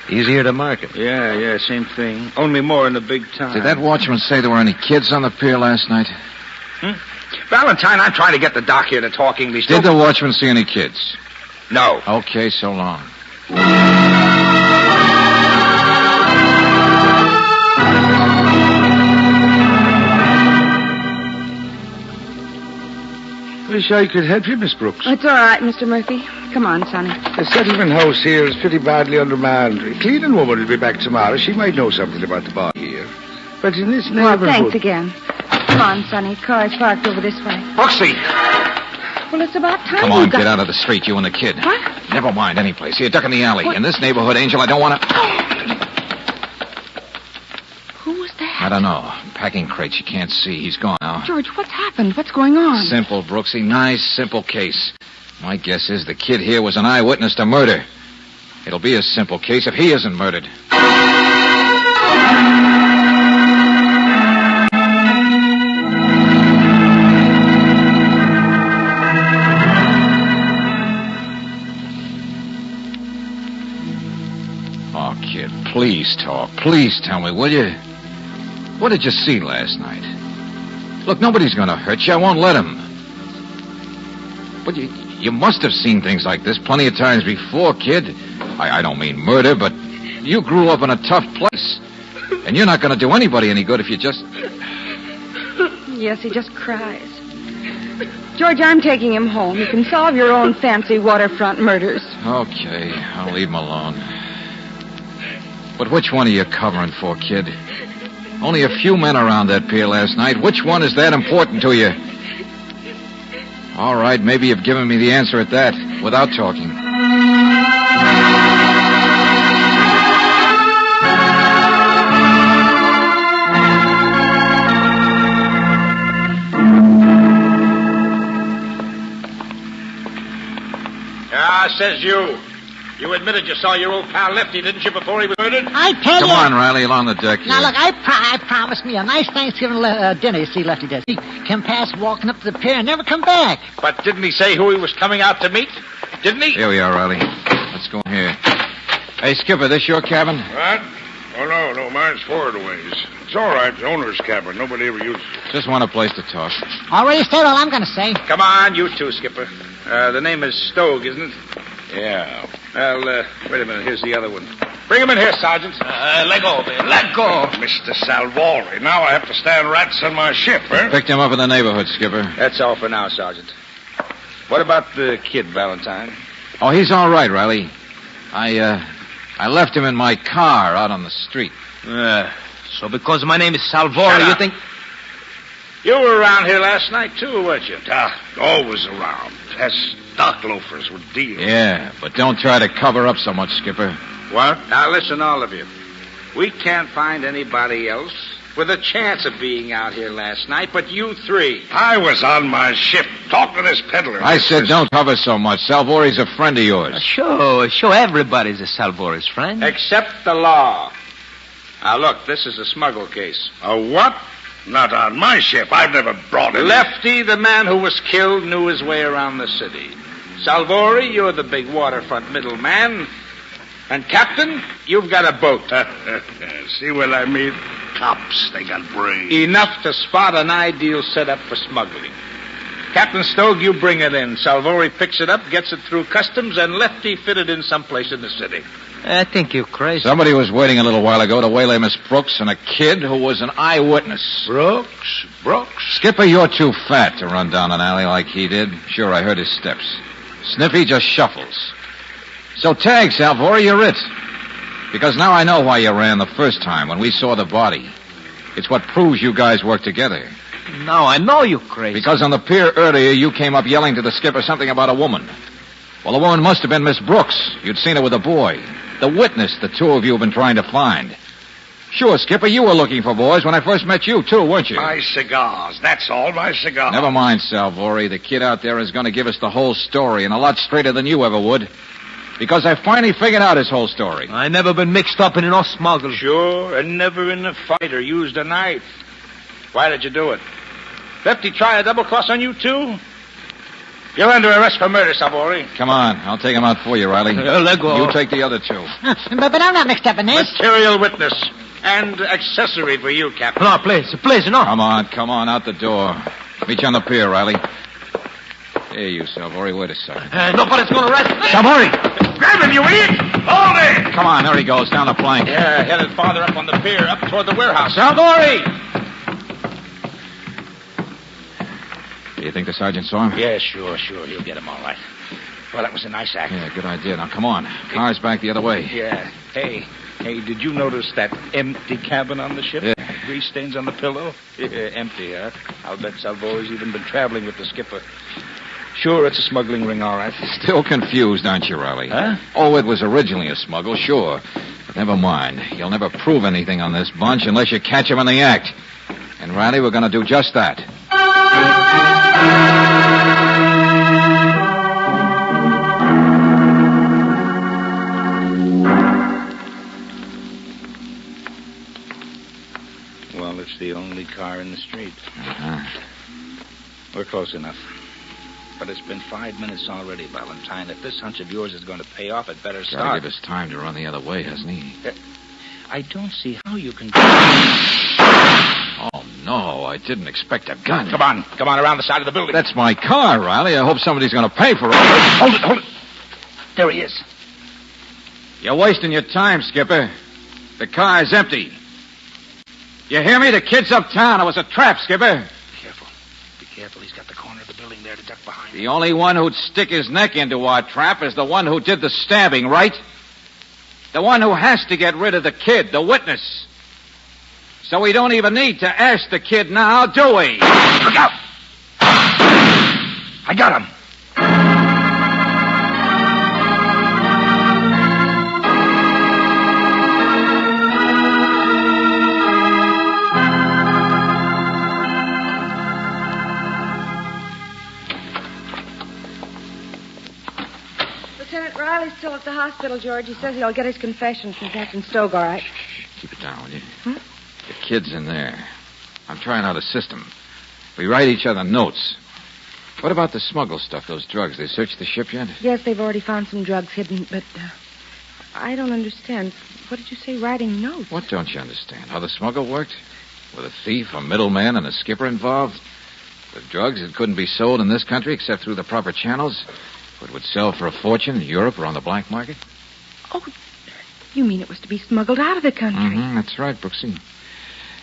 Easier to market. Yeah, same thing. Only more in the big time. Did that watchman say there were any kids on the pier last night? Valentine, I'm trying to get the doc here to talk English. Did the watchman see any kids? No. Okay, so long. Wish I could help you, Miss Brooks. It's all right, Mr. Murphy. Come on, Sonny. The settlement house here is pretty badly undermanned. A cleaning woman will be back tomorrow. She might know something about the bar here. But in this neighborhood... Well, thanks again. Come on, Sonny. Car's parked over this way. Brooksy! Well, it's about time Come on, you got... get out of the street, you and the kid. What? Never mind any place. Here, duck in the alley. In this neighborhood, Angel, I don't want to... Who was that? I don't know. Packing crates you can't see. He's gone now. George, what's happened? What's going on? Simple, Brooksy. Nice, simple case. My guess is the kid here was an eyewitness to murder. It'll be a simple case if he isn't murdered. Oh, kid, please talk. Please tell me, will you? What did you see last night? Look, nobody's going to hurt you. I won't let him. But you must have seen things like this plenty of times before, kid. I don't mean murder, but you grew up in a tough place. And you're not going to do anybody any good if you just... Yes, he just cries. George, I'm taking him home. You can solve your own fancy waterfront murders. Okay, I'll leave him alone. But which one are you covering for, kid? Only a few men around that pier last night. Which one is that important to you? All right, maybe you've given me the answer at that, without talking. Says you. You admitted you saw your old pal Lefty, didn't you, before he was murdered? I tell you... Come on, Riley, along the deck here. Now, look, I promised me a nice Thanksgiving dinner, you see, Lefty does. He can pass walking up to the pier and never come back. But didn't he say who he was coming out to meet? Didn't he? Here we are, Riley. Let's go in here. Hey, Skipper, this your cabin? What? Oh, no, mine's forward a ways. It's all right, the owner's cabin. Nobody ever uses it. Just want a place to talk. Already said all I'm going to say. Come on, you two, Skipper. The name is Stogue, isn't it? Yeah. Well, wait a minute. Here's the other one. Bring him in here, Sergeant. Let go, man. Let go. Mr. Salvori. Now I have to stand rats on my ship, eh? Picked him up in the neighborhood, Skipper. That's all for now, Sergeant. What about the kid, Valentine? Oh, he's all right, Riley. I left him in my car out on the street. So because my name is Salvori, you think... You were around here last night, too, weren't you? Always around. As stock loafers would deal. Yeah, but don't try to cover up so much, Skipper. What? Now, listen, all of you. We can't find anybody else with a chance of being out here last night but you three. I was on my ship. Talk to this peddler. I said don't cover so much. Salvori's a friend of yours. Sure, everybody's a Salvori's friend. Except the law. Now, look, this is a smuggle case. A what? Not on my ship. I've never brought it. Lefty, the man who was killed, knew his way around the city. Salvori, you're the big waterfront middleman. And, Captain, you've got a boat. See what I mean? Cops, they got brains. Enough to spot an ideal setup for smuggling. Captain Stogue, you bring it in. Salvori picks it up, gets it through customs, and Lefty fit it in someplace in the city. I think you're crazy. Somebody was waiting a little while ago to waylay Miss Brooks and a kid who was an eyewitness. Brooks? Skipper, you're too fat to run down an alley like he did. Sure, I heard his steps. Sniffy just shuffles. So tag, Salvori, you're it. Because now I know why you ran the first time when we saw the body. It's what proves you guys work together. No, I know you're crazy. Because on the pier earlier, you came up yelling to the skipper something about a woman. Well, the woman must have been Miss Brooks. You'd seen her with a boy. The witness the two of you have been trying to find. Sure, Skipper, you were looking for boys when I first met you, too, weren't you? My cigars. That's all, my cigars. Never mind, Salvori. The kid out there is going to give us the whole story, and a lot straighter than you ever would. Because I finally figured out his whole story. I never been mixed up in no smuggle. Sure, and never in a fight or used a knife. Why did you do it? Lefty try a double cross on you, too? You're under arrest for murder, Salvori. Come on, I'll take him out for you, Riley. Let go. You take the other two. But I'm not mixed up in this. Material witness and accessory for you, Captain. No, please, no. Come on, out the door. Meet you on the pier, Riley. Here, you, Salvori, wait a second. Nobody's going to arrest me. Salvori! Grab him, you idiot! Hold it! Come on, there he goes, down the plank. Yeah, headed farther up on the pier, up toward the warehouse. Salvori! Do you think the sergeant saw him? Yeah, sure. He'll get him all right. Well, that was a nice act. Yeah, good idea. Now, come on. Car's back the other way. Yeah. Hey, did you notice that empty cabin on the ship? Yeah. Grease stains on the pillow? Yeah, empty, huh? I'll bet Salvori's even been traveling with the skipper. Sure, it's a smuggling ring, all right. Still confused, aren't you, Riley? Huh? Oh, it was originally a smuggle, sure. But never mind. You'll never prove anything on this bunch unless you catch him in the act. And, Riley, we're going to do just that. Well, it's the only car in the street. Uh-huh. We're close enough. But it's been 5 minutes already, Valentine. If this hunch of yours is going to pay off, it better Gotta start. give us time to run the other way, hasn't he? I don't see how you can... Oh, no, I didn't expect a gun. Come on, around the side of the building. That's my car, Riley. I hope somebody's going to pay for it. Hold it. There he is. You're wasting your time, Skipper. The car is empty. You hear me? The kid's uptown. It was a trap, Skipper. Be careful. He's got the corner of the building there to duck behind. The only one who'd stick his neck into our trap is the one who did the stabbing, right? The one who has to get rid of the kid, the witness. So we don't even need to ask the kid now, do we? Look out! I got him. Lieutenant Riley's still at the hospital, George. He says he'll get his confession from Captain Stogue, all right. Keep it down, will you? The kid's in there. I'm trying out a system. We write each other notes. What about the smuggle stuff, those drugs? They searched the ship yet? Yes, they've already found some drugs hidden, but I don't understand. What did you say, writing notes? What don't you understand? How the smuggle worked? With a thief, a middleman, and a skipper involved? With drugs that couldn't be sold in this country except through the proper channels? But would sell for a fortune in Europe or on the black market? Oh, you mean it was to be smuggled out of the country? Mm-hmm, that's right, Brooksy.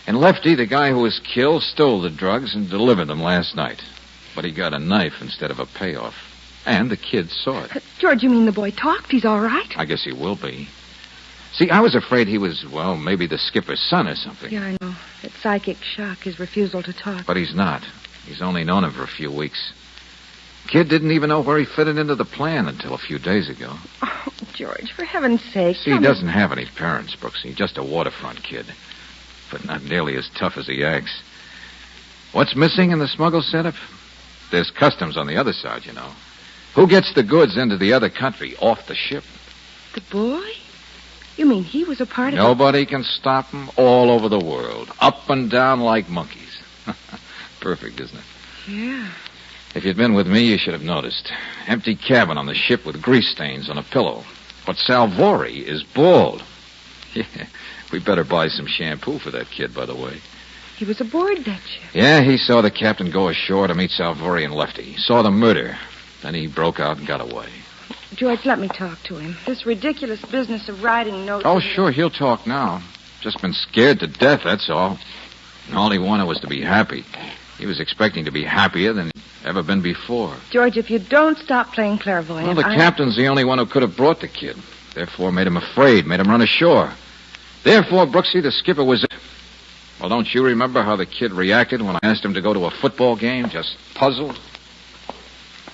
And Lefty, the guy who was killed, stole the drugs and delivered them last night. But he got a knife instead of a payoff. And the kid saw it. George, you mean the boy talked? He's all right? I guess he will be. See, I was afraid he was, well, maybe the skipper's son or something. Yeah, I know. That psychic shock, his refusal to talk. But he's not. He's only known him for a few weeks. Kid didn't even know where he fitted into the plan until a few days ago. Oh, George, for heaven's sake. See, he doesn't have any parents, Brooksy. Just a waterfront kid. But not nearly as tough as he acts. What's missing in the smuggle setup? There's customs on the other side, you know. Who gets the goods into the other country, off the ship? The boy? You mean he was a part of Nobody can stop him all over the world. Up and down like monkeys. Perfect, isn't it? Yeah. If you'd been with me, you should have noticed. Empty cabin on the ship with grease stains on a pillow. But Salvori is bald. Yeah, we better buy some shampoo for that kid, by the way. He was aboard that ship. Yeah, he saw the captain go ashore to meet Salvori and Lefty. He saw the murder. Then he broke out and got away. George, let me talk to him. This ridiculous business of writing notes... Oh, sure, he'll talk now. Just been scared to death, that's all. All he wanted was to be happy. He was expecting to be happier than he'd ever been before. George, if you don't stop playing clairvoyant... Well, the captain's the only one who could have brought the kid. Therefore, made him afraid, made him run ashore. Therefore, Brooksy, the skipper was... Well, don't you remember how the kid reacted when I asked him to go to a football game? Just puzzled?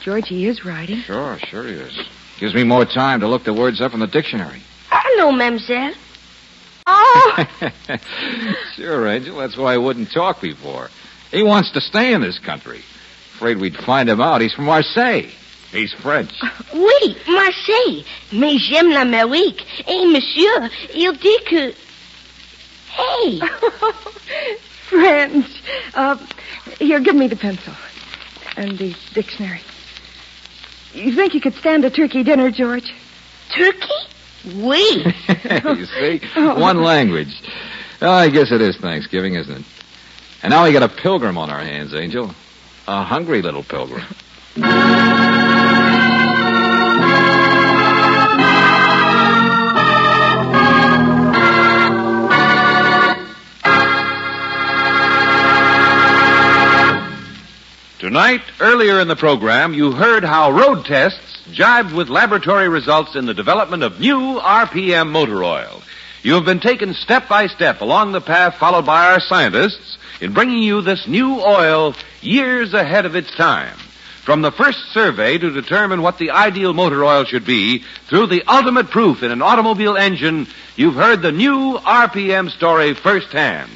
George, he is writing. Sure he is. Gives me more time to look the words up in the dictionary. Hello, mademoiselle. Oh! Sure, Angel. That's why I wouldn't talk before. He wants to stay in this country. Afraid we'd find him out. He's from Marseille. He's French. Oui, Marseille. Mais j'aime l'Amérique. Et monsieur, il dit que... Hey! French. Here, give me the pencil. And the dictionary. You think you could stand a turkey dinner, George? Turkey? Oui. You see? One language. Oh, I guess it is Thanksgiving, isn't it? And now we got a pilgrim on our hands, Angel. A hungry little pilgrim. Tonight, earlier in the program, you heard how road tests jibed with laboratory results in the development of new RPM motor oil. You have been taken step by step along the path followed by our scientists in bringing you this new oil years ahead of its time. From the first survey to determine what the ideal motor oil should be, through the ultimate proof in an automobile engine, you've heard the new RPM story firsthand.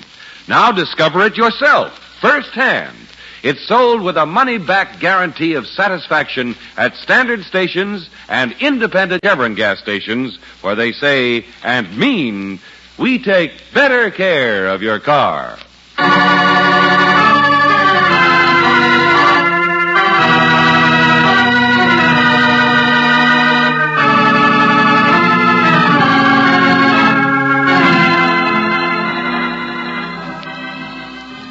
Now discover it yourself, firsthand. It's sold with a money-back guarantee of satisfaction at standard stations and independent Chevron gas stations, where they say and mean, we take better care of your car.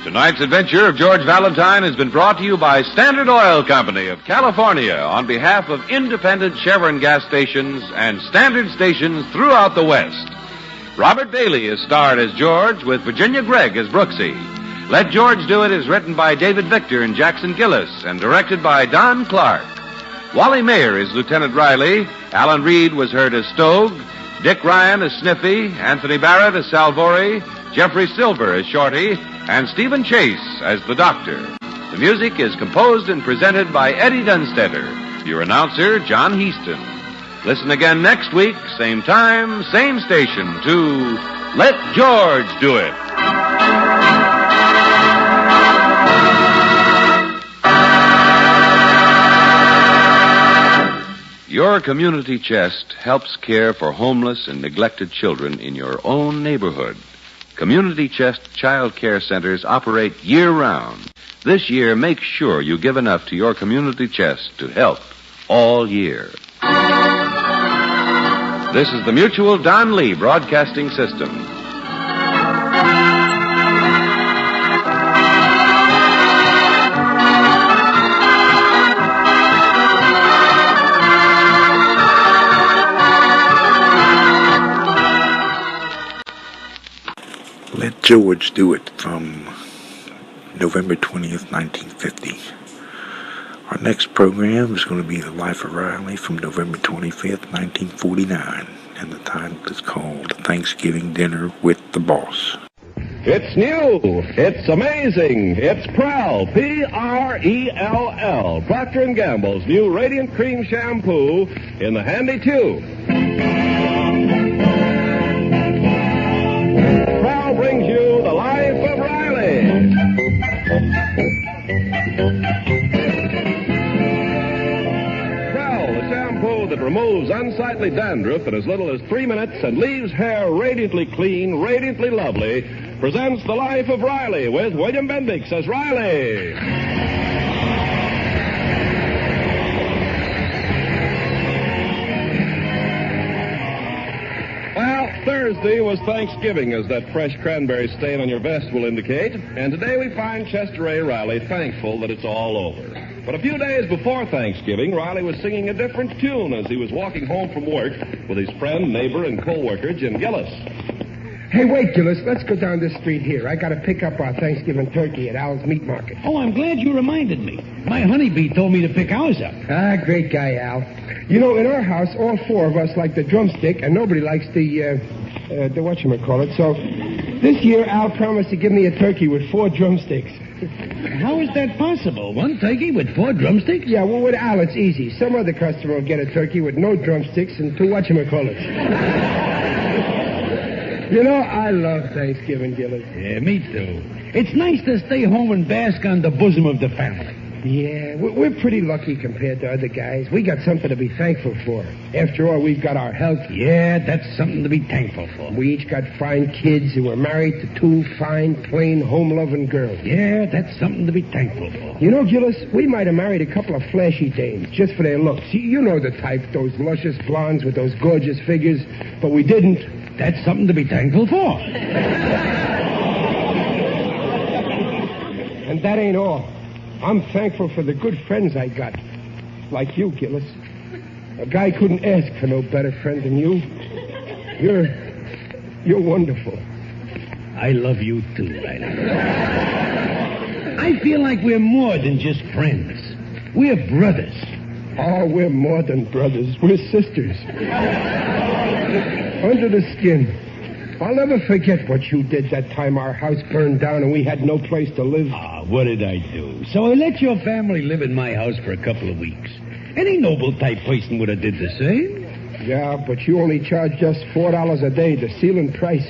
Tonight's adventure of George Valentine has been brought to you by Standard Oil Company of California on behalf of independent Chevron gas stations and standard stations throughout the West. Robert Bailey is starred as George with Virginia Gregg as Brooksy. Let George Do It is written by David Victor and Jackson Gillis and directed by Don Clark. Wally Mayer is Lieutenant Riley. Alan Reed was heard as Stogue. Dick Ryan as Sniffy. Anthony Barrett as Salvori. Jeffrey Silver as Shorty. And Stephen Chase as the Doctor. The music is composed and presented by Eddie Dunstetter. Your announcer, John Heaston. Listen again next week, same time, same station, to Let George Do It. Your community chest helps care for homeless and neglected children in your own neighborhood. Community Chest Child Care Centers operate year-round. This year, make sure you give enough to your community chest to help all year. This is the Mutual Don Lee Broadcasting System. Let George Do It from November 20th, 1950. Our next program is going to be The Life of Riley from November 25th, 1949. And the title is called Thanksgiving Dinner with the Boss. It's new. It's amazing. It's Prell, P-R-E-L-L, Procter & Gamble's new Radiant Cream Shampoo in the handy tube. Prell brings you The Life of Riley. Prell, the shampoo that removes unsightly dandruff in as little as 3 minutes and leaves hair radiantly clean, radiantly lovely, presents The Life of Riley with William Bendix as Riley. Thursday was Thanksgiving, as that fresh cranberry stain on your vest will indicate. And today we find Chester A. Riley thankful that it's all over. But a few days before Thanksgiving, Riley was singing a different tune as he was walking home from work with his friend, neighbor, and co-worker, Jim Gillis. Hey, wait, Gillis. Let's go down this street here. I got to pick up our Thanksgiving turkey at Al's Meat Market. Oh, I'm glad you reminded me. My honeybee told me to pick ours up. Ah, great guy, Al. You know, in our house, all four of us like the drumstick, and nobody likes the whatchamacallit. So this year, Al promised to give me a turkey with 4 drumsticks. How is that possible? 1 turkey with 4 drumsticks? Yeah, well, with Al, it's easy. Some other customer will get a turkey with no drumsticks and 2 whatchamacallits. You know, I love Thanksgiving, Gillis. Yeah, me too. It's nice to stay home and bask on the bosom of the family. Yeah, we're pretty lucky compared to other guys. We got something to be thankful for. After all, we've got our health. Yeah, that's something to be thankful for. We each got fine kids who were married to 2 fine, plain, home-loving girls. Yeah, that's something to be thankful for. You know, Gillis, we might have married a couple of flashy dames just for their looks. You know the type, those luscious blondes with those gorgeous figures, but we didn't. That's something to be thankful for. And that ain't all. I'm thankful for the good friends I got. Like you, Gillis. A guy couldn't ask for no better friend than you. You're wonderful. I love you too, Riley. I feel like we're more than just friends. We're brothers. Oh, we're more than brothers. We're sisters. Under the skin. I'll never forget what you did that time our house burned down and we had no place to live. Ah, what did I do? So I let your family live in my house for a couple of weeks. Any noble-type person would have did the same. Yeah, but you only charged us $4 a day, the ceiling price.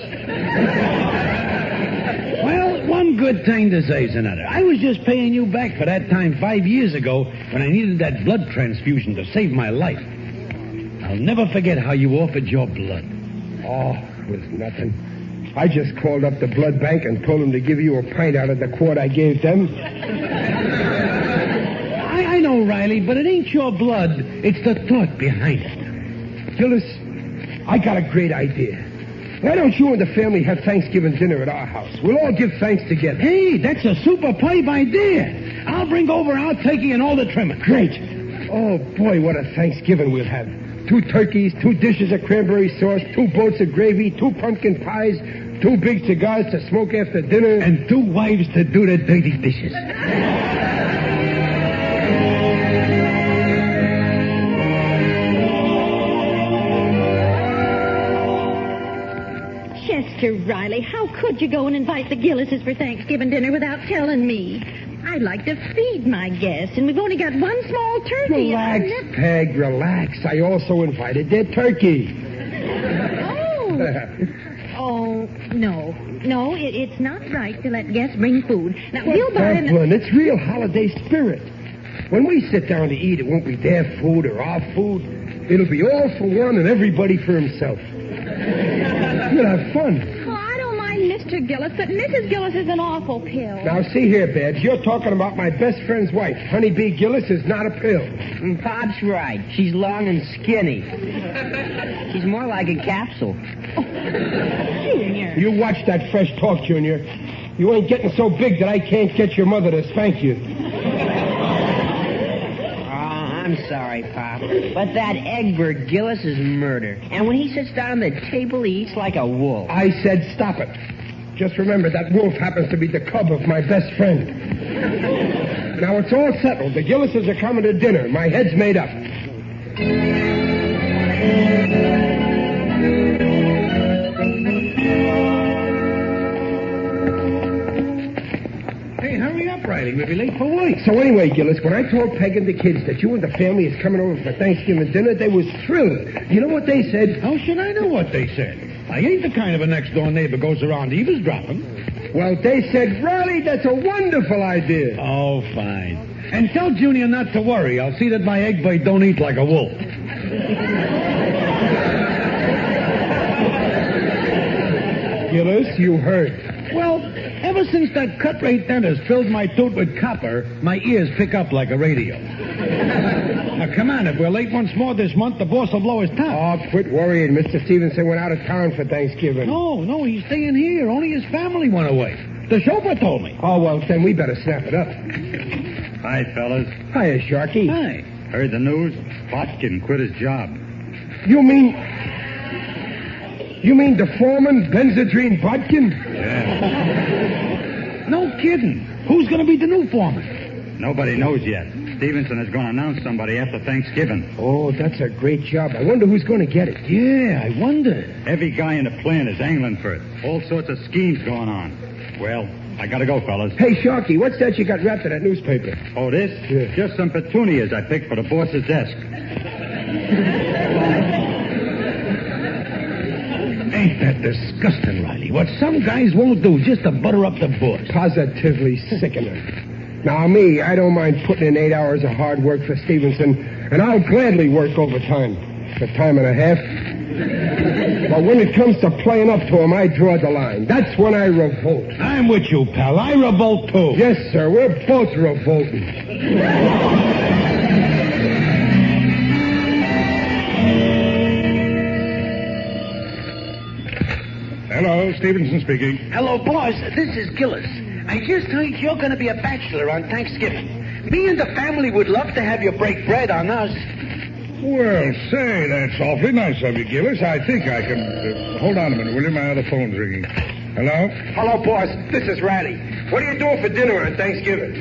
Well, one good time deserves another. I was just paying you back for that time 5 years ago when I needed that blood transfusion to save my life. I'll never forget how you offered your blood. Oh, it was nothing. I just called up the blood bank and told them to give you a pint out of the quart I gave them. I know, Riley, but it ain't your blood. It's the thought behind it. Gillis, I got a great idea. Why don't you and the family have Thanksgiving dinner at our house? We'll all give thanks together. Hey, that's a super pipe idea. I'll bring over our turkey and all the trimming. Great. Oh, boy, what a Thanksgiving we'll have. 2 turkeys, 2 dishes of cranberry sauce, 2 boats of gravy, 2 pumpkin pies, 2 big cigars to smoke after dinner. And 2 wives to do the dirty dishes. Chester Riley, how could you go and invite the Gillises for Thanksgiving dinner without telling me? I'd like to feed my guests, and we've only got 1 small turkey. Relax, Peg, relax. I also invited their turkey. Oh, no. No, it's not right to let guests bring food. Now, we'll buy them... Evelyn, it's real holiday spirit. When we sit down to eat, it won't be their food or our food. It'll be all for one and everybody for himself. We'll have fun. Mr. Gillis, but Mrs. Gillis is an awful pill. Now, see here, Babs. You're talking about my best friend's wife. Honeybee Gillis is not a pill. Pop's right. She's long and skinny. She's more like a capsule. Junior. You watch that fresh talk, Junior. You ain't getting so big that I can't get your mother to spank you. I'm sorry, Pop, but that Egbert Gillis is murder. And when he sits down at the table, he eats like a wolf. I said stop it. Just remember, that wolf happens to be the cub of my best friend. Now, it's all settled. The Gillises are coming to dinner. My head's made up. Hey, hurry up, Riley. We'll be late for work. So anyway, Gillis, when I told Peg and the kids that you and the family is coming over for Thanksgiving dinner, they was thrilled. You know what they said? How should I know what they said? I ain't the kind of a next-door neighbor goes around eavesdropping. Well, they said, Riley, that's a wonderful idea. Oh, fine. And tell Junior not to worry. I'll see that my Egbert don't eat like a wolf. Gillis, you heard. Well, ever since that cut-rate dentist filled my tooth with copper, my ears pick up like a radio. Now, come on. If we're late once more this month, the boss will blow his top. Oh, quit worrying. Mr. Stevenson went out of town for Thanksgiving. No, he's staying here. Only his family went away. The chauffeur told me. Oh, well, then we better snap it up. Hi, fellas. Hiya, Sharky. Hi. Heard the news? Botkin quit his job. You mean the foreman, Benzedrine Botkin? Yeah. No kidding. Who's going to be the new foreman? Nobody knows yet. Stevenson is going to announce somebody after Thanksgiving. Oh, that's a great job. I wonder who's going to get it. Yeah, I wonder. Every guy in the plant is angling for it. All sorts of schemes going on. Well, I gotta go, fellas. Hey, Sharky, what's that you got wrapped in that newspaper? Oh, this? Yeah. Just some petunias I picked for the boss's desk. Ain't that disgusting, Riley? What some guys won't do just to butter up the boss. Positively sickening. Now, me, I don't mind putting in 8 hours of hard work for Stevenson, and I'll gladly work overtime for time and a half. But when it comes to playing up to him, I draw the line. That's when I revolt. I'm with you, pal. I revolt, too. Yes, sir. We're both revolting. Hello, Stevenson speaking. Hello, boss. This is Gillis. I just heard you're going to be a bachelor on Thanksgiving. Me and the family would love to have you break bread on us. Well, say, that's awfully nice of you, Gillis. I think I can... hold on a minute, will you? My other phone's ringing. Hello? Hello, boss. This is Riley. What are you doing for dinner on Thanksgiving?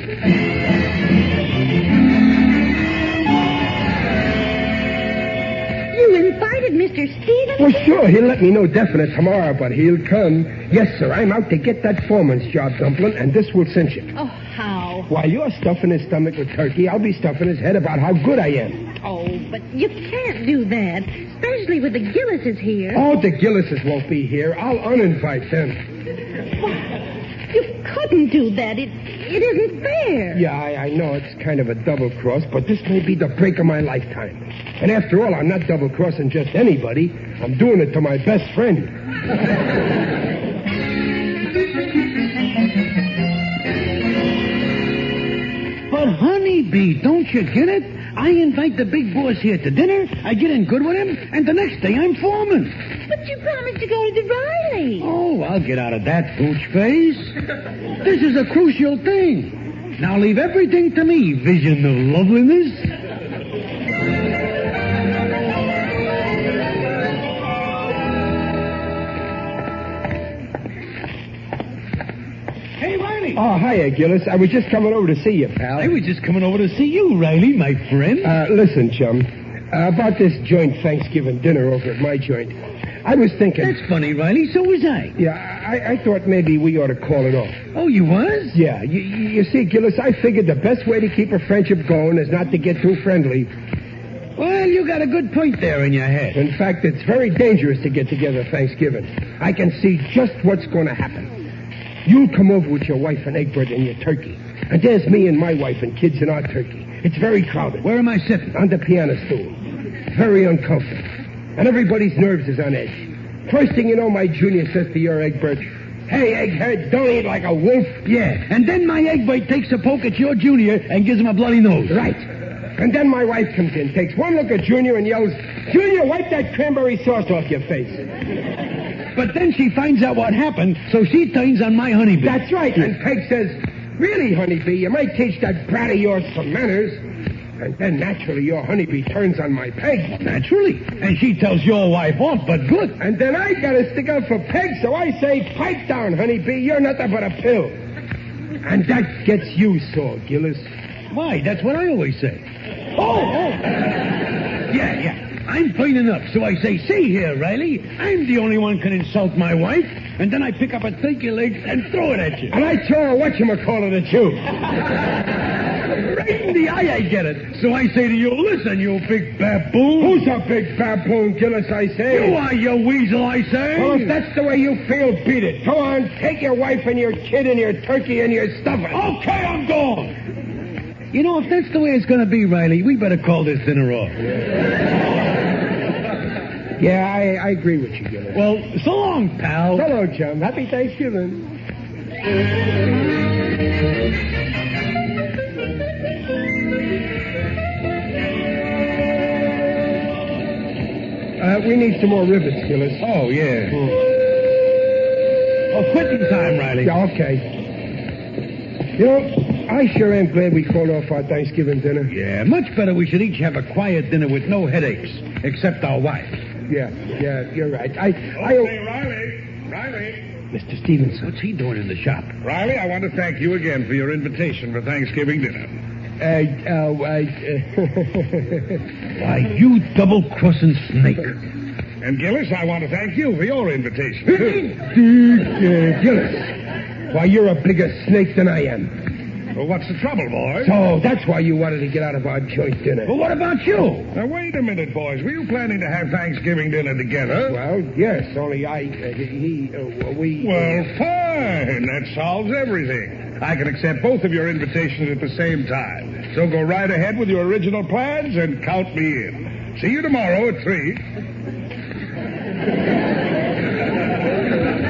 You invited Mr. Stevens? Well, sure. He'll let me know definite tomorrow, but he'll come. Yes, sir. I'm out to get that foreman's job, Dumpling, and this will cinch it. Oh, how? While you're stuffing his stomach with turkey, I'll be stuffing his head about how good I am. Oh, but you can't do that, especially with the Gillises here. Oh, the Gillises won't be here. I'll uninvite them. You couldn't do that. It isn't fair. Yeah, I know it's kind of a double cross, but this may be the break of my lifetime. And after all, I'm not double crossing just anybody. I'm doing it to my best friend. But, honeybee, don't you get it? I invite the big boss here to dinner, I get in good with him, and the next day I'm foreman. But you promised to go to the Riley. Oh, I'll get out of that pooch face. This is a crucial thing. Now leave everything to me, vision of loveliness. Hey, Riley. Oh, hiya, Gillis. I was just coming over to see you, pal. I was just coming over to see you, Riley, my friend. Listen, chum. About this joint Thanksgiving dinner over at my joint. I was thinking... That's funny, Riley. So was I. Yeah, I thought maybe we ought to call it off. Oh, you was? Yeah. You see, Gillis, I figured the best way to keep a friendship going is not to get too friendly. Well, you got a good point there in your head. In fact, it's very dangerous to get together Thanksgiving. I can see just what's going to happen. You'll come over with your wife and egg bread and your turkey. And there's me and my wife and kids in our turkey. It's very crowded. Where am I sitting? On the piano stool. Very uncomfortable. And everybody's nerves is on edge. First thing you know, my junior says to your egg bread, "Hey, egghead, don't eat like a wolf." Yeah, and then my egg bite takes a poke at your junior and gives him a bloody nose. Right. And then my wife comes in, takes one look at Junior and yells, "Junior, wipe that cranberry sauce off your face." But then she finds out what happened, so she turns on my honeybee. That's right. And Peg says, "Really, honeybee, you might teach that brat of yours some manners." And then, naturally, your honeybee turns on my Peg. Naturally. And she tells your wife off, but good. And then I gotta stick up for Peg, so I say, "Pipe down, honeybee, you're nothing but a pill." And that gets you sore, Gillis. Why, that's what I always say. Oh! Yeah. I'm fine enough, so I say, "See here, Riley, I'm the only one can insult my wife." And then I pick up a turkey leg and throw it at you. And I throw a whatchamacallit at you. Right in the eye I get it. So I say to you, "Listen, you big baboon." Who's a big baboon, Gillis, I say? You are, you weasel, I say. Well, if that's the way you feel, beat it. Go on, take your wife and your kid and your turkey and your stuffing. Okay, I'm gone. You know, if that's the way it's going to be, Riley, we better call this dinner off. Yeah, I agree with you, Gillis. Well, so long, pal. So long, chum. Happy Thanksgiving. we need some more rivets, Gillis. Oh, yeah. Oh, quitting time, Riley. Yeah, okay. You know, I sure am glad we called off our Thanksgiving dinner. Yeah, much better we should each have a quiet dinner with no headaches, except our wives. Yeah, you're right. Riley. Mr. Stevenson. What's he doing in the shop? Riley, I want to thank you again for your invitation for Thanksgiving dinner. Why, you double-crossing snake. And Gillis, I want to thank you for your invitation. Gillis, why, you're a bigger snake than I am. Well, what's the trouble, boys? So that's why you wanted to get out of our joint dinner. Well, what about you? Now, wait a minute, boys. Were you planning to have Thanksgiving dinner together? Well, yes, only we... Well, fine. That solves everything. I can accept both of your invitations at the same time. So go right ahead with your original plans and count me in. See you tomorrow at 3.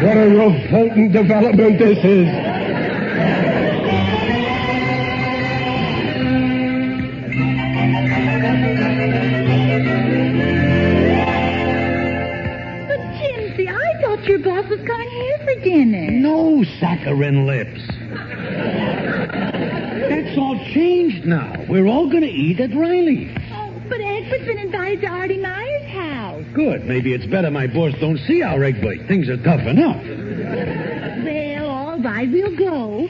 What a revolting development this is. Your boss was coming here for dinner. No saccharine lips. That's all changed now. We're all going to eat at Riley's. Oh, but Egbert's been invited to Artie Meyer's house. Good. Maybe it's better my boss don't see our Egbert. Things are tough enough. Well, all right, we'll go.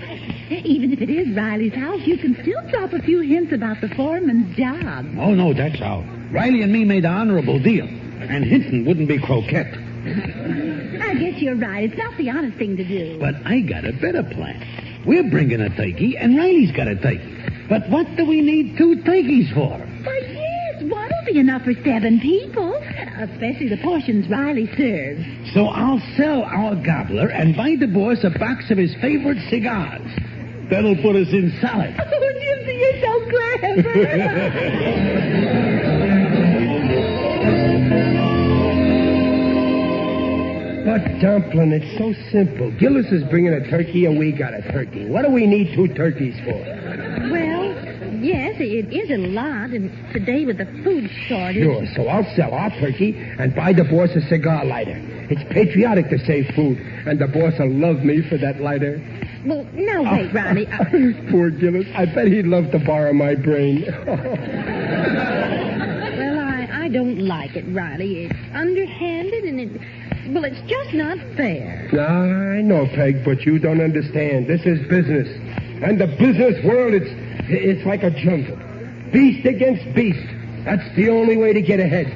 Even if it is Riley's house, you can still drop a few hints about the foreman's job. Oh, no, that's out. Riley and me made an honorable deal. And Hinton wouldn't be croquette. I guess you're right. It's not the honest thing to do. But I got a better plan. We're bringing a turkey, and Riley's got a turkey. But what do we need 2 turkeys for? Why, yes, one will be enough for 7 people, especially the portions Riley serves. So I'll sell our gobbler and buy the boss a box of his favorite cigars. That'll put us in solid. Oh, Gypsy, you're so clever. But, Dumplin', it's so simple. Gillis is bringing a turkey, and we got a turkey. What do we need 2 turkeys for? Well, yes, it is a lot, and today with the food shortage... Sure, so I'll sell our turkey and buy the boss a cigar lighter. It's patriotic to save food, and the boss will love me for that lighter. Well, now wait, Riley. Poor Gillis. I bet he'd love to borrow my brain. Well, I don't like it, Riley. It's underhanded, and well, it's just not fair. I know, Peg, but you don't understand. This is business. And the business world, it's like a jungle. Beast against beast. That's the only way to get ahead.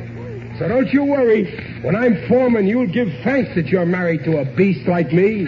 So don't you worry. When I'm foreman, you'll give thanks that you're married to a beast like me.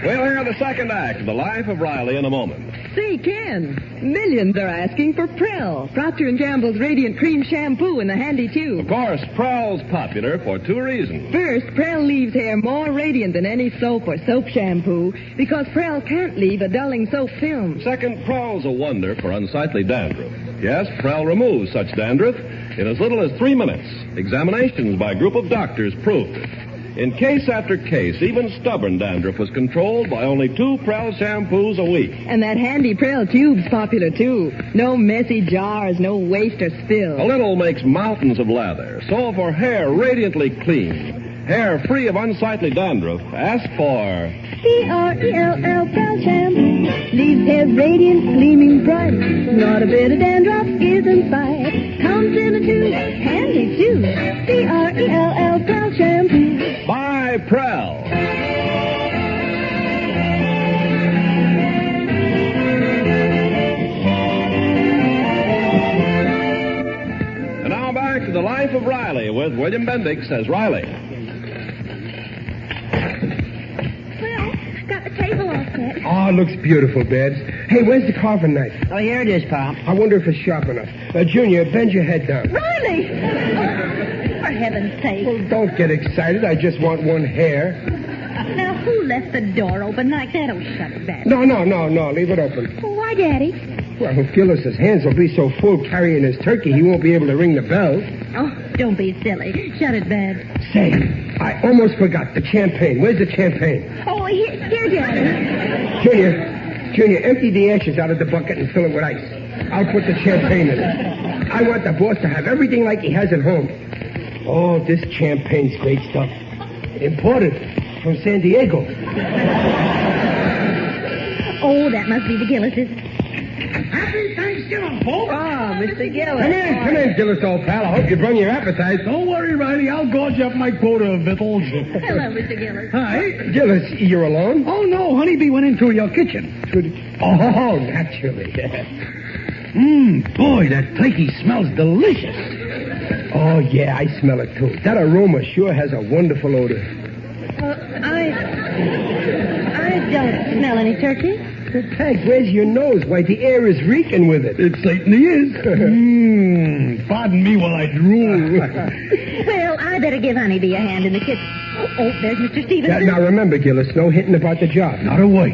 We'll hear the second act of The Life of Riley in a moment. Say, Ken, millions are asking for Prell, Procter & Gamble's Radiant Cream Shampoo in the handy tube. Of course, Prell's popular for 2 reasons. First, Prell leaves hair more radiant than any soap or soap shampoo because Prell can't leave a dulling soap film. Second, Prell's a wonder for unsightly dandruff. Yes, Prell removes such dandruff in as little as 3 minutes. Examinations by a group of doctors proved it. In case after case, even stubborn dandruff was controlled by only 2 Prell shampoos a week. And that handy Prell tube's popular, too. No messy jars, no waste or spill. A little makes mountains of lather. So for hair radiantly clean, hair free of unsightly dandruff, ask for... Prell Prell Shampoo. Leaves hair radiant, gleaming bright. Not a bit of dandruff is in sight. Comes in a tube, handy too. Prell Prell Shampoo. By Prell. And now back to The Life of Riley with William Bendix as Riley. Well, got the table all set. Oh, it looks beautiful, Babs. Hey, where's the carving knife? Oh, here it is, Pop. I wonder if it's sharp enough. Junior, bend your head down. Riley! For heaven's sake. Well, don't get excited. I just want one hair. Now, who left the door open like that? Oh, shut it back. No. Leave it open. Why, Daddy? Well, Gillis's hands will be so full carrying his turkey, he won't be able to ring the bell. Oh, don't be silly. Shut it, Bed. Say, I almost forgot the champagne. Where's the champagne? Oh, here, Daddy. Junior, empty the ashes out of the bucket and fill it with ice. I'll put the champagne in it. I want the boss to have everything like he has at home. Oh, this champagne's great stuff. Imported from San Diego. Oh, that must be the Gillises. Happy Thanksgiving, folks. Mr. Gillis. Come in, Gillis, old pal. I hope you brought your appetite. Don't worry, Riley. I'll gorge up my quota of victuals. Hello, Mr. Gillis. Hi. Gillis, you're alone? Oh, no. Honeybee went into your kitchen. Oh, naturally. Boy, that turkey smells delicious. Oh, yeah, I smell it, too. That aroma sure has a wonderful odor. I don't smell any turkey. Peg, where's your nose? Why, the air is reeking with it. It certainly is. Pardon me while I drool. Well, I better give Honeybee a hand in the kitchen. Oh, there's Mr. Stevenson. Now, remember, Gillis, no hitting about the job. Not a word.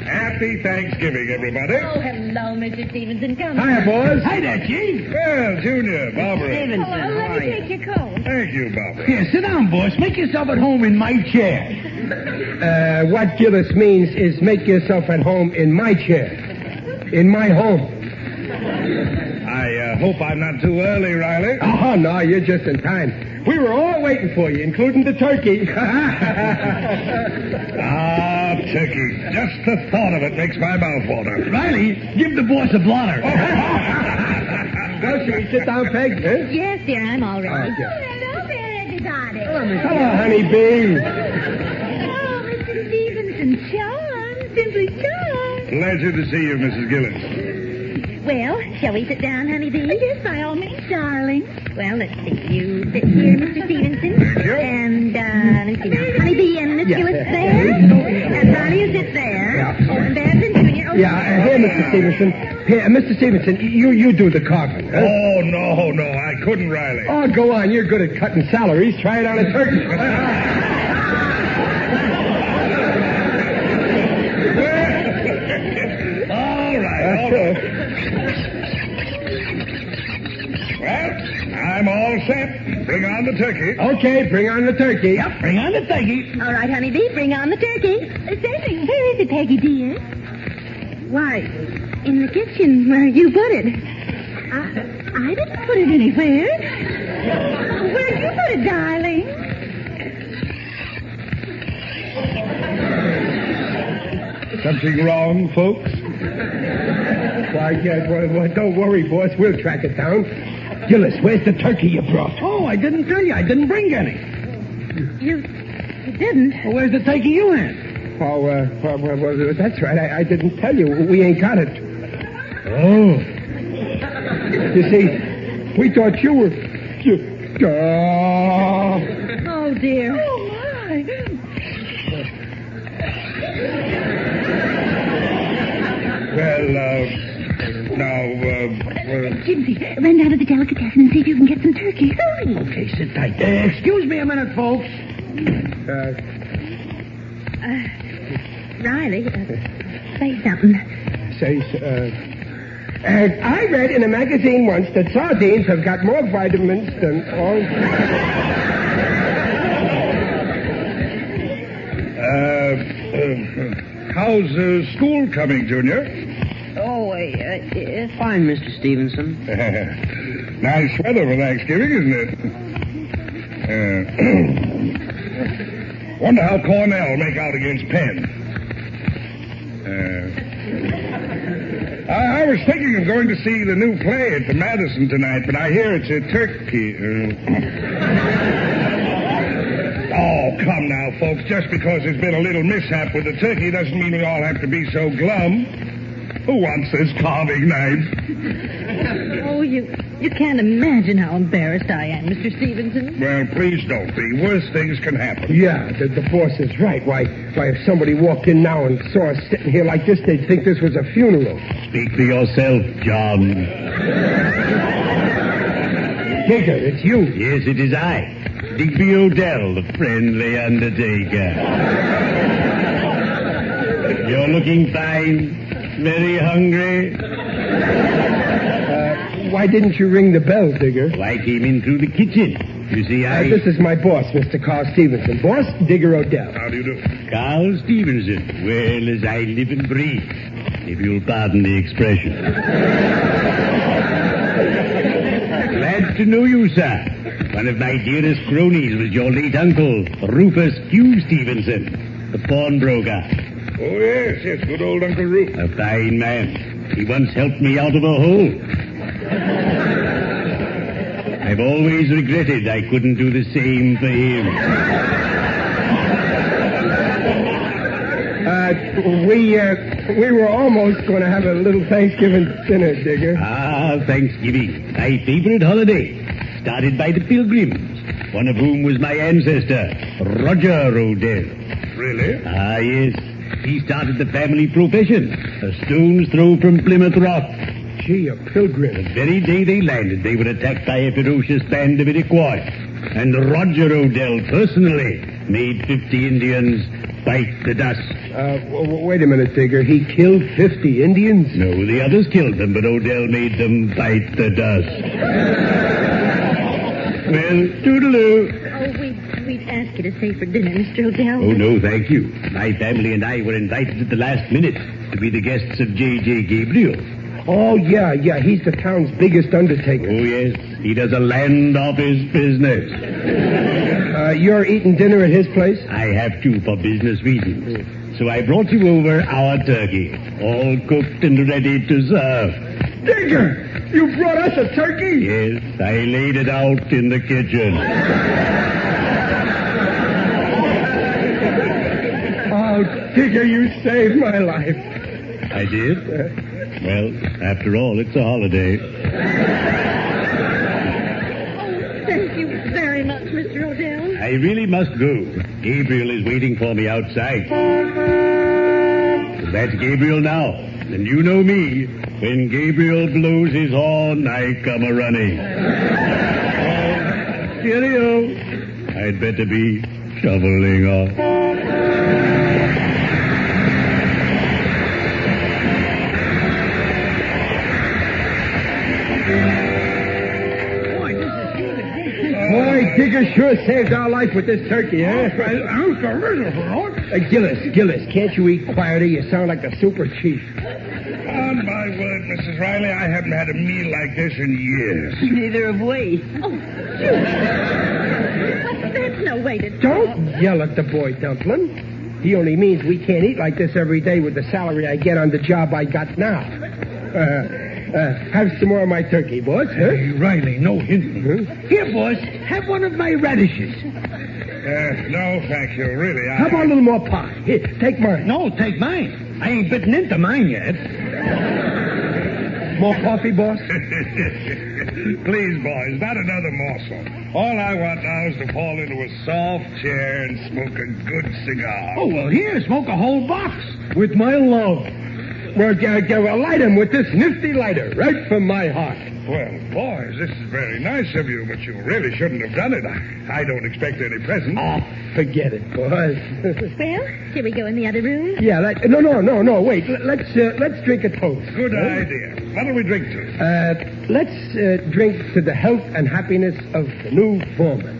Happy Thanksgiving, everybody. Oh, hello, Mr. Stevenson. Come Hiya, boys. Hi there, Chief. Well, Junior, Barbara. Hello, let me take your coat. Thank you, Barbara. Here, sit down, boss. Make yourself at home in my chair. What Gillis means is make yourself at home in my chair. In my home. I hope I'm not too early, Riley. Oh, no, you're just in time. We were all waiting for you, including the turkey. Turkey. Just the thought of it makes my mouth water. Riley, give the boss a blotter. Well, shall we sit down, Peg? Huh? Yes, dear, I'm all ready. Hello there, everybody. Hello, honeybee. Oh, Mr. Stevenson, charmed, simply charmed. Pleasure to see you, Mrs. Gillis. Well, shall we sit down, Honeybee? Yes, by all means, darling. Well, let's see. You sit here, Mr. Stevenson. Thank you. And, let's see now. Honeybee and Miss Gillis there. And Ronnie, you sit there. Yeah. Oh, and Babs and Junior. Oh, Here, Mr. Stevenson. Here, Mr. Stevenson, you do the carving. Huh? Oh, no, I couldn't, Riley. Oh, go on. You're good at cutting salaries. Try it on a turkey. All right. Well, I'm all set. Bring on the turkey. Okay, bring on the turkey. Yep, bring on the turkey. All right, Honeybee, bring on the turkey. Say, where is it, Peggy, dear? Why, in the kitchen where you put it. I didn't put it anywhere. Where'd you put it, darling? Something wrong, folks? Why, don't worry, boss. We'll track it down. Gillis, where's the turkey you brought? Oh, I didn't tell you. I didn't bring any. You didn't? Well, where's the turkey you had? Oh, well, that's right. I didn't tell you. We ain't got it. Oh. You see, we thought you were... Oh, dear. Oh, my. Well, now, Jimsy, run down to the delicatessen and see if you can get some turkey. Hurry. Okay, sit tight. Excuse me a minute, folks. Riley, say something. I read in a magazine once that sardines have got more vitamins than all... how's school coming, Junior? Oh, it's fine, Mr. Stevenson. Nice weather for Thanksgiving, isn't it? Wonder how Cornell will make out against Penn. I was thinking of going to see the new play at the Madison tonight, but I hear it's a turkey. Oh, come now, folks. Just because there's been a little mishap with the turkey doesn't mean we all have to be so glum. Who wants this carving knife? Oh, you can't imagine how embarrassed I am, Mr. Stevenson. Well, please don't be. Worse things can happen. Yeah, the boss is right. Why, if somebody walked in now and saw us sitting here like this, they'd think this was a funeral. Speak for yourself, John. Digger, it's you. Yes, it is I. Digby Odell, the friendly undertaker. You're looking fine. Very hungry? Why didn't you ring the bell, Digger? Well, I came in through the kitchen. You see, This is my boss, Mr. Carl Stevenson. Boss, Digger Odell. How do you do? Carl Stevenson. Well, as I live and breathe, if you'll pardon the expression. Glad to know you, sir. One of my dearest cronies was your late uncle, Rufus Q. Stevenson, the pawnbroker. Oh, yes, good old Uncle Rufus. A fine man. He once helped me out of a hole. I've always regretted I couldn't do the same for him. We were almost going to have a little Thanksgiving dinner, Digger. Ah, Thanksgiving, my favorite holiday. Started by the Pilgrims, one of whom was my ancestor, Roger Odell. Really? Ah, yes. He started the family profession, a stone's throw from Plymouth Rock. Gee, a pilgrim. The very day they landed, they were attacked by a ferocious band of Iroquois. And Roger Odell personally made 50 Indians bite the dust. Wait a minute, Digger. He killed 50 Indians? No, the others killed them, but Odell made them bite the dust. Well, toodaloo. Oh, we'd ask you to stay for dinner, Mr. Odell. Oh, no, thank you. My family and I were invited at the last minute to be the guests of J.J. Gabriel. Oh, yeah. He's the town's biggest undertaker. Oh, yes. He does a land office business. You're eating dinner at his place? I have to for business reasons. So I brought you over our turkey, all cooked and ready to serve. Digger! You brought us a turkey? Yes, I laid it out in the kitchen. Oh, Digger, you saved my life. I did? Well, after all, it's a holiday. Thank you very much, Mr. Odell. I really must go. Gabriel is waiting for me outside. That's Gabriel now. And you know me. When Gabriel blows his horn, I come a-running. Cheerio. I'd better be shoveling off. Boy, Digger sure saved our life with this turkey, eh? Gillis, can't you eat quieter? You sound like the super chief. On my word, Mrs. Riley, I haven't had a meal like this in years. Neither have we. Oh, shoot. That's no way to talk. Don't yell at the boy, Dumplin'. He only means we can't eat like this every day with the salary I get on the job I got now. Have some more of my turkey, boss. Huh? Hey, Riley, no hinting. Huh? Here, boss, have one of my radishes. No, thank you, really. How about a little more pie? Here, take mine. No, take mine. I ain't bitten into mine yet. More coffee, boss? Please, boys, not another morsel. All I want now is to fall into a soft chair and smoke a good cigar. Oh, well, here, smoke a whole box. With my love. Well, light him with this nifty lighter, right from my heart. Well, boys, this is very nice of you, but you really shouldn't have done it. I don't expect any presents. Oh, forget it, boys. Well, shall we go in the other room? Yeah, no, wait. Let's drink a toast. Good idea. What'll we drink to? Let's drink to the health and happiness of the new foreman.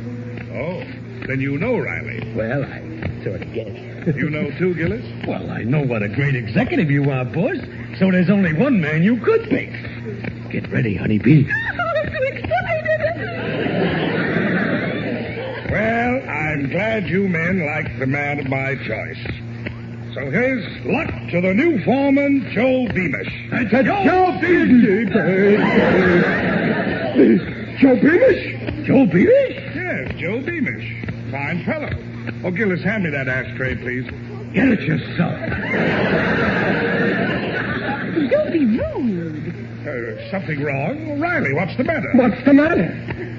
Oh, then you know Riley. Well, I sort of guess. You know too, Gillis? Well, I know what a great executive you are, boss. So there's only one man you could pick. Get ready, honeybee. Oh, I'm so excited. Well, I'm glad you men like the man of my choice. So here's luck to the new foreman, Joe Beamish. Joe Beamish? Joe Beamish? Joe Beamish? Yes, Joe Beamish. Fine fellow. Oh, Gillis, hand me that ashtray, please. Get it yourself. Don't be rude. Something wrong? Riley, what's the matter? What's the matter?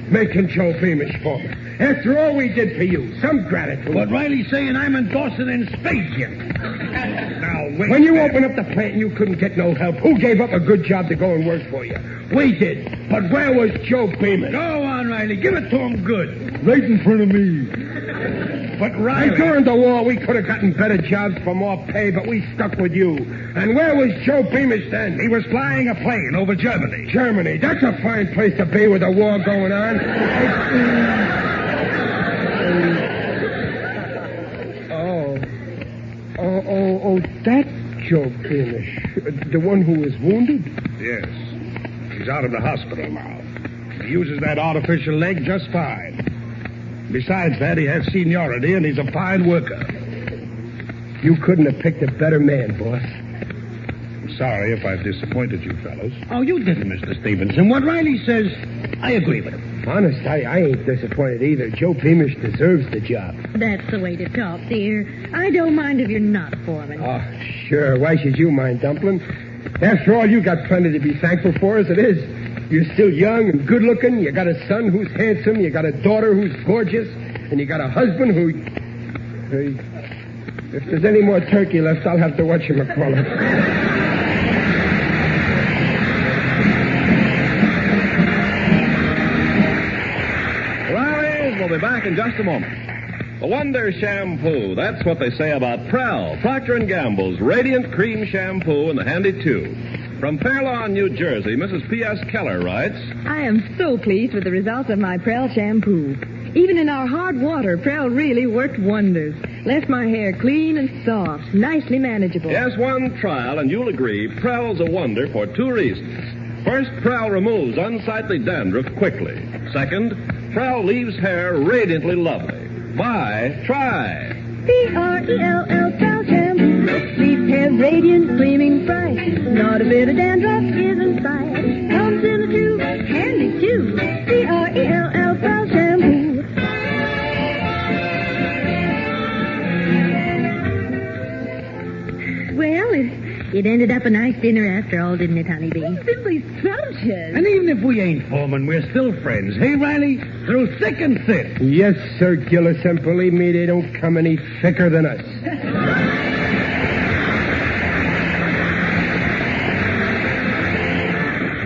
Making Joe Beamish foreman. After all we did for you, some gratitude. What Riley's saying, I'm endorsing in spades here. Now, wait. When you opened up the plant and you couldn't get no help, who gave up a good job to go and work for you? We did. But where was Joe Beamish? Go on, Riley. Give it to him good. Right in front of me. But Riley... And during the war, we could have gotten better jobs for more pay, but we stuck with you. And where was Joe Beamish then? He was flying a plane over Germany. Germany. That's a fine place to be with a war going on. Oh, that's Joe Beamish. The one who was wounded? Yes. He's out of the hospital now. He uses that artificial leg just fine. Besides that, he has seniority, and he's a fine worker. You couldn't have picked a better man, boss. I'm sorry if I've disappointed you fellows. Oh, you didn't, Mr. Stevenson. What Riley says, I agree with him. Honest, I ain't disappointed either. Joe Beamish deserves the job. That's the way to talk, dear. I don't mind if you're not foreman. Oh, sure. Why should you mind, Dumpling? After all, you got plenty to be thankful for as it is. You're still young and good-looking. You got a son who's handsome. You got a daughter who's gorgeous. And you got a husband who... if there's any more turkey left, I'll have to watch him call it. We'll be back in just a moment. The Wonder Shampoo. That's what they say about Prell, Procter & Gamble's Radiant Cream Shampoo in the handy tube. From Fair Lawn, New Jersey, Mrs. P.S. Keller writes, I am so pleased with the results of my Prell shampoo. Even in our hard water, Prell really worked wonders. Left my hair clean and soft, nicely manageable. Yes, one trial, and you'll agree Prell's a wonder for two reasons. First, Prell removes unsightly dandruff quickly. Second, Prell leaves hair radiantly lovely. Buy, try. P-R-E-L-L, Prell shampoo. Leaves hair radiant, gleaming bright. Not a bit of dandruff is in sight. Comes in a tube, handy too. P-R-E-L-L, Prell shampoo. Well, it ended up a nice dinner after all, didn't it, honeybee? Simply scrumptious. And even if we ain't foreman, we're still friends. Hey, Riley? Through thick and thin. Yes, Sir Gillis, and believe me, they don't come any thicker than us.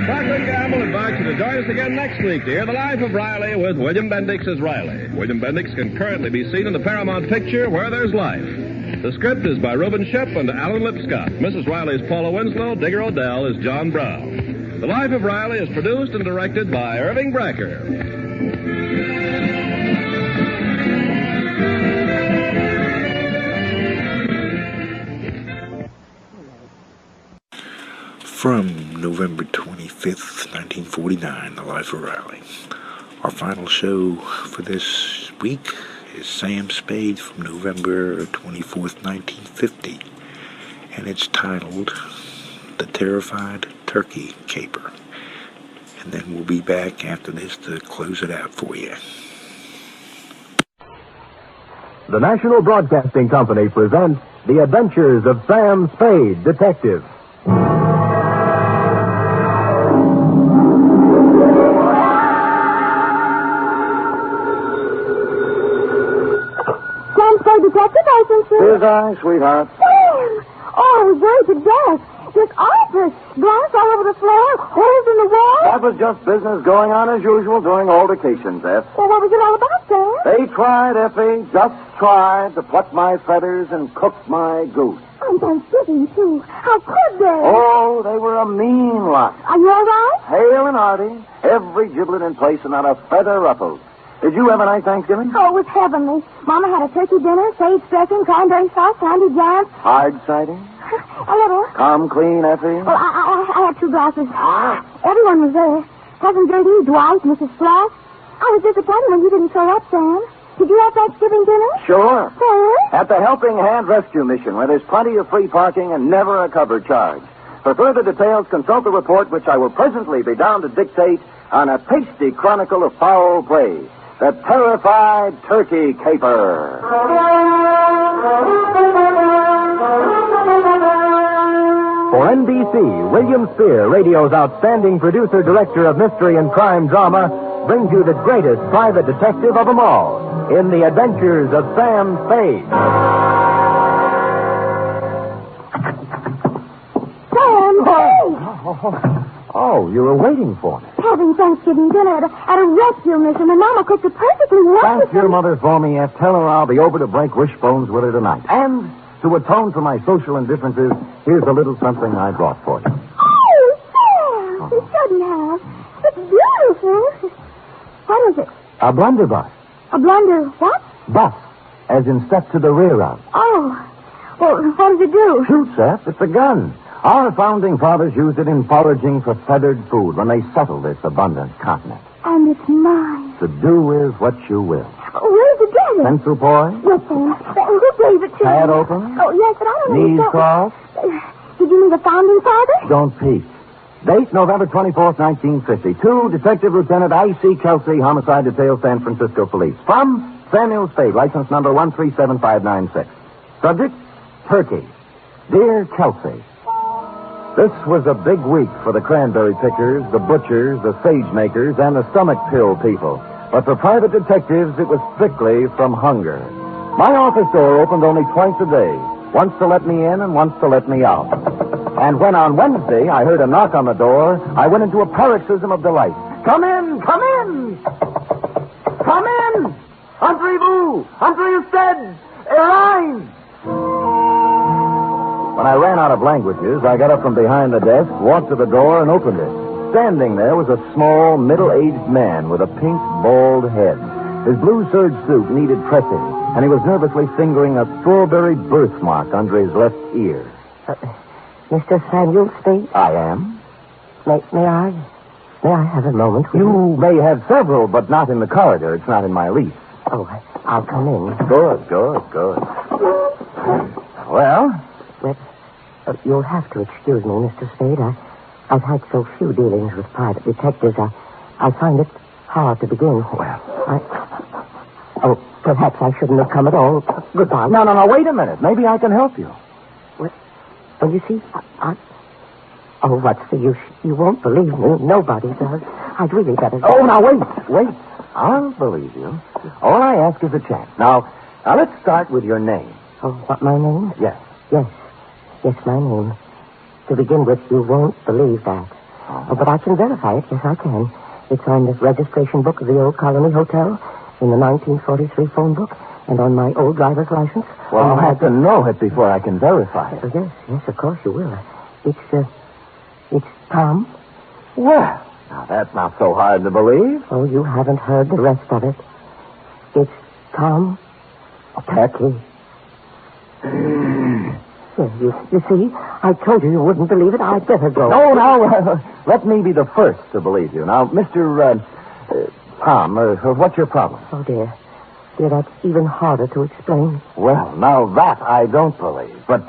Procter & Gamble invites you to join us again next week to hear The Life of Riley with William Bendix as Riley. William Bendix can currently be seen in the Paramount picture Where There's Life. The script is by Reuben Ship and Alan Lipscott. Mrs. Riley is Paula Winslow. Digger Odell is John Brown. The Life of Riley is produced and directed by Irving Brecker. From November 25th, 1949, The Life of Riley. Our final show for this week is Sam Spade from November 24th, 1950. And it's titled The Terrified Turkey Caper. And then we'll be back after this to close it out for you. The National Broadcasting Company presents The Adventures of Sam Spade, Detective. Detective agency. Here's I, sweetheart. Sam! Oh, I was worried to death. Just awful. Glass all over the floor, holes in the wall. That was just business going on as usual during altercations, F. Well, what was it all about, Sam? They tried, Effie, just tried to pluck my feathers and cook my goose. On Thanksgiving, too. How could they? Oh, they were a mean lot. Are you all right? Hale and hearty, every giblet in place and not a feather ruffled. Did you have a nice Thanksgiving? Oh, it was heavenly. Mama had a turkey dinner, sage dressing, cranberry sauce, candy jams. Hard cider? A little. Come clean, Effie? Well, I had 2 glasses. Everyone was there. Cousin Gertie, Dwight, Mrs. Flash. I was disappointed when you didn't show up, Sam. Did you have Thanksgiving dinner? Sure. Sam? At the Helping Hand Rescue Mission, where there's plenty of free parking and never a cover charge. For further details, consult the report, which I will presently be down to dictate on a tasty chronicle of foul play. The Terrified Turkey Caper. For NBC, William Spear, radio's outstanding producer-director of mystery and crime drama, brings you the greatest private detective of them all in The Adventures of Sam Spade. Sam, hey! Oh, you were waiting for me. having Thanksgiving dinner at a rescue mission, and Mama cooked it perfectly wonderful. Thank your mother for me, F. Tell her I'll be over to break wishbones with her tonight. And to atone for my social indifferences, here's a little something I brought for you. Oh, Sam, you shouldn't have. It's beautiful. What is it? A blunderbuss. A blunder what? Bus, as in step to the rear of. Oh. Well, what does it do? Shoot, Seth. It's a gun. Our founding fathers used it in foraging for feathered food when they settled this abundant continent. And it's mine. To do with what you will. Where did you get it? Pencil boy? Yes, Sam. Who gave it to Pad me? open? Oh, yes, but I don't know. Knees crossed? Did you mean the founding father? Don't peek. Date November 24th, 1950. To Detective Lieutenant I.C. Kelsey, Homicide Detail, San Francisco Police. From Samuel Spade, license number 137596. Subject, Turkey. Dear Kelsey, this was a big week for the cranberry pickers, the butchers, the sage makers, and the stomach pill people. But for private detectives, it was strictly from hunger. My office door opened only twice a day, once to let me in and once to let me out. And when on Wednesday I heard a knock on the door, I went into a paroxysm of delight. Come in! Come in! Come in! Entrez-vous! Entrez-vous! Airlines! When I ran out of languages, I got up from behind the desk, walked to the door, and opened it. Standing there was a small, middle-aged man with a pink, bald head. His blue serge suit needed pressing, and he was nervously fingering a strawberry birthmark under his left ear. Mr. Samuel Spade? I am. May I have a moment? You may have several, but not in the corridor. It's not in my lease. Oh, I'll come in. Good. Well? Well, you'll have to excuse me, Mr. Spade. I've had so few dealings with private detectives. I find it hard to begin. Well. Perhaps I shouldn't have come at all. Goodbye. No, wait a minute. Maybe I can help you. Well, you see, Oh, what's the use? You won't believe me. Nobody does. I'd really better... Oh, now, wait. I'll believe you. All I ask is a chance. Now, let's start with your name. Oh, what, my name? Yes. Yes, my name. To begin with, you won't believe that. Oh, but I can verify it. Yes, I can. It's on the registration book of the old Colony Hotel, in the 1943 phone book, and on my old driver's license. Well, I'll have to know it before I can verify it. Yes, of course you will. It's Tom. Well, now that's not so hard to believe. Oh, you haven't heard the rest of it. It's Tom Turkey. You see, I told you wouldn't believe it. I'd better go. No, let me be the first to believe you. Now, Mr. Tom, what's your problem? Oh, dear, that's even harder to explain. Well, now that I don't believe. But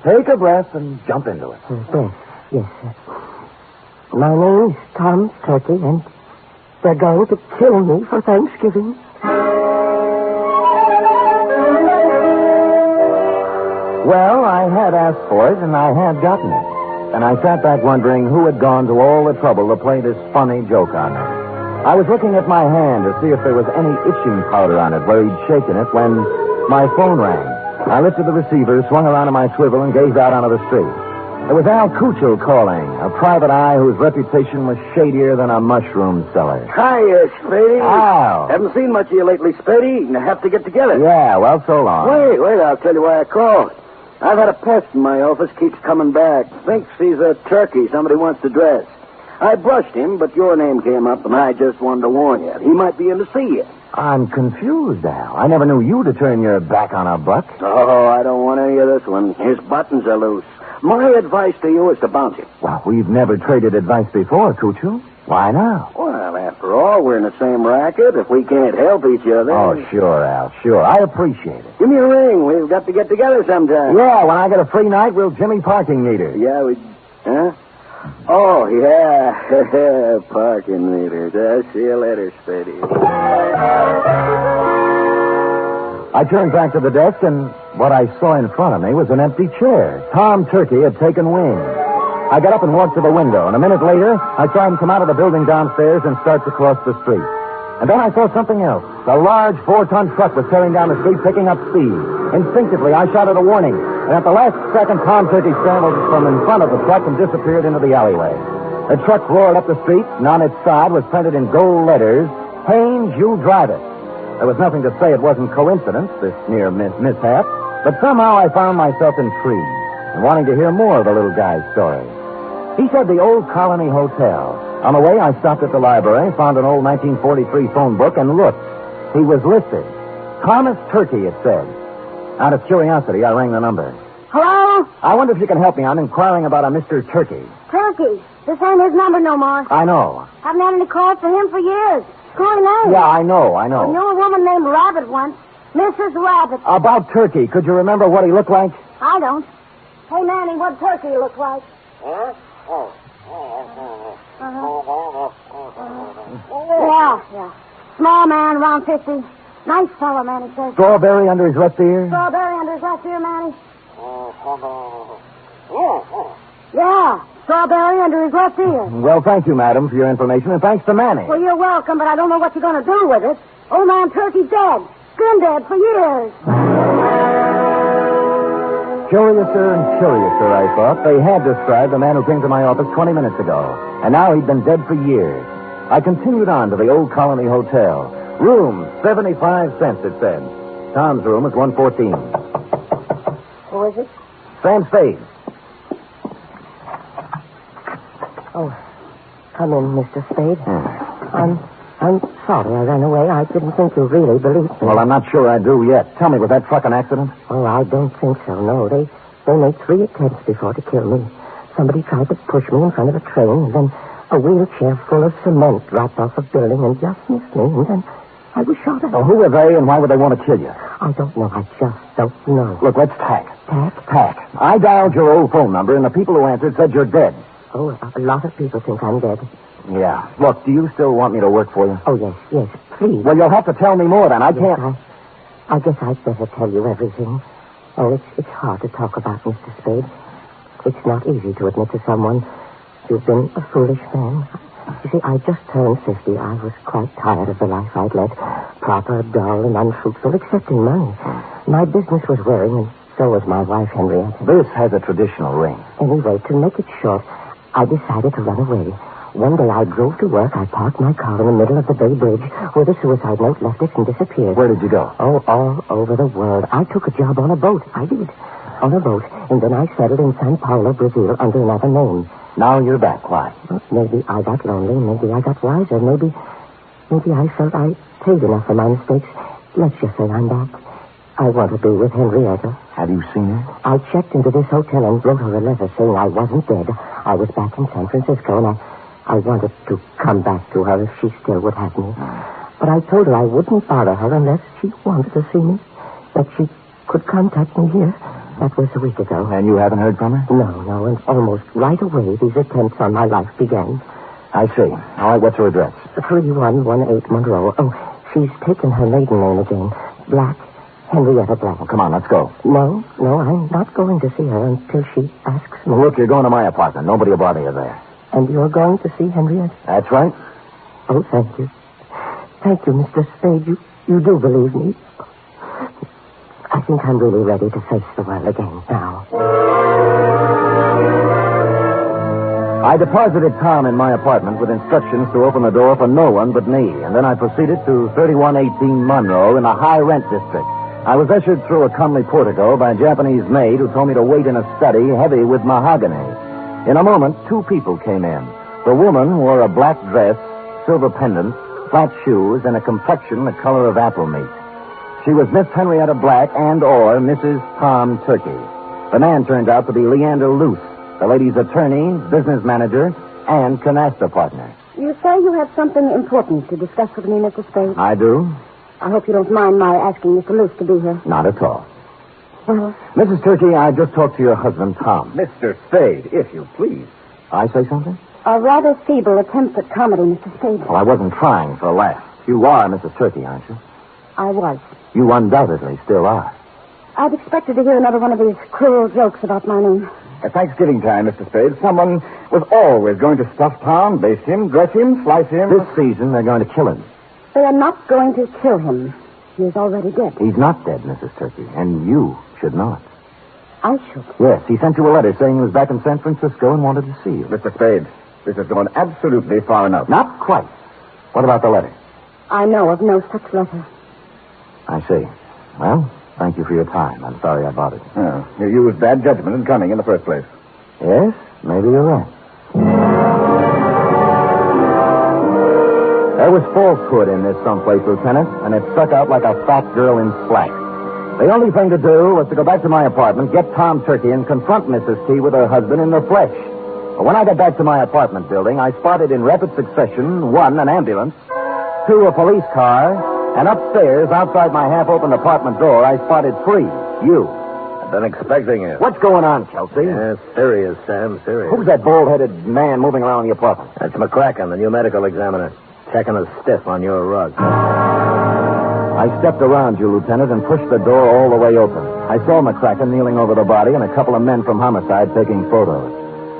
take a breath and jump into it. Breath, yes. My name's Tom Turkey, and they're going to kill me for Thanksgiving. Well, I had asked for it, and I had gotten it. And I sat back wondering who had gone to all the trouble to play this funny joke on me. I was looking at my hand to see if there was any itching powder on it where he'd shaken it when my phone rang. I lifted the receiver, swung around on my swivel, and gazed out onto the street. It was Al Cuccio calling, a private eye whose reputation was shadier than a mushroom cellar. Hi, Spady. Al. Haven't seen much of you lately, Spady. You have to get together. Yeah, well, so long. Wait, I'll tell you why I called. I've had a pest in my office, keeps coming back. Thinks he's a turkey somebody wants to dress. I brushed him, but your name came up, and I just wanted to warn you. He might be in to see you. I'm confused, Al. I never knew you to turn your back on a buck. Oh, I don't want any of this one. His buttons are loose. My advice to you is to bounce him. Well, we've never traded advice before, Cuccio. Why now? Well, after all, we're in the same racket. If we can't help each other... Oh, sure, Al, sure. I appreciate it. Give me a ring. We've got to get together sometime. Yeah, when I get a free night, we'll Jimmy parking meter. Yeah, Huh? Oh, yeah. Parking meters. I'll see you later, Spady. I turned back to the desk, and what I saw in front of me was an empty chair. Tom Turkey had taken wing. I got up and walked to the window, and a minute later, I saw him come out of the building downstairs and start to cross the street. And then I saw something else. A large 4-ton truck was tearing down the street, picking up speed. Instinctively, I shouted a warning, and at the last second, Tom Turkey scrambled from in front of the truck and disappeared into the alleyway. The truck roared up the street, and on its side was printed in gold letters, Haynes, you drive it. There was nothing to say it wasn't coincidence, this near mishap, but somehow I found myself intrigued and wanting to hear more of the little guy's story. He said the Old Colony Hotel. On the way, I stopped at the library, found an old 1943 phone book, and looked. He was listed. Thomas Turkey, it said. Out of curiosity, I rang the number. Hello? I wonder if you can help me. I'm inquiring about a Mr. Turkey. Turkey. This ain't his number no more. I know. Haven't had any calls for him for years. Screwy name. Yeah, I know. I knew a woman named Rabbit once. Mrs. Rabbit. About Turkey, could you remember what he looked like? I don't. Hey, Manny, what Turkey look like? Yeah. Small man, around 50. Nice fellow, Manny says. Strawberry under his left ear? Strawberry under his left ear, Manny? Yeah, strawberry under his left ear. Well, thank you, madam, for your information, and thanks to Manny. Well, you're welcome, but I don't know what you're going to do with it. Old man Turkey's dead. Been dead for years. Curiouser and curiouser, I thought. They had described the man who came to my office 20 minutes ago, and now he'd been dead for years. I continued on to the Old Colony Hotel. Room, 75 cents, it said. Tom's room is 114. Who is it? Sam Spade. Oh, come in, Mr. Spade. I'm sorry I ran away. I didn't think you really believed me. Well, I'm not sure I do yet. Tell me, was that truck an accident? Oh, I don't think so, no. They made 3 attempts before to kill me. Somebody tried to push me in front of a train, and then a wheelchair full of cement dropped off a building and just missed me, and then I was shot at. Well, who were they, and why would they want to kill you? I don't know. I just don't know. Look, let's tack. Tack? Tack. I dialed your old phone number, and the people who answered said you're dead. Oh, a lot of people think I'm dead. Yeah. Look, do you still want me to work for you? Oh, yes, please. Well, you'll have to tell me more then. I can't... I guess I'd better tell you everything. Oh, it's hard to talk about, Mr. Spade. It's not easy to admit to someone you've been a foolish man. You see, I just turned 50. I was quite tired of the life I'd led. Proper, dull, and unfruitful, except in money. My business was wearing, and so was my wife, Henrietta. This has a traditional ring. Anyway, to make it short, I decided to run away. One day I drove to work. I parked my car in the middle of the Bay Bridge where the suicide note left it and disappeared. Where did you go? Oh, all over the world. I took a job on a boat. I did. On a boat. And then I settled in Sao Paulo, Brazil, under another name. Now you're back. Why? Well, maybe I got lonely. Maybe I got wiser. Maybe I felt I paid enough for my mistakes. Let's just say I'm back. I want to be with Henrietta. Have you seen her? I checked into this hotel and wrote her a letter saying I wasn't dead. I was back in San Francisco, and I wanted to come back to her if she still would have me. But I told her I wouldn't bother her unless she wanted to see me, that she could contact me here. That was a week ago. And you haven't heard from her? No, and almost right away these attempts on my life began. I see. All right, what's her address? 3118 Monroe. Oh, she's taken her maiden name again. Black. Henrietta Black. Well, come on, let's go. No, I'm not going to see her until she asks me. Well, look, you're going to my apartment. Nobody will bother you there. And you're going to see Henrietta? That's right. Oh, thank you. Thank you, Mr. Spade. You do believe me. I think I'm really ready to face the world again now. I deposited Tom in my apartment with instructions to open the door for no one but me, and then I proceeded to 3118 Monroe in the high-rent district. I was ushered through a comely portico by a Japanese maid who told me to wait in a study heavy with mahogany. In a moment, 2 people came in. The woman wore a black dress, silver pendant, flat shoes, and a complexion the color of apple meat. She was Miss Henrietta Black and/or Mrs. Tom Turkey. The man turned out to be Leander Luce, the lady's attorney, business manager, and canasta partner. You say you have something important to discuss with me, Mr. Spade? I do. I hope you don't mind my asking Mr. Luce to be here. Not at all. Well? Mrs. Turkey, I just talked to your husband, Tom. Mr. Spade, if you please. I say something? A rather feeble attempt at comedy, Mr. Spade. Well, I wasn't trying for a laugh. You are Mrs. Turkey, aren't you? I was. You undoubtedly still are. I'd expected to hear another one of these cruel jokes about my name. At Thanksgiving time, Mr. Spade, someone was always going to stuff Tom, baste him, dress him, slice him. This season, they're going to kill him. They are not going to kill him. He is already dead. He's not dead, Mrs. Turkey, and you should not. I should. Yes, he sent you a letter saying he was back in San Francisco and wanted to see you. Mr. Spade, This has gone absolutely far enough. Not quite. What about the letter? I know of no such letter. I see. Well, thank you for your time. I'm sorry I bothered you. Oh, you used bad judgment in coming in the first place. Yes, maybe you're right. There was falsehood in this someplace, Lieutenant, and it stuck out like a fat girl in slack. The only thing to do was to go back to my apartment, get Tom Turkey, and confront Mrs. T with her husband in the flesh. But when I got back to my apartment building, I spotted in rapid succession, 1, an ambulance, 2, a police car, and upstairs, outside my half-opened apartment door, I spotted 3, you. I've been expecting you. What's going on, Chelsea? Yeah, serious, Sam, serious. Who's that bald-headed man moving around the apartment? That's McCracken, the new medical examiner. Checking a stiff on your rug. I stepped around you, Lieutenant, and pushed the door all the way open. I saw McCracken kneeling over the body and a couple of men from homicide taking photos.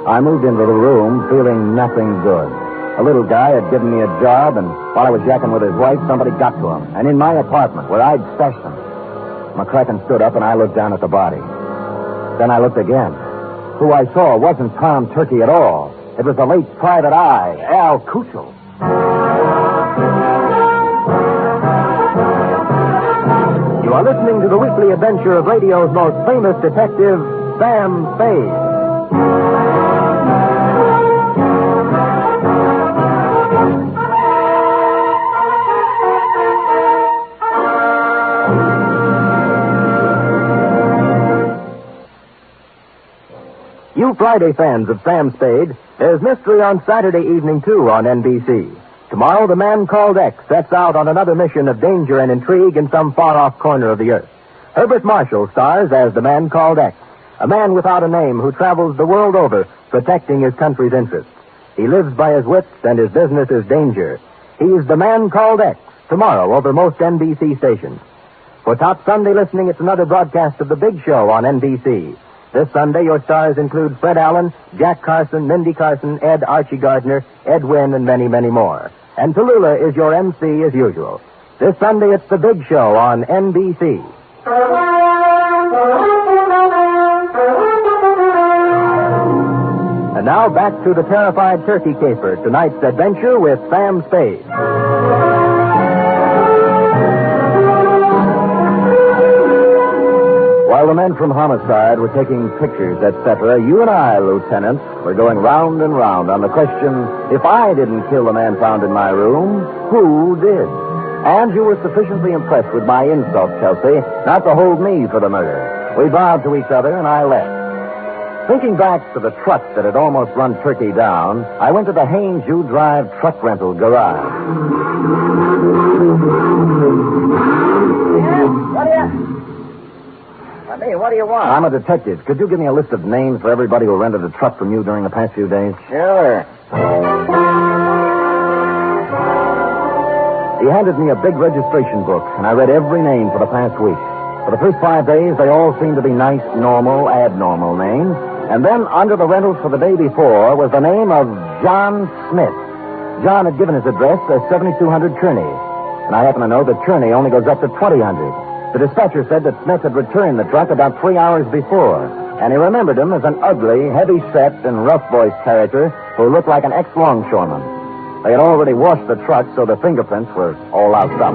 I moved into the room feeling nothing good. A little guy had given me a job, and while I was yakking with his wife, somebody got to him. And in my apartment, where I'd stashed him. McCracken stood up, and I looked down at the body. Then I looked again. Who I saw wasn't Tom Turkey at all. It was the late private eye, Al Kuchel. You are listening to the weekly adventure of radio's most famous detective, Sam Spade. You Friday fans of Sam Spade, there's mystery on Saturday evening, too, on NBC. Tomorrow, the man called X sets out on another mission of danger and intrigue in some far-off corner of the earth. Herbert Marshall stars as the man called X, a man without a name who travels the world over protecting his country's interests. He lives by his wits, and his business is danger. He's the man called X, tomorrow over most NBC stations. For top Sunday listening, it's another broadcast of The Big Show on NBC. This Sunday, your stars include Fred Allen, Jack Carson, Mindy Carson, Ed Archie Gardner, Ed Wynn, and many, many more. And Tallulah is your MC as usual. This Sunday, it's The Big Show on NBC. And now back to the terrified turkey caper, tonight's adventure with Sam Spade. While the men from homicide were taking pictures, etc., you and I, Lieutenant, were going round and round on the question, if I didn't kill the man found in my room, who did? And you were sufficiently impressed with my insult, Chelsea, not to hold me for the murder. We bowed to each other, and I left. Thinking back to the truck that had almost run Turkey down, I went to the Haynes U Drive truck rental garage. What do you want? I'm a detective. Could you give me a list of names for everybody who rented a truck from you during the past few days? Sure. He handed me a big registration book, and I read every name for the past week. For the first 5 days, they all seemed to be nice, normal, abnormal names. And then, under the rentals for the day before, was the name of John Smith. John had given his address as 7200 Kearney. And I happen to know that Kearney only goes up to 2000. The dispatcher said that Smith had returned the truck about 3 hours before, and he remembered him as an ugly, heavy-set, and rough-voiced character who looked like an ex-longshoreman. They had already washed the truck, so the fingerprints were all loused up.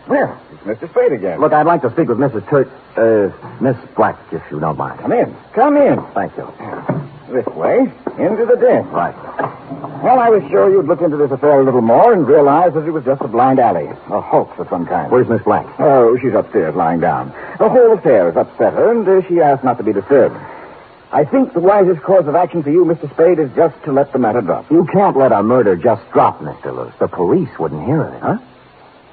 Well, it's Mr. Spade again. Look, I'd like to speak with Miss Black, if you don't mind. Come in. Come in. Thank you. This way, into the den. Right. Well, I was sure you'd look into this affair a little more and realize that it was just a blind alley, a hoax of some kind. Where's Miss Black? Oh, she's upstairs, lying down. The whole affair has upset her, and she asked not to be disturbed. I think the wisest course of action for you, Mr. Spade, is just to let the matter drop. You can't let a murder just drop, Mr. Lewis. The police wouldn't hear of it. Huh?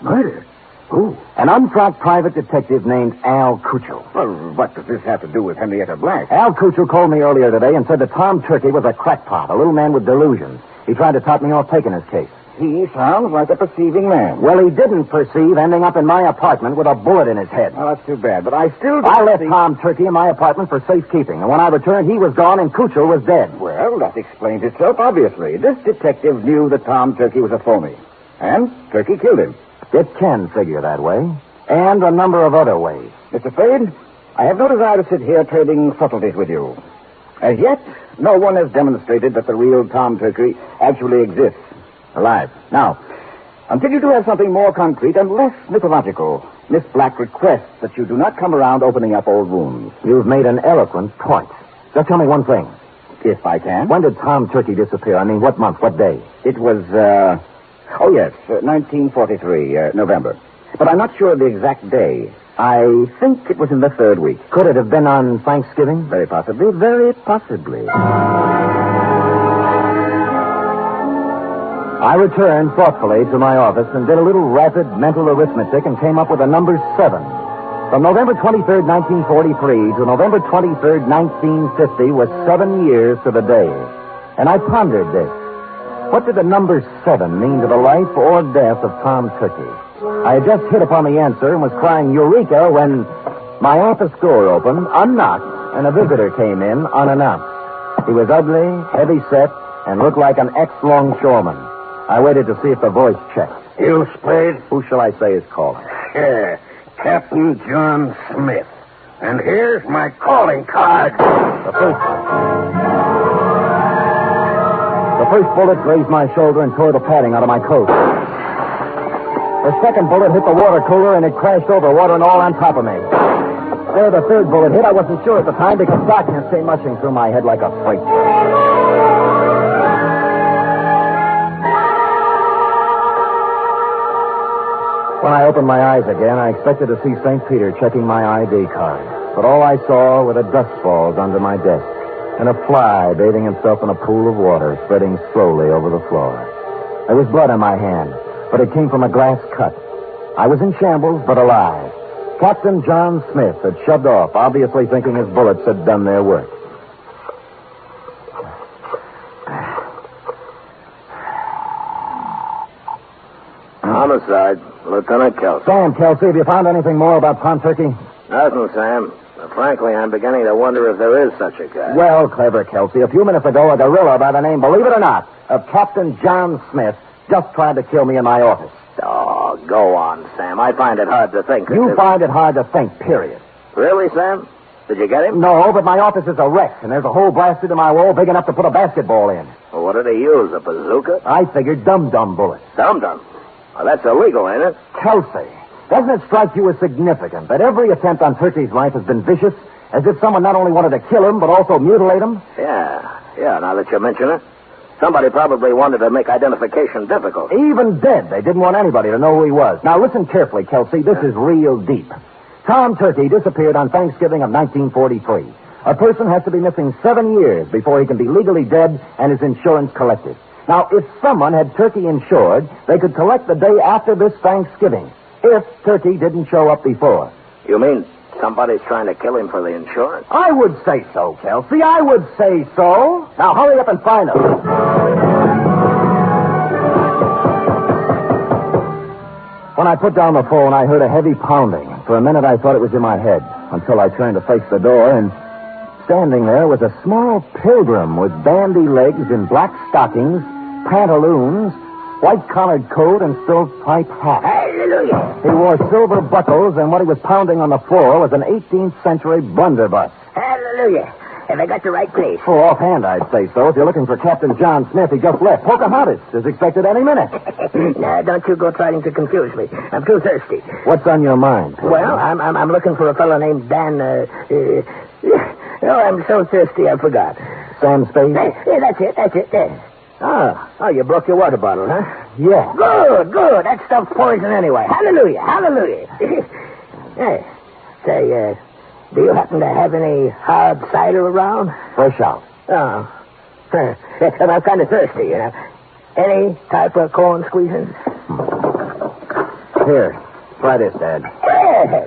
Murder? Who? An untracked private detective named Al Kuchel. Well, what does this have to do with Henrietta Black? Al Kuchel called me earlier today and said that Tom Turkey was a crackpot, a little man with delusions. He tried to talk me off taking his case. He sounds like a perceiving man. Well, he didn't perceive ending up in my apartment with a bullet in his head. Oh, that's too bad, but I still I left Tom Turkey in my apartment for safekeeping, and when I returned, he was gone and Kuchel was dead. Well, that explains itself, obviously. This detective knew that Tom Turkey was a phony, and Turkey killed him. It can figure that way. and a number of other ways. Mr. Spade, I have no desire to sit here trading subtleties with you. As yet, no one has demonstrated that the real Tom Turkey actually exists, alive. Now, until you do have something more concrete and less mythological, Miss Black requests that you do not come around opening up old wounds. You've made an eloquent point. Just tell me one thing. If I can. When did Tom Turkey disappear? I mean, what month, what day? It was, 1943, November. But I'm not sure of the exact day. I think it was in the third week. Could it have been on Thanksgiving? Very possibly, very possibly. I returned thoughtfully to my office and did a little rapid mental arithmetic and came up with the number 7. From November 23rd, 1943 to November 23rd, 1950 was 7 years to the day. And I pondered this. What did the number 7 mean to the life or death of Tom Turkey? I had just hit upon the answer and was crying Eureka when my office door opened, unlocked, and a visitor came in unannounced. He was ugly, heavy-set, and looked like an ex-longshoreman. I waited to see if the voice checked. You, Spade? Who shall I say is calling? Yeah, Captain John Smith. And here's my calling card. The first bullet grazed my shoulder and tore the padding out of my coat. The second bullet hit the water cooler and it crashed over, water and all on top of me. There, the third bullet hit. I wasn't sure at the time because darkness came rushing through my head like a freight train. When I opened my eyes again, I expected to see St. Peter checking my ID card. But all I saw were the dust balls under my desk and a fly bathing himself in a pool of water spreading slowly over the floor. There was blood on my hand, but it came from a glass cut. I was in shambles, but alive. Captain John Smith had shoved off, obviously thinking his bullets had done their work. Homicide, Lieutenant Kelsey. Sam, Kelsey, have you found anything more about Tom Turkey? Nothing, Sam. Frankly, I'm beginning to wonder if there is such a guy. Well, clever, Kelsey. A few minutes ago, a gorilla by the name, believe it or not, of Captain John Smith just tried to kill me in my office. Oh, go on, Sam. I find it hard to think. You find it hard to think, period. Really, Sam? Did you get him? No, but my office is a wreck, and there's a hole blasted in my wall big enough to put a basketball in. Well, what did he use, a bazooka? I figured dum-dum bullets. Dum-dum? Well, that's illegal, ain't it? Kelsey, doesn't it strike you as significant that every attempt on Turkey's life has been vicious, as if someone not only wanted to kill him, but also mutilate him? Yeah, now that you mention it. Somebody probably wanted to make identification difficult. Even dead, they didn't want anybody to know who he was. Now, listen carefully, Kelsey. This is real deep. Tom Turkey disappeared on Thanksgiving of 1943. A person has to be missing 7 years before he can be legally dead and his insurance collected. Now, if someone had Turkey insured, they could collect the day after this Thanksgiving, if Turkey didn't show up before. You mean somebody's trying to kill him for the insurance? I would say so, Kelsey. I would say so. Now, hurry up and find them. When I put down the phone, I heard a heavy pounding. For a minute, I thought it was in my head, until I turned to face the door, and standing there was a small pilgrim with bandy legs in black stockings, pantaloons, white-collared coat, and stovepipe hat. Hallelujah! He wore silver buckles, and what he was pounding on the floor was an 18th century blunderbuss. Hallelujah! Have I got the right place? Oh, offhand, I'd say so. If you're looking for Captain John Smith, he just left. Pocahontas is expected any minute. Now, don't you go trying to confuse me. I'm too thirsty. What's on your mind? Well, I'm looking for a fellow named Dan, Oh, I'm so thirsty, I forgot. Sam Spade? Yeah, that's it. There. Oh, you broke your water bottle, huh? Yeah. Good. That stuff's poison anyway. Hallelujah. Hey, say, do you happen to have any hard cider around? Fresh out. Oh. And I'm kind of thirsty, you know. Any type of corn squeezing? Here, try this, Dad. Yeah.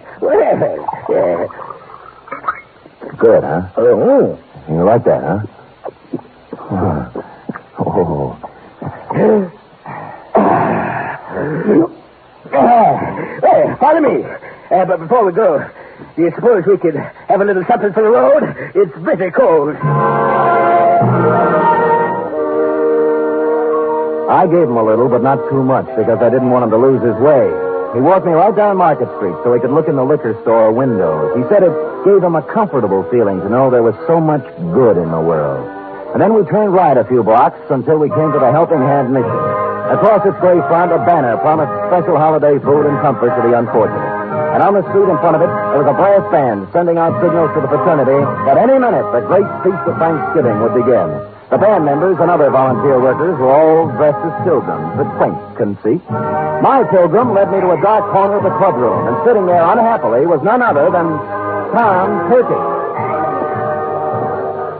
Good, huh? Oh. You like that, huh? Oh. Follow me. But before we go, do you suppose we could have a little something for the road? It's bitter cold. I gave him a little, but not too much, because I didn't want him to lose his way. He walked me right down Market Street so he could look in the liquor store windows. He said it gave him a comfortable feeling to know there was so much good in the world. And then we turned right a few blocks until we came to the Helping Hand Mission. Across its gray front, a banner promised special holiday food and comfort to the unfortunate. And on the street in front of it, there was a brass band sending out signals to the fraternity that any minute the great feast of Thanksgiving would begin. The band members and other volunteer workers were all dressed as pilgrims, a quaint conceit. My pilgrim led me to a dark corner of the clubroom, and sitting there unhappily was none other than Tom Turkey.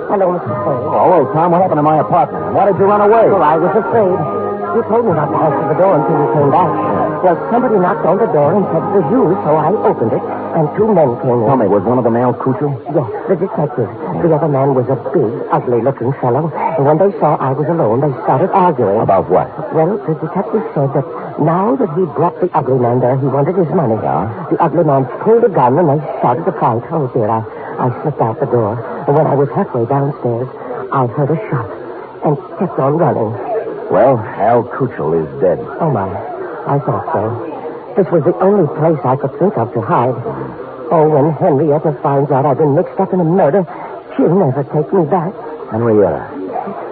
Hello, Mr. Spade. Oh, hello, Tom. What happened to my apartment? Why did you run away? Well, I was afraid. You told me not to answer the door until you came back. Well, somebody knocked on the door and said it was you, so I opened it, and two men came in. Tell me, was one of them Al Cuccio? Yes, the detective. The other man was a big, ugly-looking fellow, and when they saw I was alone, they started arguing. About what? Well, the detective said that now that he brought the ugly man there, he wanted his money. Yeah? The ugly man pulled a gun, and they started to fight. Oh, dear, I slipped out the door, and when I was halfway downstairs, I heard a shot and kept on running. Well, Al Cuccio is dead. Oh, my. I thought so. This was the only place I could think of to hide. Oh, when Henrietta finds out I've been mixed up in a murder, she'll never take me back. Henrietta.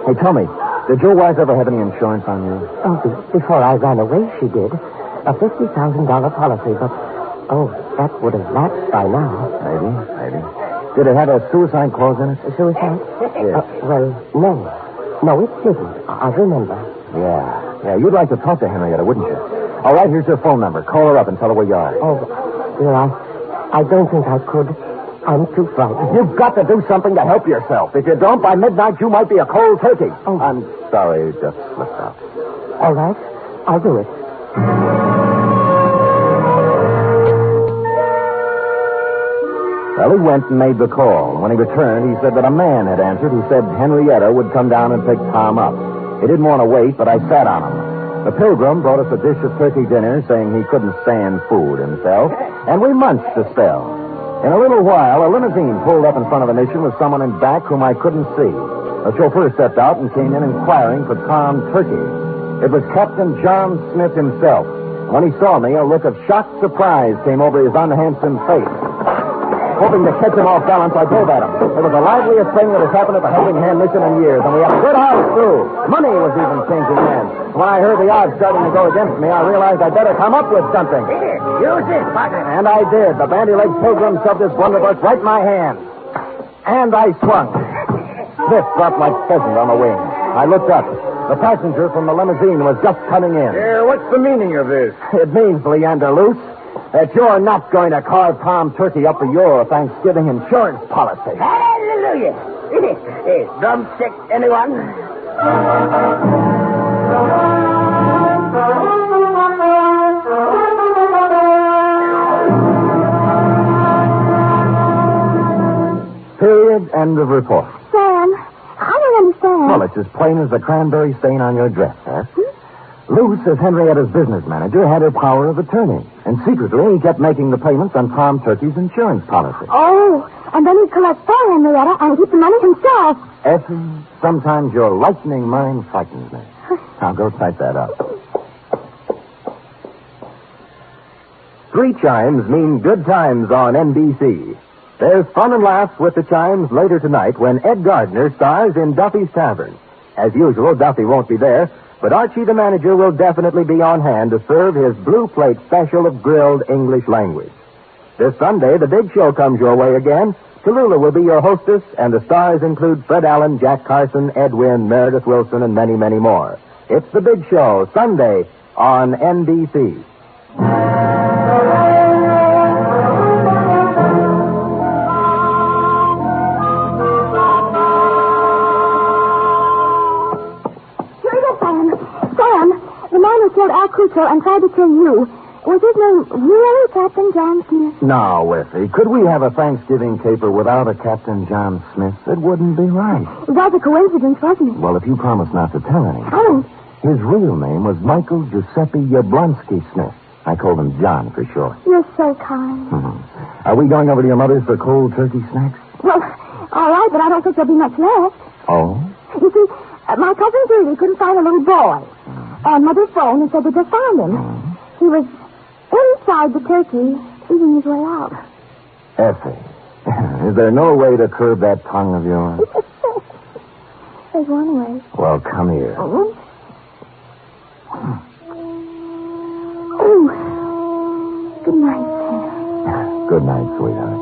Hey, tell me, did your wife ever have any insurance on you? Oh, before I ran away, she did. A $50,000 policy, but, oh, that would have lapsed by now. Maybe. Did it have a suicide clause in it? A suicide? Yes. Well, no. No, it didn't. I remember. Yeah, you'd like to talk to Henrietta, wouldn't you? All right, here's her phone number. Call her up and tell her where you are. Oh, dear, I don't think I could. I'm too frightened. You've got to do something to help yourself. If you don't, by midnight, you might be a cold turkey. Oh. I'm sorry, it just slipped out. All right, I'll do it. Well, he went and made the call. When he returned, he said that a man had answered who said Henrietta would come down and pick Tom up. He didn't want to wait, but I sat on him. The pilgrim brought us a dish of turkey dinner, saying he couldn't stand food himself, and we munched a spell. In a little while, a limousine pulled up in front of the mission with someone in back whom I couldn't see. The chauffeur stepped out and came in inquiring for Tom Turkey. It was Captain John Smith himself. When he saw me, a look of shocked surprise came over his unhandsome face. Hoping to catch him off balance, I drove at him. It was the liveliest thing that has happened at the Helping Hand Mission in years, and we had a good house, too. Money was even changing hands. When I heard the odds starting to go against me, I realized I'd better come up with something. Here, use this, partner. And I did. The bandy-legged pilgrim shoved his blunderbuss right in my hand. And I swung. Smith dropped like pheasant on the wing. I looked up. The passenger from the limousine was just coming in. What's the meaning of this? It means, Leander Luce, that you're not going to carve Tom Turkey up for your Thanksgiving insurance policy. Hallelujah. Drumstick, anyone? Period. End of report. Sam, I don't understand. Well, it's as plain as the cranberry stain on your dress, huh? Luce, as Henrietta's business manager, had her power of attorney. And secretly, he kept making the payments on Tom Turkey's insurance policy. Oh, and then he'd collect for Henrietta and keep the money himself. Effie, sometimes your lightning mind frightens me. Now, go type that up. 3 chimes mean good times on NBC. There's fun and laughs with the chimes later tonight when Ed Gardner stars in Duffy's Tavern. As usual, Duffy won't be there, but Archie the manager will definitely be on hand to serve his blue plate special of grilled English language. This Sunday, the big show comes your way again. Tallulah will be your hostess, and the stars include Fred Allen, Jack Carson, Ed Wynn, Meredith Wilson, and many, many more. It's the big show, Sunday, on NBC. Al Cuccio and tried to kill you. Was his name really Captain John Smith? No, Effie. Could we have a Thanksgiving caper without a Captain John Smith? It wouldn't be right. It was a coincidence, wasn't it? Well, if you promise not to tell anyone. I won't. His real name was Michael Giuseppe Yablonsky Smith. I called him John for short. You're so kind. Mm-hmm. Are we going over to your mother's for cold turkey snacks? Well, all right, but I don't think there'll be much left. Oh? You see, my cousin Judy couldn't find a little boy. And Mother phoned and said they just found him. He was inside the turkey, eating his way out. Effie, is there no way to curb that tongue of yours? There's one way. Well, come here. Oh, good night, Sam. Good night, sweetheart.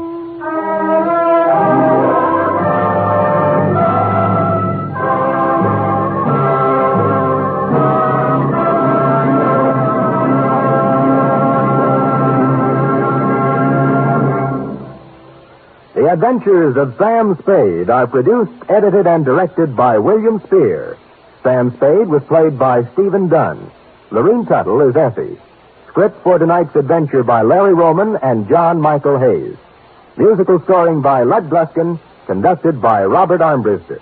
The Adventures of Sam Spade are produced, edited, and directed by William Spear. Sam Spade was played by Stephen Dunn. Lorene Tuttle is Effie. Script for tonight's adventure by Larry Roman and John Michael Hayes. Musical scoring by Lud Gluskin, conducted by Robert Armbruster.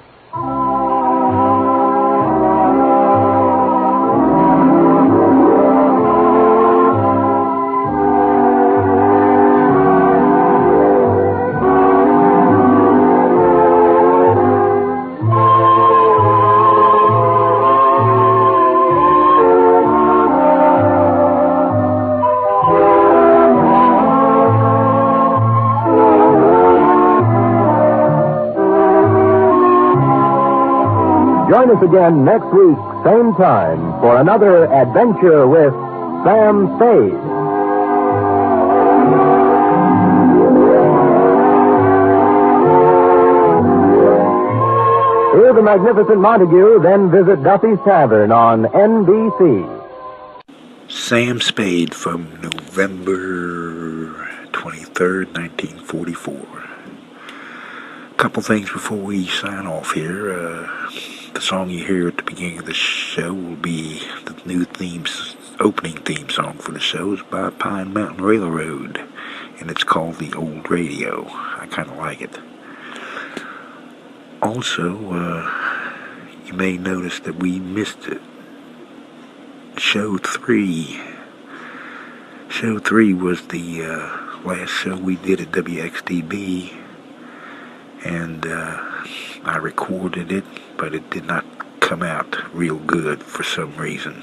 Join us again next week, same time, for another adventure with Sam Spade. Hear the magnificent Montague, then visit Duffy's Tavern on NBC. Sam Spade from November 23rd, 1944. A couple things before we sign off here. The song you hear at the beginning of the show will be the new opening theme song for the show is by Pine Mountain Railroad, and it's called The Old Radio. I kind of like it. Also, you may notice that we missed it. Show 3. Show 3 was the last show we did at WXDB, and I recorded it, but it did not come out real good for some reason.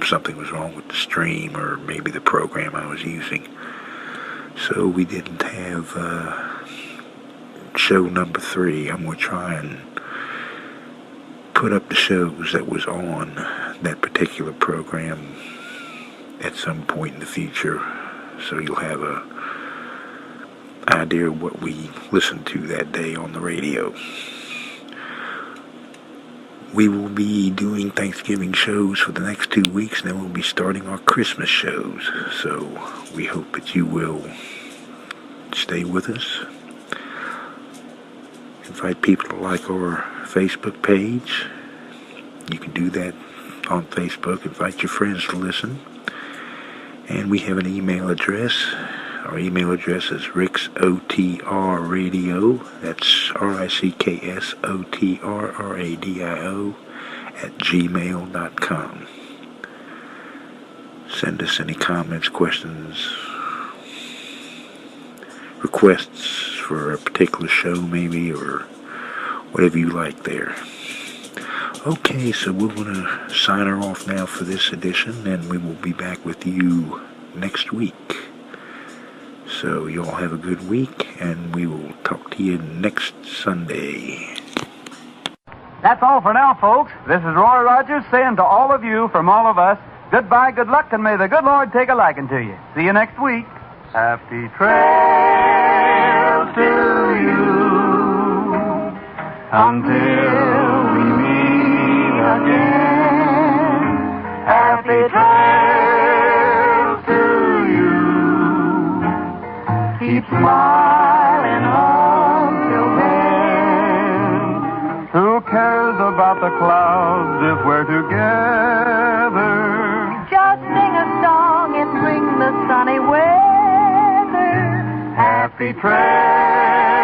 Something was wrong with the stream, or maybe the program I was using. So we didn't have show number 3. I'm going to try and put up the shows that was on that particular program at some point in the future, so you'll have a idea of what we listened to that day on the radio. We will be doing Thanksgiving shows for the next 2 weeks, and then we'll be starting our Christmas shows. So we hope that you will stay with us. Invite people to like our Facebook page. You can do that on Facebook. Invite your friends to listen. And we have an email address. Our email address is ricksotrradio, that's ricksotrradio @gmail.com. Send us any comments, questions, requests for a particular show maybe, or whatever you like there. Okay, so we're going to sign her off now for this edition, and we will be back with you next week. So you all have a good week, and we will talk to you next Sunday. That's all for now, folks. This is Roy Rogers saying to all of you, from all of us, goodbye, good luck, and may the good Lord take a liking to you. See you next week. Happy trails to you until we meet again. Happy trails to you. Keep smiling until then. Who cares about the clouds if we're together? Just sing a song and bring the sunny weather. Happy trails.